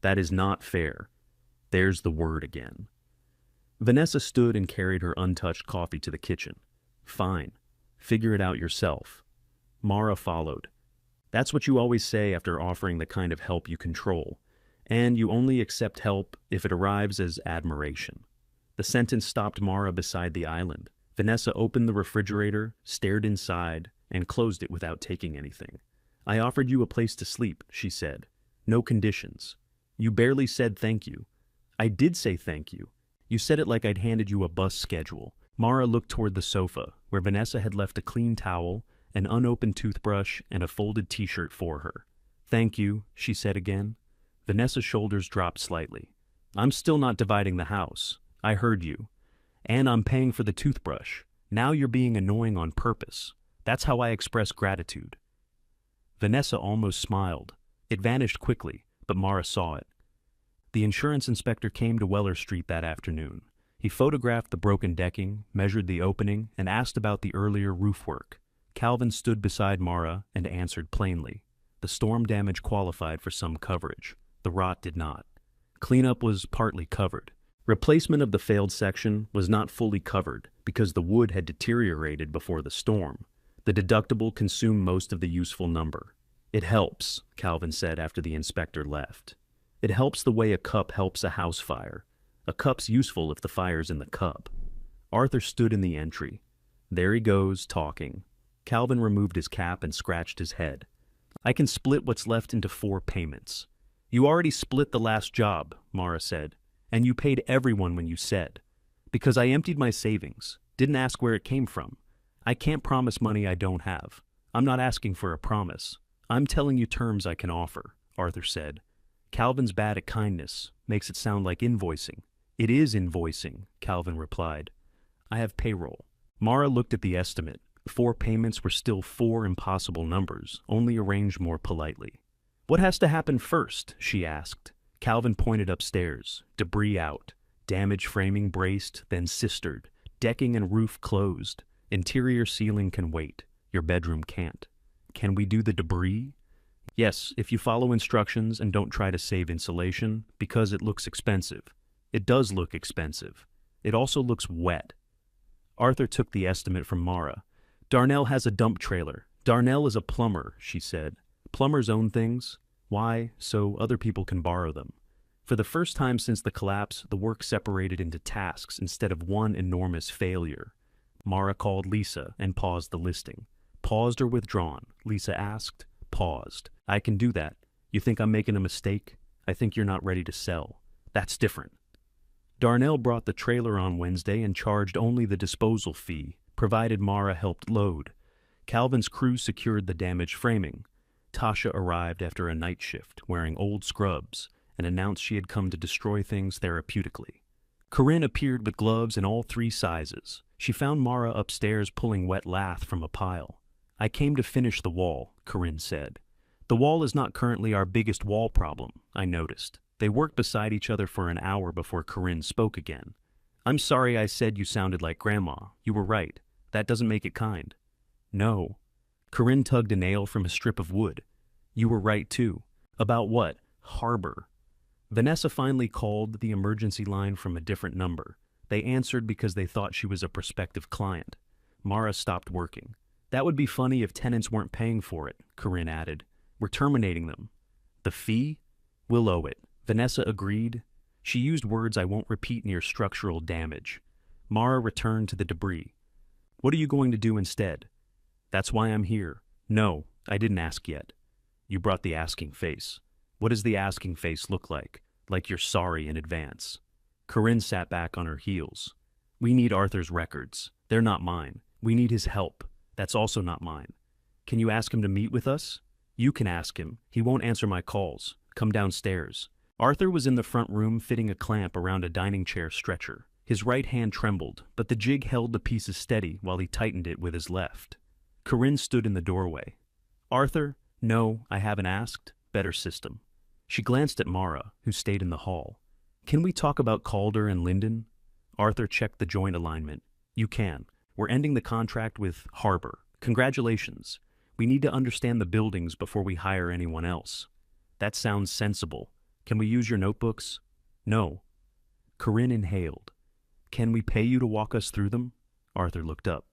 Speaker 1: That is not fair. There's the word again. Vanessa stood and carried her untouched coffee to the kitchen. Fine. Figure it out yourself. Mara followed. That's what you always say after offering the kind of help you control. And you only accept help if it arrives as admiration. The sentence stopped Mara beside the island. Vanessa opened the refrigerator, stared inside, and closed it without taking anything. I offered you a place to sleep, she said. No conditions. You barely said thank you. I did say thank you. You said it like I'd handed you a bus schedule. Mara looked toward the sofa, where Vanessa had left a clean towel, an unopened toothbrush, and a folded t-shirt for her. Thank you, she said again. Vanessa's shoulders dropped slightly. I'm still not dividing the house. I heard you. And I'm paying for the toothbrush. Now you're being annoying on purpose. That's how I express gratitude. Vanessa almost smiled. It vanished quickly, but Mara saw it. The insurance inspector came to Weller Street that afternoon. He photographed the broken decking, measured the opening, and asked about the earlier roof work. Calvin stood beside Mara and answered plainly. The storm damage qualified for some coverage. The rot did not. Cleanup was partly covered. Replacement of the failed section was not fully covered because the wood had deteriorated before the storm. The deductible consumed most of the useful number. It helps, Calvin said after the inspector left. It helps the way a cup helps a house fire. A cup's useful if the fire's in the cup. Arthur stood in the entry. There he goes, talking. Calvin removed his cap and scratched his head. I can split what's left into 4 payments. You already split the last job, Mara said, and you paid everyone when you said. Because I emptied my savings, didn't ask where it came from. I can't promise money I don't have. I'm not asking for a promise. I'm telling you terms I can offer, Arthur said. Calvin's bad at kindness, makes it sound like invoicing. It is invoicing, Calvin replied. I have payroll. Mara looked at the estimate. 4 payments were still 4 impossible numbers, only arranged more politely. What has to happen first? She asked. Calvin pointed upstairs. Debris out. Damaged framing braced, then sistered. Decking and roof closed. Interior ceiling can wait. Your bedroom can't. Can we do the debris? Yes, if you follow instructions and don't try to save insulation, because it looks expensive. It does look expensive. It also looks wet. Arthur took the estimate from Mara. Darnell has a dump trailer. Darnell is a plumber, she said. Plumbers own things. Why? So other people can borrow them. For the first time since the collapse, the work separated into tasks instead of one enormous failure. Mara called Lisa and paused the listing. Paused or withdrawn? Lisa asked. Paused. I can do that. You think I'm making a mistake? I think you're not ready to sell. That's different. Darnell brought the trailer on Wednesday and charged only the disposal fee, provided Mara helped load. Calvin's crew secured the damaged framing. Tasha arrived after a night shift, wearing old scrubs, and announced she had come to destroy things therapeutically. Corinne appeared with gloves in all 3 sizes. She found Mara upstairs pulling wet lath from a pile. I came to finish the wall, Corinne said. The wall is not currently our biggest wall problem, I noticed. They worked beside each other for an hour before Corinne spoke again. I'm sorry I said you sounded like Grandma. You were right. That doesn't make it kind. No. Corinne tugged a nail from a strip of wood. You were right, too. About what? Harbor. Vanessa finally called the emergency line from a different number. They answered because they thought she was a prospective client. Mara stopped working. That would be funny if tenants weren't paying for it, Corinne added. We're terminating them. The fee? We'll owe it. Vanessa agreed. She used words I won't repeat near structural damage. Mara returned to the debris. What are you going to do instead? That's why I'm here. No, I didn't ask yet. You brought the asking face. What does the asking face look like? Like you're sorry in advance. Corinne sat back on her heels. We need Arthur's records. They're not mine. We need his help. That's also not mine. Can you ask him to meet with us? You can ask him. He won't answer my calls. Come downstairs. Arthur was in the front room fitting a clamp around a dining chair stretcher. His right hand trembled, but the jig held the pieces steady while he tightened it with his left. Corinne stood in the doorway. Arthur? No, I haven't asked. Better system. She glanced at Mara, who stayed in the hall. Can we talk about Calder and Linden? Arthur checked the joint alignment. You can. We're ending the contract with Harbor. Congratulations. We need to understand the buildings before we hire anyone else. That sounds sensible. Can we use your notebooks? No. Corinne inhaled. Can we pay you to walk us through them? Arthur looked up.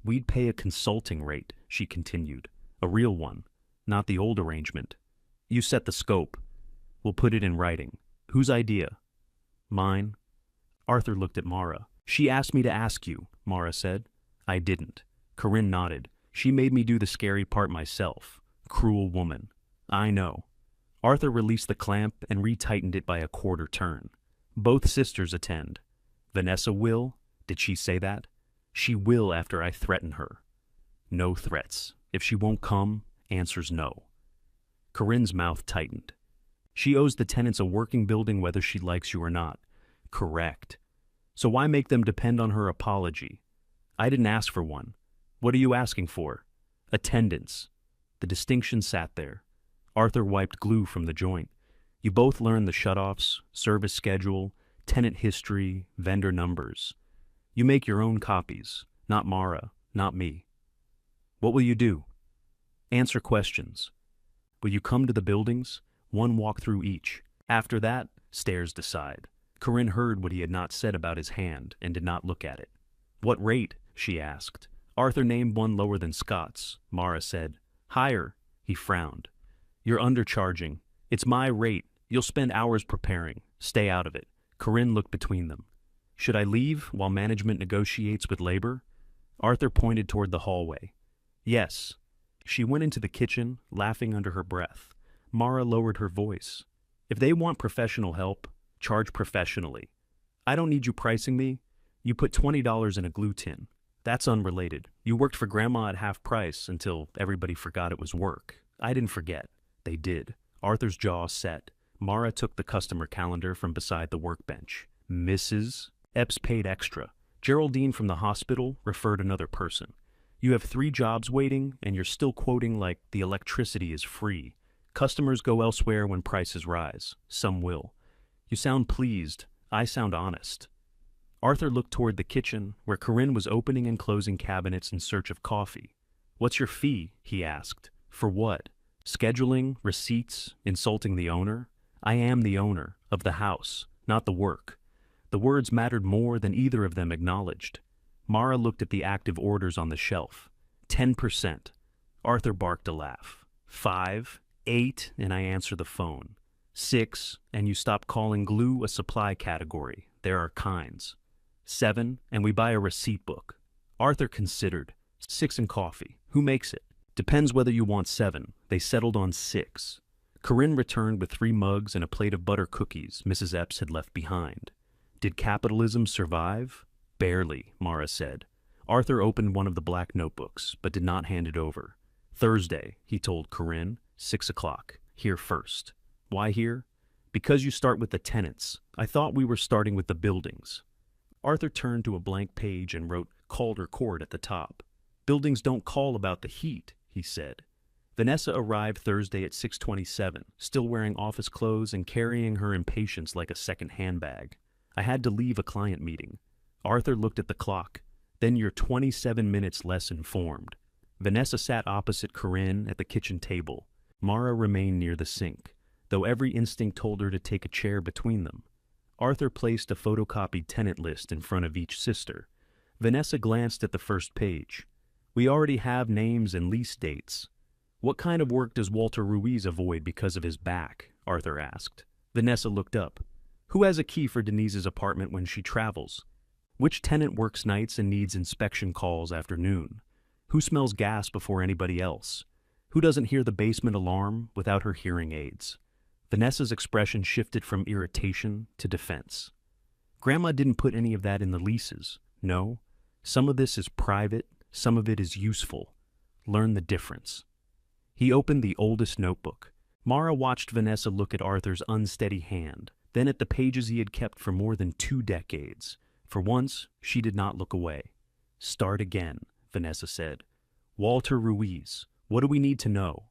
Speaker 1: We'd pay a consulting rate, she continued. A real one, not the old arrangement. You set the scope. We'll put it in writing. Whose idea? Mine. Arthur looked at Mara. She asked me to ask you, Mara said. I didn't. Corinne nodded. She made me do the scary part myself. Cruel woman. I know. Arthur released the clamp and retightened it by a quarter turn. Both sisters attend. Vanessa will? Did she say that? She will after I threaten her. No threats. If she won't come, answers no. Corinne's mouth tightened. She owes the tenants a working building whether she likes you or not. Correct. So why make them depend on her apology? I didn't ask for one. What are you asking for? Attendance. The distinction sat there. Arthur wiped glue from the joint. You both learned the shutoffs, service schedule, tenant history, vendor numbers. You make your own copies, not Mara, not me. What will you do? Answer questions. Will you come to the buildings? One walk through each. After that, stairs decide. Corinne heard what he had not said about his hand and did not look at it. What rate? She asked. Arthur named one lower than Scott's. Mara said. Higher. He frowned. You're undercharging. It's my rate. You'll spend hours preparing. Stay out of it. Corinne looked between them. Should I leave while management negotiates with labor? Arthur pointed toward the hallway. Yes. She went into the kitchen, laughing under her breath. Mara lowered her voice. If they want professional help, charge professionally. I don't need you pricing me. You put $20 in a glue tin. That's unrelated. You worked for Grandma at half price until everybody forgot it was work. I didn't forget. They did. Arthur's jaw set. Mara took the customer calendar from beside the workbench. Mrs. Epps paid extra. Geraldine from the hospital referred another person. You have 3 jobs waiting, and you're still quoting like the electricity is free. Customers go elsewhere when prices rise. Some will. You sound pleased. I sound honest. Arthur looked toward the kitchen, where Corinne was opening and closing cabinets in search of coffee. What's your fee? He asked. For what? Scheduling, receipts, insulting the owner? I am the owner of the house, not the work. The words mattered more than either of them acknowledged. Mara looked at the active orders on the shelf. 10%. Arthur barked a laugh. 5, 8, and I answer the phone. 6, and you stop calling glue a supply category. There are kinds. 7, and we buy a receipt book. Arthur considered. 6 and coffee. Who makes it? Depends whether you want 7. They settled on 6. Corinne returned with 3 mugs and a plate of butter cookies Mrs. Epps had left behind. Did capitalism survive? Barely, Mara said. Arthur opened one of the black notebooks, but did not hand it over. Thursday, he told Corinne, 6 o'clock. Here first. Why here? Because you start with the tenants. I thought we were starting with the buildings. Arthur turned to a blank page and wrote Calder Court at the top. Buildings don't call about the heat, he said. Vanessa arrived Thursday at 6:27, still wearing office clothes and carrying her impatience like a second handbag. I had to leave a client meeting. Arthur looked at the clock. Then you're 27 minutes less informed. Vanessa sat opposite Corinne at the kitchen table. Mara remained near the sink, though every instinct told her to take a chair between them. Arthur placed a photocopied tenant list in front of each sister. Vanessa glanced at the first page. We already have names and lease dates. What kind of work does Walter Ruiz avoid because of his back? Arthur asked. Vanessa looked up. Who has a key for Denise's apartment when she travels? Which tenant works nights and needs inspection calls after noon? Who smells gas before anybody else? Who doesn't hear the basement alarm without her hearing aids? Vanessa's expression shifted from irritation to defense. Grandma didn't put any of that in the leases. No. Some of this is private, some of it is useful. Learn the difference. He opened the oldest notebook. Mara watched Vanessa look at Arthur's unsteady hand, then at the pages he had kept for more than 2 decades. For once, she did not look away. Start again, Vanessa said. Walter Ruiz, what do we need to know?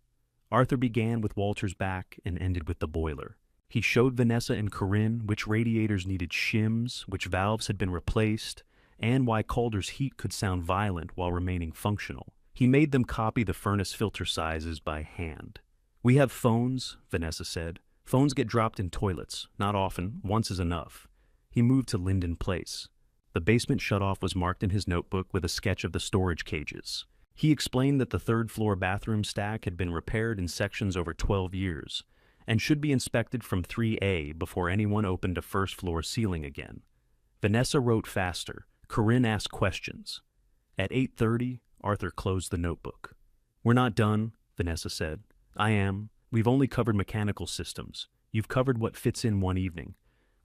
Speaker 1: Arthur began with Walter's back and ended with the boiler. He showed Vanessa and Corinne which radiators needed shims, which valves had been replaced, and why Calder's heat could sound violent while remaining functional. He made them copy the furnace filter sizes by hand. We have phones, Vanessa said. Phones get dropped in toilets. Not often. Once is enough. He moved to Linden Place. The basement shutoff was marked in his notebook with a sketch of the storage cages. He explained that the third-floor bathroom stack had been repaired in sections over 12 years and should be inspected from 3A before anyone opened a first-floor ceiling again. Vanessa wrote faster. Corinne asked questions. At 8:30, Arthur closed the notebook. We're not done, Vanessa said. I am. We've only covered mechanical systems. You've covered what fits in one evening.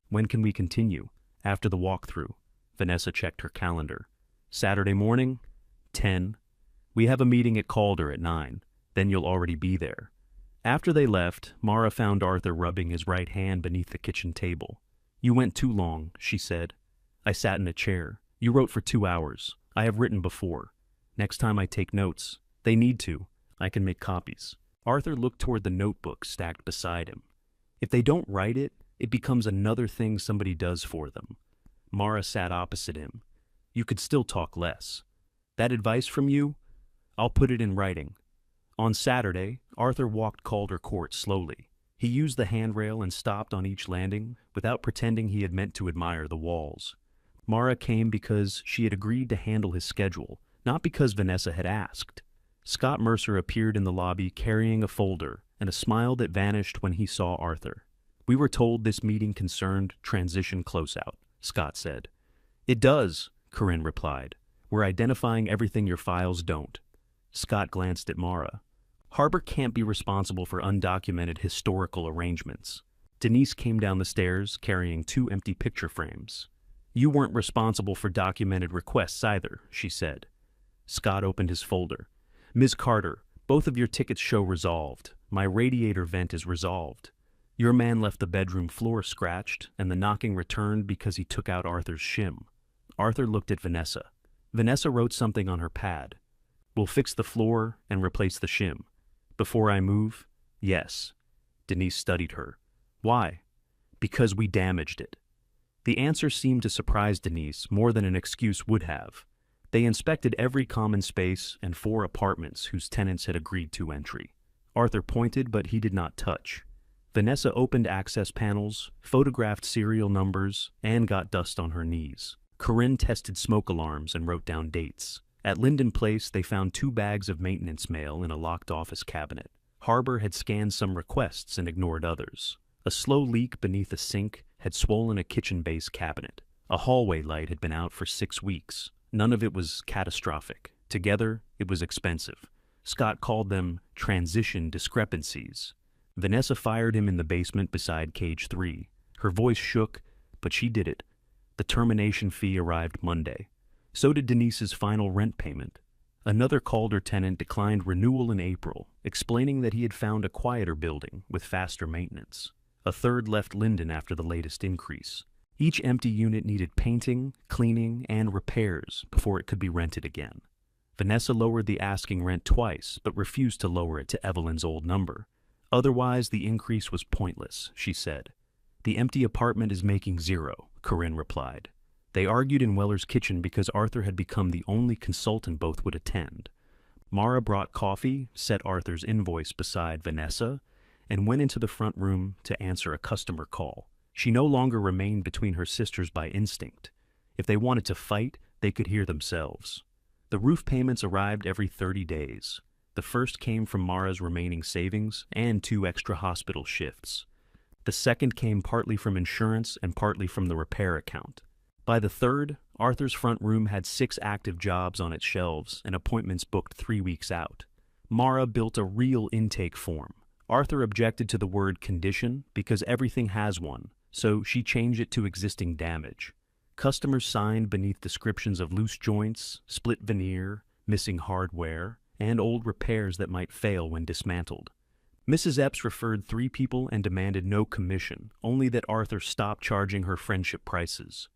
Speaker 1: When can we continue? After the walkthrough. Vanessa checked her calendar. Saturday morning, 10. We have a meeting at Calder at 9. Then you'll already be there. After they left, Mara found Arthur rubbing his right hand beneath the kitchen table. You went too long, she said. I sat in a chair. You wrote for 2 hours. I have written before. Next time I take notes. They need to. I can make copies. Arthur looked toward the notebook stacked beside him. If they don't write it, it becomes another thing somebody does for them. Mara sat opposite him. You could still talk less. That advice from you? I'll put it in writing. On Saturday, Arthur walked Calder Court slowly. He used the handrail and stopped on each landing without pretending he had meant to admire the walls. Mara came because she had agreed to handle his schedule, not because Vanessa had asked. Scott Mercer appeared in the lobby carrying a folder and a smile that vanished when he saw Arthur. We were told this meeting concerned transition closeout, Scott said. It does, Corinne replied. We're identifying everything your files don't. Scott glanced at Mara. Harbor can't be responsible for undocumented historical arrangements. Denise came down the stairs carrying 2 empty picture frames. You weren't responsible for documented requests either, she said. Scott opened his folder. Ms. Carter, both of your tickets show resolved. My radiator vent is resolved. Your man left the bedroom floor scratched, and the knocking returned because he took out Arthur's shim. Arthur looked at Vanessa. Vanessa wrote something on her pad. We'll fix the floor and replace the shim. Before I move? Yes. Denise studied her. Why? Because we damaged it. The answer seemed to surprise Denise more than an excuse would have. They inspected every common space and 4 apartments whose tenants had agreed to entry. Arthur pointed, but he did not touch. Vanessa opened access panels, photographed serial numbers, and got dust on her knees. Corinne tested smoke alarms and wrote down dates. At Linden Place, they found 2 bags of maintenance mail in a locked office cabinet. Harbor had scanned some requests and ignored others. A slow leak beneath a sink had swollen a kitchen base cabinet. A hallway light had been out for 6 weeks. None of it was catastrophic. Together, it was expensive. Scott called them transition discrepancies. Vanessa fired him in the basement beside cage 3. Her voice shook, but she did it. The termination fee arrived Monday. So did Denise's final rent payment. Another Calder tenant declined renewal in April, explaining that he had found a quieter building with faster maintenance. A third left Linden after the latest increase. Each empty unit needed painting, cleaning, and repairs before it could be rented again. Vanessa lowered the asking rent twice, but refused to lower it to Evelyn's old number. Otherwise, the increase was pointless, she said. The empty apartment is making 0, Corinne replied. They argued in Weller's kitchen because Arthur had become the only consultant both would attend. Mara brought coffee, set Arthur's invoice beside Vanessa, and went into the front room to answer a customer call. She no longer remained between her sisters by instinct. If they wanted to fight, they could hear themselves. The roof payments arrived every 30 days. The first came from Mara's remaining savings and 2 extra hospital shifts. The second came partly from insurance and partly from the repair account. By the third, Arthur's front room had 6 active jobs on its shelves and appointments booked 3 weeks out. Mara built a real intake form. Arthur objected to the word condition because everything has one, so she changed it to existing damage. Customers signed beneath descriptions of loose joints, split veneer, missing hardware, and old repairs that might fail when dismantled. Mrs. Epps referred 3 people and demanded no commission, only that Arthur stop charging her friendship prices.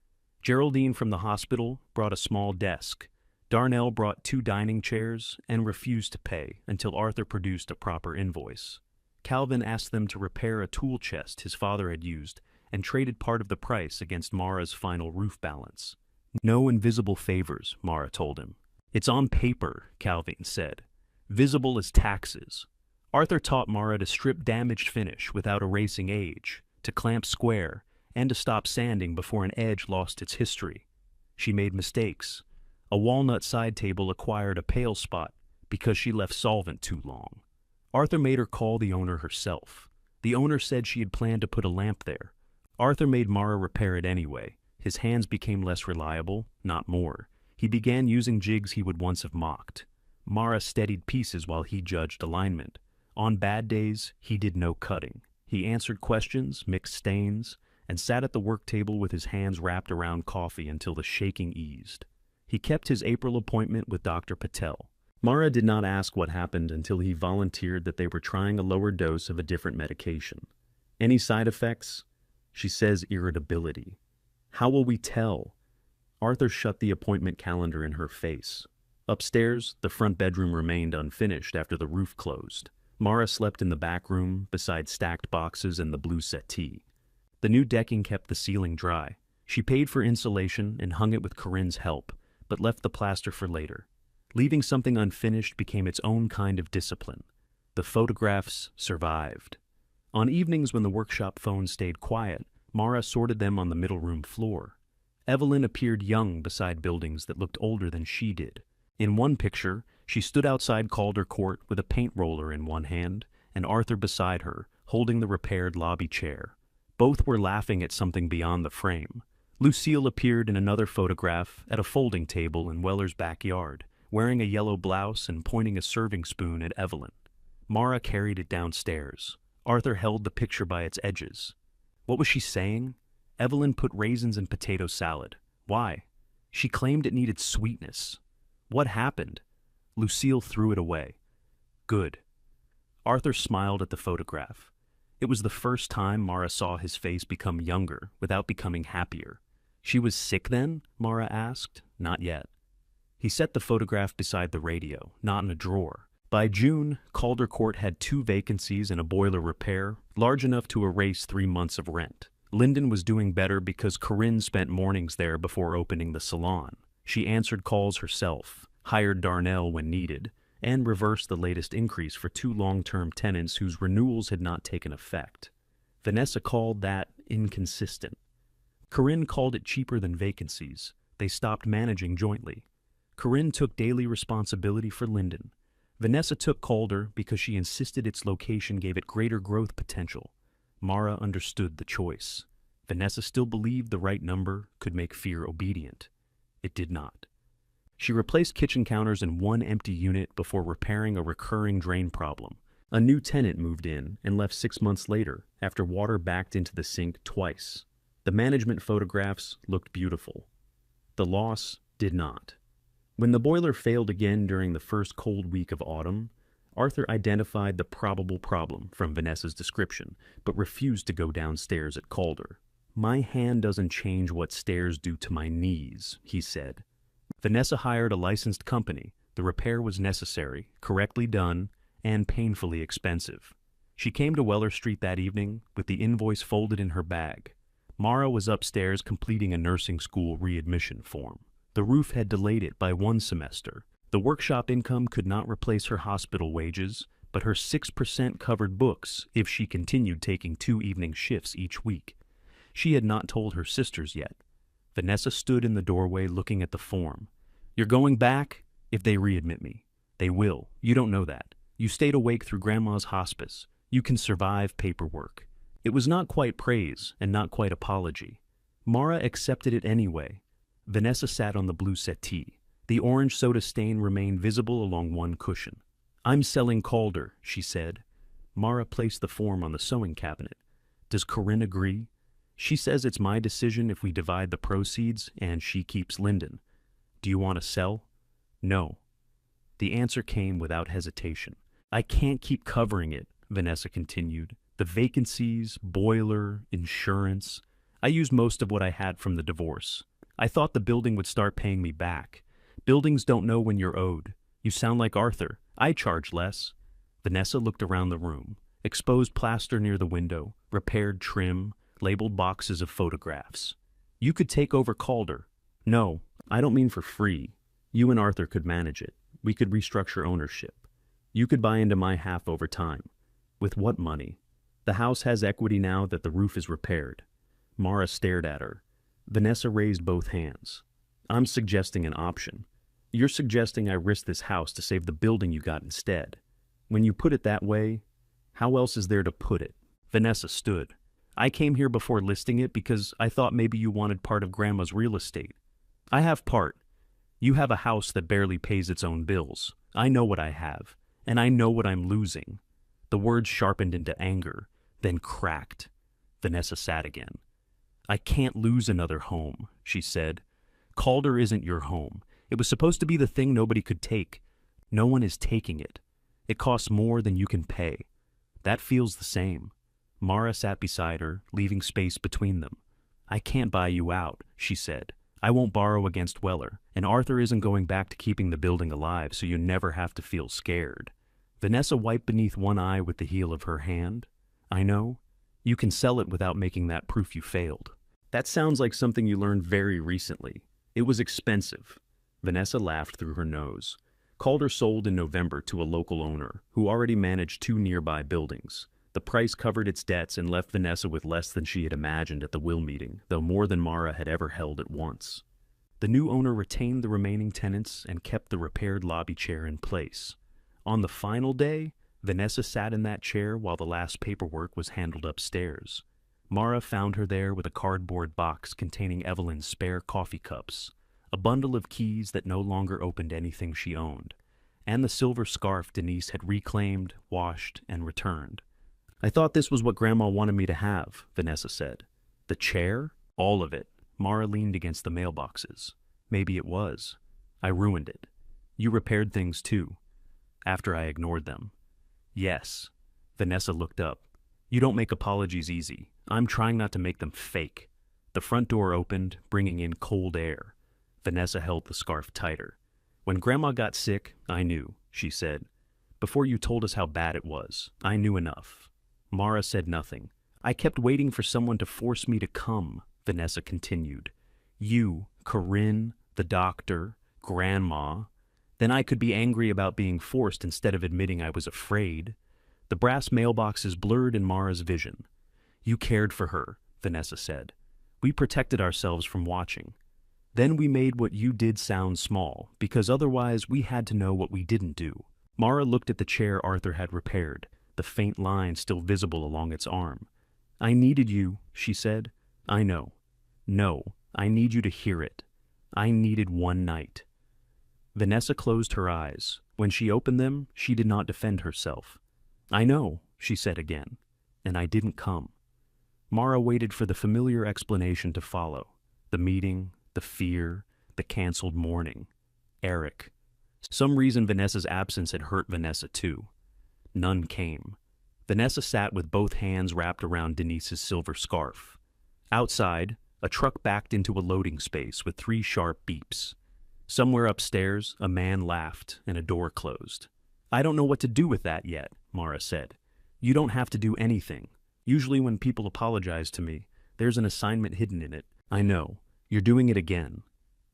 Speaker 1: Geraldine from the hospital brought a small desk. Darnell brought 2 dining chairs and refused to pay until Arthur produced a proper invoice. Calvin asked them to repair a tool chest his father had used and traded part of the price against Mara's final roof balance. No invisible favors, Mara told him. It's on paper, Calvin said. Visible as taxes. Arthur taught Mara to strip damaged finish without erasing age, to clamp square, and to stop sanding before an edge lost its history. She made mistakes. A walnut side table acquired a pale spot because she left solvent too long. Arthur made her call the owner herself. The owner said she had planned to put a lamp there. Arthur made Mara repair it anyway. His hands became less reliable, not more. He began using jigs he would once have mocked. Mara steadied pieces while he judged alignment. On bad days, he did no cutting. He answered questions, mixed stains, and sat at the work table with his hands wrapped around coffee until the shaking eased. He kept his April appointment with Dr. Patel. Mara did not ask what happened until he volunteered that they were trying a lower dose of a different medication. Any side effects? She says irritability. How will we tell? Arthur shut the appointment calendar in her face. Upstairs, the front bedroom remained unfinished after the roof closed. Mara slept in the back room beside stacked boxes and the blue settee. The new decking kept the ceiling dry. She paid for insulation and hung it with Corinne's help, but left the plaster for later. Leaving something unfinished became its own kind of discipline. The photographs survived. On evenings when the workshop phone stayed quiet, Mara sorted them on the middle room floor. Evelyn appeared young beside buildings that looked older than she did. In one picture, she stood outside Calder Court with a paint roller in one hand and Arthur beside her, holding the repaired lobby chair. Both were laughing at something beyond the frame. Lucille appeared in another photograph at a folding table in Weller's backyard, wearing a yellow blouse and pointing a serving spoon at Evelyn. Mara carried it downstairs. Arthur held the picture by its edges. What was she saying? Evelyn put raisins in potato salad. Why? She claimed it needed sweetness. What happened? Lucille threw it away. Good. Arthur smiled at the photograph. It was the first time Mara saw his face become younger without becoming happier. She was sick then? Mara asked. Not yet. He set the photograph beside the radio, not in a drawer. By June, Calder Court had 2 vacancies and a boiler repair, large enough to erase 3 months of rent. Linden was doing better because Corinne spent mornings there before opening the salon. She answered calls herself, hired Darnell when needed, and reversed the latest increase for 2 long-term tenants whose renewals had not taken effect. Vanessa called that inconsistent. Corinne called it cheaper than vacancies, They stopped managing jointly. Corinne took daily responsibility for Linden. Vanessa took Calder because she insisted its location gave it greater growth potential. Mara understood the choice. Vanessa still believed the right number could make fear obedient. It did not. She replaced kitchen counters in one empty unit before repairing a recurring drain problem. A new tenant moved in and left 6 months later after water backed into the sink twice. The management photographs looked beautiful. The loss did not. When the boiler failed again during the first cold week of autumn, Arthur identified the probable problem from Vanessa's description, but refused to go downstairs at Calder. "My hand doesn't change what stairs do to my knees," he said. Vanessa hired a licensed company. The repair was necessary, correctly done, and painfully expensive. She came to Weller Street that evening with the invoice folded in her bag. Mara was upstairs completing a nursing school readmission form. The roof had delayed it by 1 semester. The workshop income could not replace her hospital wages, but her 6% covered books if she continued taking 2 evening shifts each week. She had not told her sisters yet. Vanessa stood in the doorway looking at the form. "You're going back? If they readmit me. They will. You don't know that. You stayed awake through Grandma's hospice. You can survive paperwork." It was not quite praise and not quite apology. Mara accepted it anyway. Vanessa sat on the blue settee. The orange soda stain remained visible along one cushion. "I'm selling Calder," she said. Mara placed the form on the sewing cabinet. "Does Corinne agree? She says it's my decision if we divide the proceeds and she keeps Linden. Do you want to sell?" "No." The answer came without hesitation. "I can't keep covering it," Vanessa continued. "The vacancies, boiler, insurance. I used most of what I had from the divorce. I thought the building would start paying me back. Buildings don't know when you're owed. You sound like Arthur. I charge less." Vanessa looked around the room. Exposed plaster near the window, repaired trim, labeled boxes of photographs. "You could take over Calder." "No, I don't mean for free. You and Arthur could manage it. We could restructure ownership. You could buy into my half over time." "With what money?" "The house has equity now that the roof is repaired." Mara stared at her. Vanessa raised both hands. "I'm suggesting an option. You're suggesting I risk this house to save the building you got instead. When you put it that way, how else is there to put it?" Vanessa stood. "I came here before listing it because I thought maybe you wanted part of Grandma's real estate. I have part. You have a house that barely pays its own bills. I know what I have, and I know what I'm losing." The words sharpened into anger, then cracked. Vanessa sat again. "I can't lose another home," she said. "Calder isn't your home. It was supposed to be the thing nobody could take. No one is taking it. It costs more than you can pay. That feels the same." Mara sat beside her, leaving space between them. "I can't buy you out," she said. "I won't borrow against Weller, and Arthur isn't going back to keeping the building alive, so you never have to feel scared." Vanessa wiped beneath one eye with the heel of her hand. "I know. You can sell it without making that proof you failed." "That sounds like something you learned very recently. It was expensive." Vanessa laughed through her nose. Calder sold in November to a local owner who already managed 2 nearby buildings. The price covered its debts and left Vanessa with less than she had imagined at the will meeting, though more than Mara had ever held at once. The new owner retained the remaining tenants and kept the repaired lobby chair in place. On the final day, Vanessa sat in that chair while the last paperwork was handled upstairs. Mara found her there with a cardboard box containing Evelyn's spare coffee cups, a bundle of keys that no longer opened anything she owned, and the silver scarf Denise had reclaimed, washed, and returned. "I thought this was what Grandma wanted me to have," Vanessa said. "The chair? All of it." Mara leaned against the mailboxes. "Maybe it was. I ruined it. You repaired things too. After I ignored them." "Yes." Vanessa looked up. "You don't make apologies easy. I'm trying not to make them fake." The front door opened, bringing in cold air. Vanessa held the scarf tighter. "When Grandma got sick, I knew," she said. "Before you told us how bad it was, I knew enough." Mara said nothing. "I kept waiting for someone to force me to come," Vanessa continued. "You, Corinne, the doctor, Grandma. Then I could be angry about being forced instead of admitting I was afraid." The brass mailboxes blurred in Mara's vision. "You cared for her," Vanessa said. "We protected ourselves from watching." Then we made what you did sound small, because otherwise we had to know what we didn't do. Mara looked at the chair Arthur had repaired, the faint line still visible along its arm. I needed you, she said. I know. No, I need you to hear it. I needed one night. Vanessa closed her eyes. When she opened them, she did not defend herself. I know, she said again, and I didn't come. Mara waited for the familiar explanation to follow. The meeting, the fear, the canceled morning. Eric. Some reason Vanessa's absence had hurt Vanessa too. None came. Vanessa sat with both hands wrapped around Denise's silver scarf. Outside, a truck backed into a loading space with 3 sharp beeps. Somewhere upstairs, a man laughed and a door closed. I don't know what to do with that yet, Mara said. You don't have to do anything. Usually when people apologize to me, there's an assignment hidden in it. I know. You're doing it again.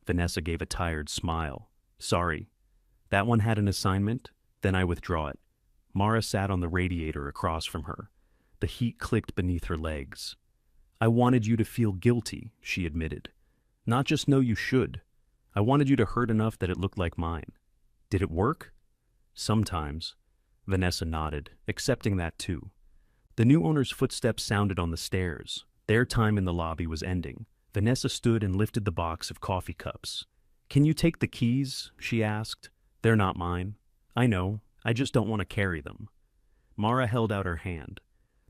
Speaker 1: Vanessa gave a tired smile. Sorry. That one had an assignment? Then I withdraw it. Mara sat on the radiator across from her. The heat clicked beneath her legs. I wanted you to feel guilty, she admitted. Not just know you should. I wanted you to hurt enough that it looked like mine. Did it work? Sometimes. Vanessa nodded, accepting that too. The new owner's footsteps sounded on the stairs. Their time in the lobby was ending. Vanessa stood and lifted the box of coffee cups. Can you take the keys? She asked. They're not mine. I know. I just don't want to carry them. Mara held out her hand.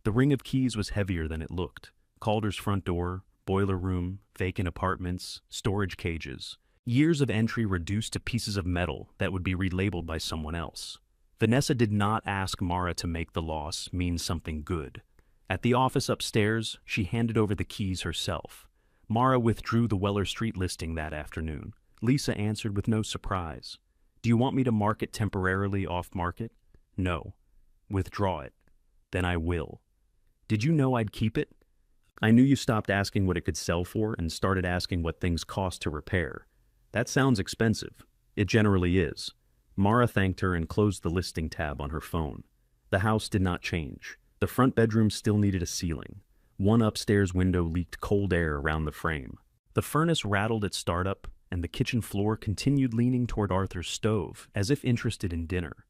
Speaker 1: The ring of keys was heavier than it looked. Calder's front door, boiler room, vacant apartments, storage cages. Years of entry reduced to pieces of metal that would be relabeled by someone else. Vanessa did not ask Mara to make the loss mean something good. At the office upstairs, she handed over the keys herself. Mara withdrew the Weller Street listing that afternoon. Lisa answered with no surprise. Do you want me to mark it temporarily off-market? No. Withdraw it. Then I will. Did you know I'd keep it? I knew you stopped asking what it could sell for and started asking what things cost to repair. That sounds expensive. It generally is. Mara thanked her and closed the listing tab on her phone. The house did not change. The front bedroom still needed a ceiling. One upstairs window leaked cold air around the frame. The furnace rattled at startup, and the kitchen floor continued leaning toward Arthur's stove, as if interested in dinner.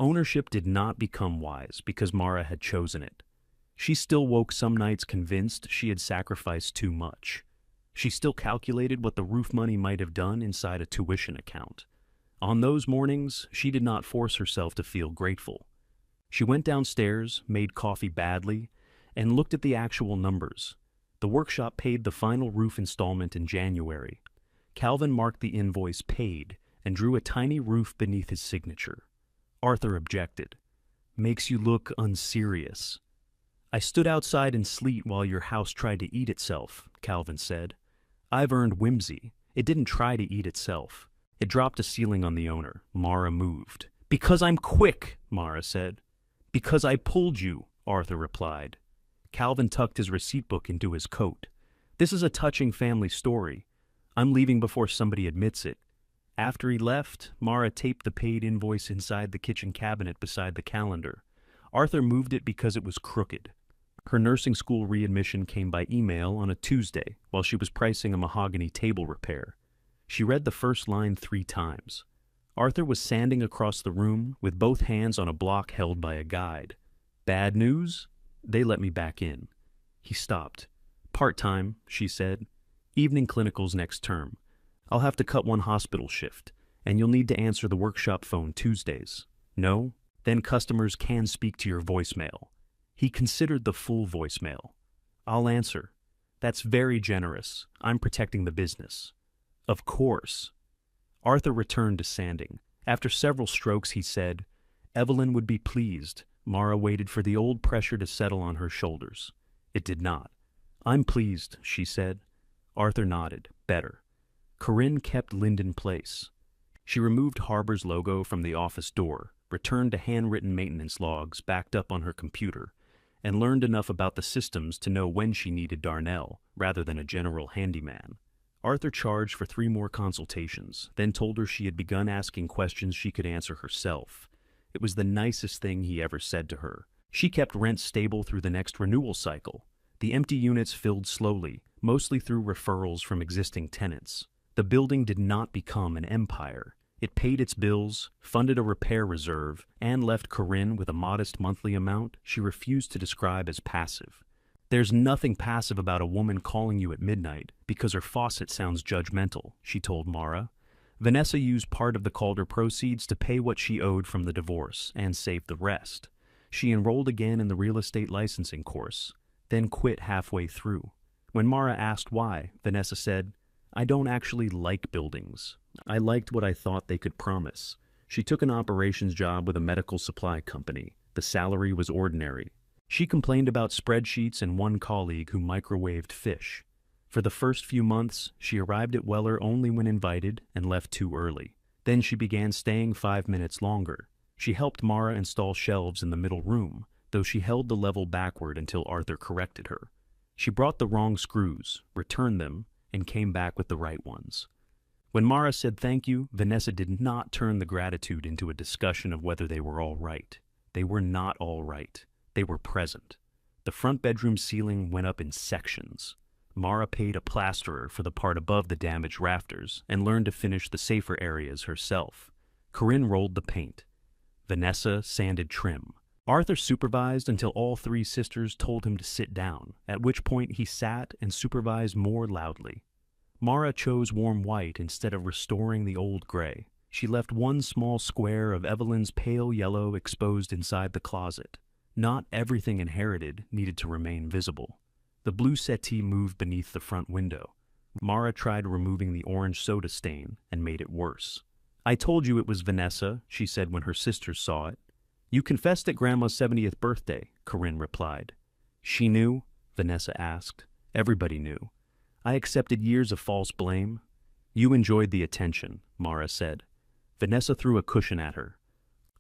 Speaker 1: Ownership did not become wise because Mara had chosen it. She still woke some nights convinced she had sacrificed too much. She still calculated what the roof money might have done inside a tuition account. On those mornings, she did not force herself to feel grateful. She went downstairs, made coffee badly, and looked at the actual numbers. The workshop paid the final roof installment in January. Calvin marked the invoice paid and drew a tiny roof beneath his signature. Arthur objected. Makes you look unserious. I stood outside in sleet while your house tried to eat itself, Calvin said. I've earned whimsy. It didn't try to eat itself. It dropped a ceiling on the owner. Mara moved. Because I'm quick, Mara said. Because I pulled you, Arthur replied. Calvin tucked his receipt book into his coat. This is a touching family story. I'm leaving before somebody admits it. After he left, Mara taped the paid invoice inside the kitchen cabinet beside the calendar. Arthur moved it because it was crooked. Her nursing school readmission came by email on a Tuesday while she was pricing a mahogany table repair. She read the first line 3 times. Arthur was sanding across the room with both hands on a block held by a guide. Bad news? They let me back in. He stopped. Part-time, she said. Evening clinicals next term. I'll have to cut one hospital shift, and you'll need to answer the workshop phone Tuesdays. No? Then customers can speak to your voicemail. He considered the full voicemail. I'll answer. That's very generous. I'm protecting the business. Of course. Arthur returned to sanding. After several strokes, he said, Evelyn would be pleased. Mara waited for the old pressure to settle on her shoulders. It did not. I'm pleased, she said. Arthur nodded. Better. Corinne kept Linden Place. She removed Harbor's logo from the office door, returned to handwritten maintenance logs backed up on her computer, and learned enough about the systems to know when she needed Darnell, rather than a general handyman. Arthur charged for 3 more consultations, then told her she had begun asking questions she could answer herself. It was the nicest thing he ever said to her. She kept rent stable through the next renewal cycle. The empty units filled slowly, mostly through referrals from existing tenants. The building did not become an empire. It paid its bills, funded a repair reserve, and left Corinne with a modest monthly amount she refused to describe as passive. "There's nothing passive about a woman calling you at midnight because her faucet sounds judgmental," she told Mara. Vanessa used part of the Calder proceeds to pay what she owed from the divorce and save the rest. She enrolled again in the real estate licensing course, then quit halfway through. When Mara asked why, Vanessa said, "I don't actually like buildings. I liked what I thought they could promise." She took an operations job with a medical supply company. The salary was ordinary. She complained about spreadsheets and one colleague who microwaved fish. For the first few months, she arrived at Weller only when invited and left too early. Then she began staying 5 minutes longer. She helped Mara install shelves in the middle room, though she held the level backward until Arthur corrected her. She brought the wrong screws, returned them, and came back with the right ones. When Mara said thank you, Vanessa did not turn the gratitude into a discussion of whether they were all right. They were not all right. They were present. The front bedroom ceiling went up in sections. Mara paid a plasterer for the part above the damaged rafters and learned to finish the safer areas herself. Corinne rolled the paint. Vanessa sanded trim. Arthur supervised until all three sisters told him to sit down, at which point he sat and supervised more loudly. Mara chose warm white instead of restoring the old gray. She left one small square of Evelyn's pale yellow exposed inside the closet. Not everything inherited needed to remain visible. The blue settee moved beneath the front window. Mara tried removing the orange soda stain and made it worse. "I told you it was Vanessa," she said when her sisters saw it. "You confessed at Grandma's 70th birthday," Corinne replied. "She knew?" Vanessa asked. "Everybody knew. I accepted years of false blame." "You enjoyed the attention," Mara said. Vanessa threw a cushion at her.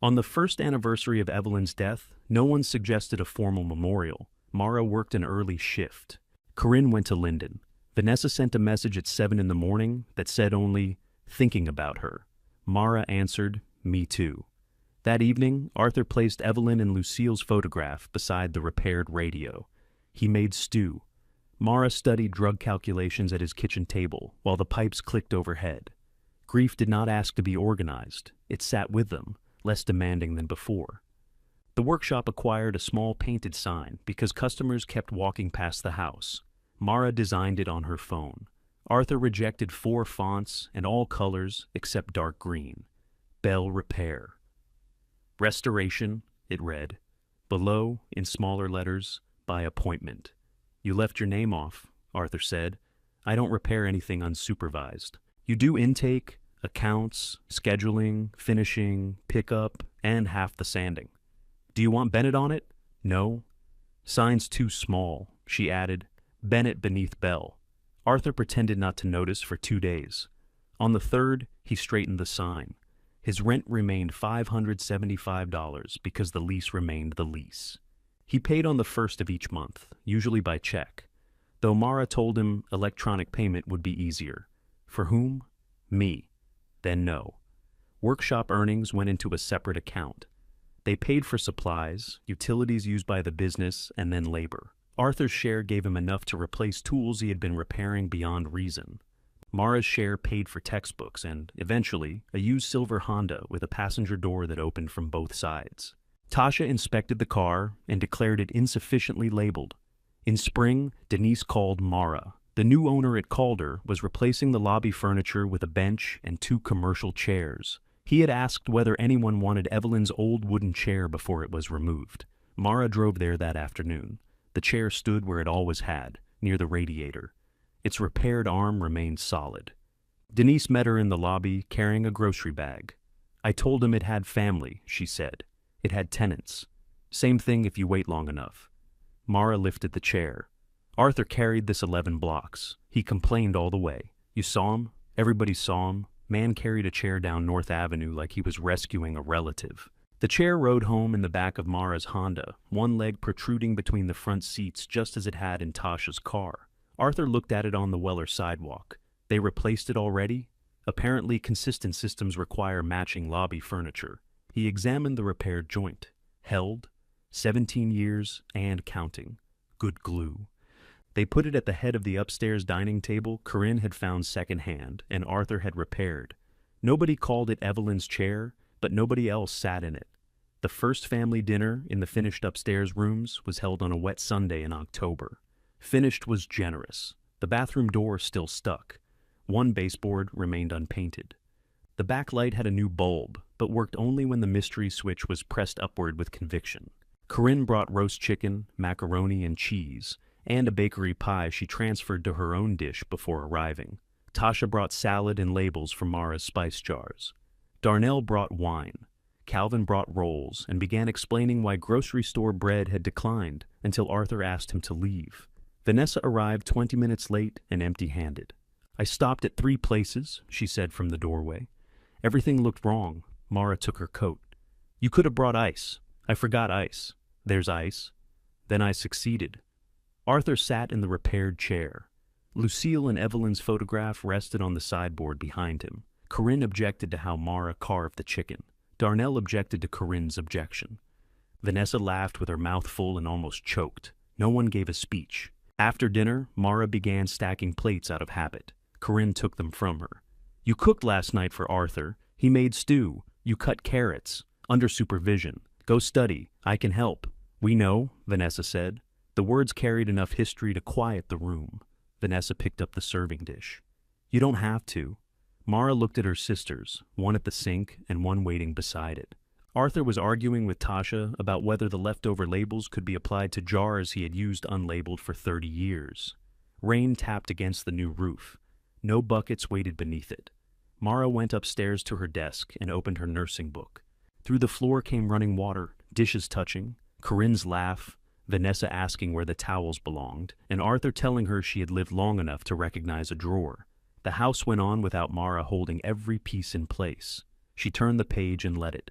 Speaker 1: On the first anniversary of Evelyn's death, no one suggested a formal memorial. Mara worked an early shift. Corinne went to Linden. Vanessa sent a message at 7 in the morning that said only, "Thinking about her." Mara answered, "Me too." That evening, Arthur placed Evelyn and Lucille's photograph beside the repaired radio. He made stew. Mara studied drug calculations at his kitchen table while the pipes clicked overhead. Grief did not ask to be organized. It sat with them, less demanding than before. The workshop acquired a small painted sign because customers kept walking past the house. Mara designed it on her phone. Arthur rejected 4 fonts and all colors except dark green. Bell Repair. Restoration, it read. Below, in smaller letters, by appointment. "You left your name off," Arthur said. "I don't repair anything unsupervised. You do intake, accounts, scheduling, finishing, pickup, and half the sanding. Do you want Bennett on it?" "No." "Sign's too small," she added. "Bennett beneath Bell." Arthur pretended not to notice for 2 days. On the 3rd, he straightened the sign. His rent remained $575 because the lease remained the lease. He paid on the 1st of each month, usually by check, though Mara told him electronic payment would be easier. For whom? Me. Then no. Workshop earnings went into a separate account. They paid for supplies, utilities used by the business, and then labor. Arthur's share gave him enough to replace tools he had been repairing beyond reason. Mara's share paid for textbooks and, eventually, a used silver Honda with a passenger door that opened from both sides. Tasha inspected the car and declared it insufficiently labeled. In spring, Denise called Mara. The new owner at Calder was replacing the lobby furniture with a bench and 2 commercial chairs. He had asked whether anyone wanted Evelyn's old wooden chair before it was removed. Mara drove there that afternoon. The chair stood where it always had, near the radiator. Its repaired arm remained solid. Denise met her in the lobby, carrying a grocery bag. "I told him it had family," she said. "It had tenants. Same thing if you wait long enough." Mara lifted the chair. "Arthur carried this 11 blocks. He complained all the way. You saw him? Everybody saw him. Man carried a chair down North Avenue like he was rescuing a relative." The chair rode home in the back of Mara's Honda, one leg protruding between the front seats just as it had in Tasha's car. Arthur looked at it on the Weller sidewalk. They replaced it already? Apparently consistent systems require matching lobby furniture. He examined the repaired joint. Held. 17 years and counting. Good glue. They put it at the head of the upstairs dining table Corinne had found secondhand and Arthur had repaired. Nobody called it Evelyn's chair, but nobody else sat in it. The first family dinner in the finished upstairs rooms was held on a wet Sunday in October. Finished was generous. The bathroom door still stuck. One baseboard remained unpainted. The backlight had a new bulb, but worked only when the mystery switch was pressed upward with conviction. Corinne brought roast chicken, macaroni, and cheese, and a bakery pie she transferred to her own dish before arriving. Tasha brought salad and labels from Mara's spice jars. Darnell brought wine. Calvin brought rolls and began explaining why grocery store bread had declined until Arthur asked him to leave. Vanessa arrived 20 minutes late and empty-handed. "I stopped at 3 places," she said from the doorway. "Everything looked wrong." Mara took her coat. "You could have brought ice." "I forgot ice." "There's ice." "Then I succeeded." Arthur sat in the repaired chair. Lucille and Evelyn's photograph rested on the sideboard behind him. Corinne objected to how Mara carved the chicken. Darnell objected to Corinne's objection. Vanessa laughed with her mouth full and almost choked. No one gave a speech. After dinner, Mara began stacking plates out of habit. Corinne took them from her. "You cooked last night for Arthur. He made stew. You cut carrots. Under supervision. Go study. I can help." "We know," Vanessa said. The words carried enough history to quiet the room. Vanessa picked up the serving dish. "You don't have to." Mara looked at her sisters, one at the sink and one waiting beside it. Arthur was arguing with Tasha about whether the leftover labels could be applied to jars he had used unlabeled for 30 years. Rain tapped against the new roof. No buckets waited beneath it. Mara went upstairs to her desk and opened her nursing book. Through the floor came running water, dishes touching, Corinne's laugh, Vanessa asking where the towels belonged, and Arthur telling her she had lived long enough to recognize a drawer. The house went on without Mara holding every piece in place. She turned the page and let it.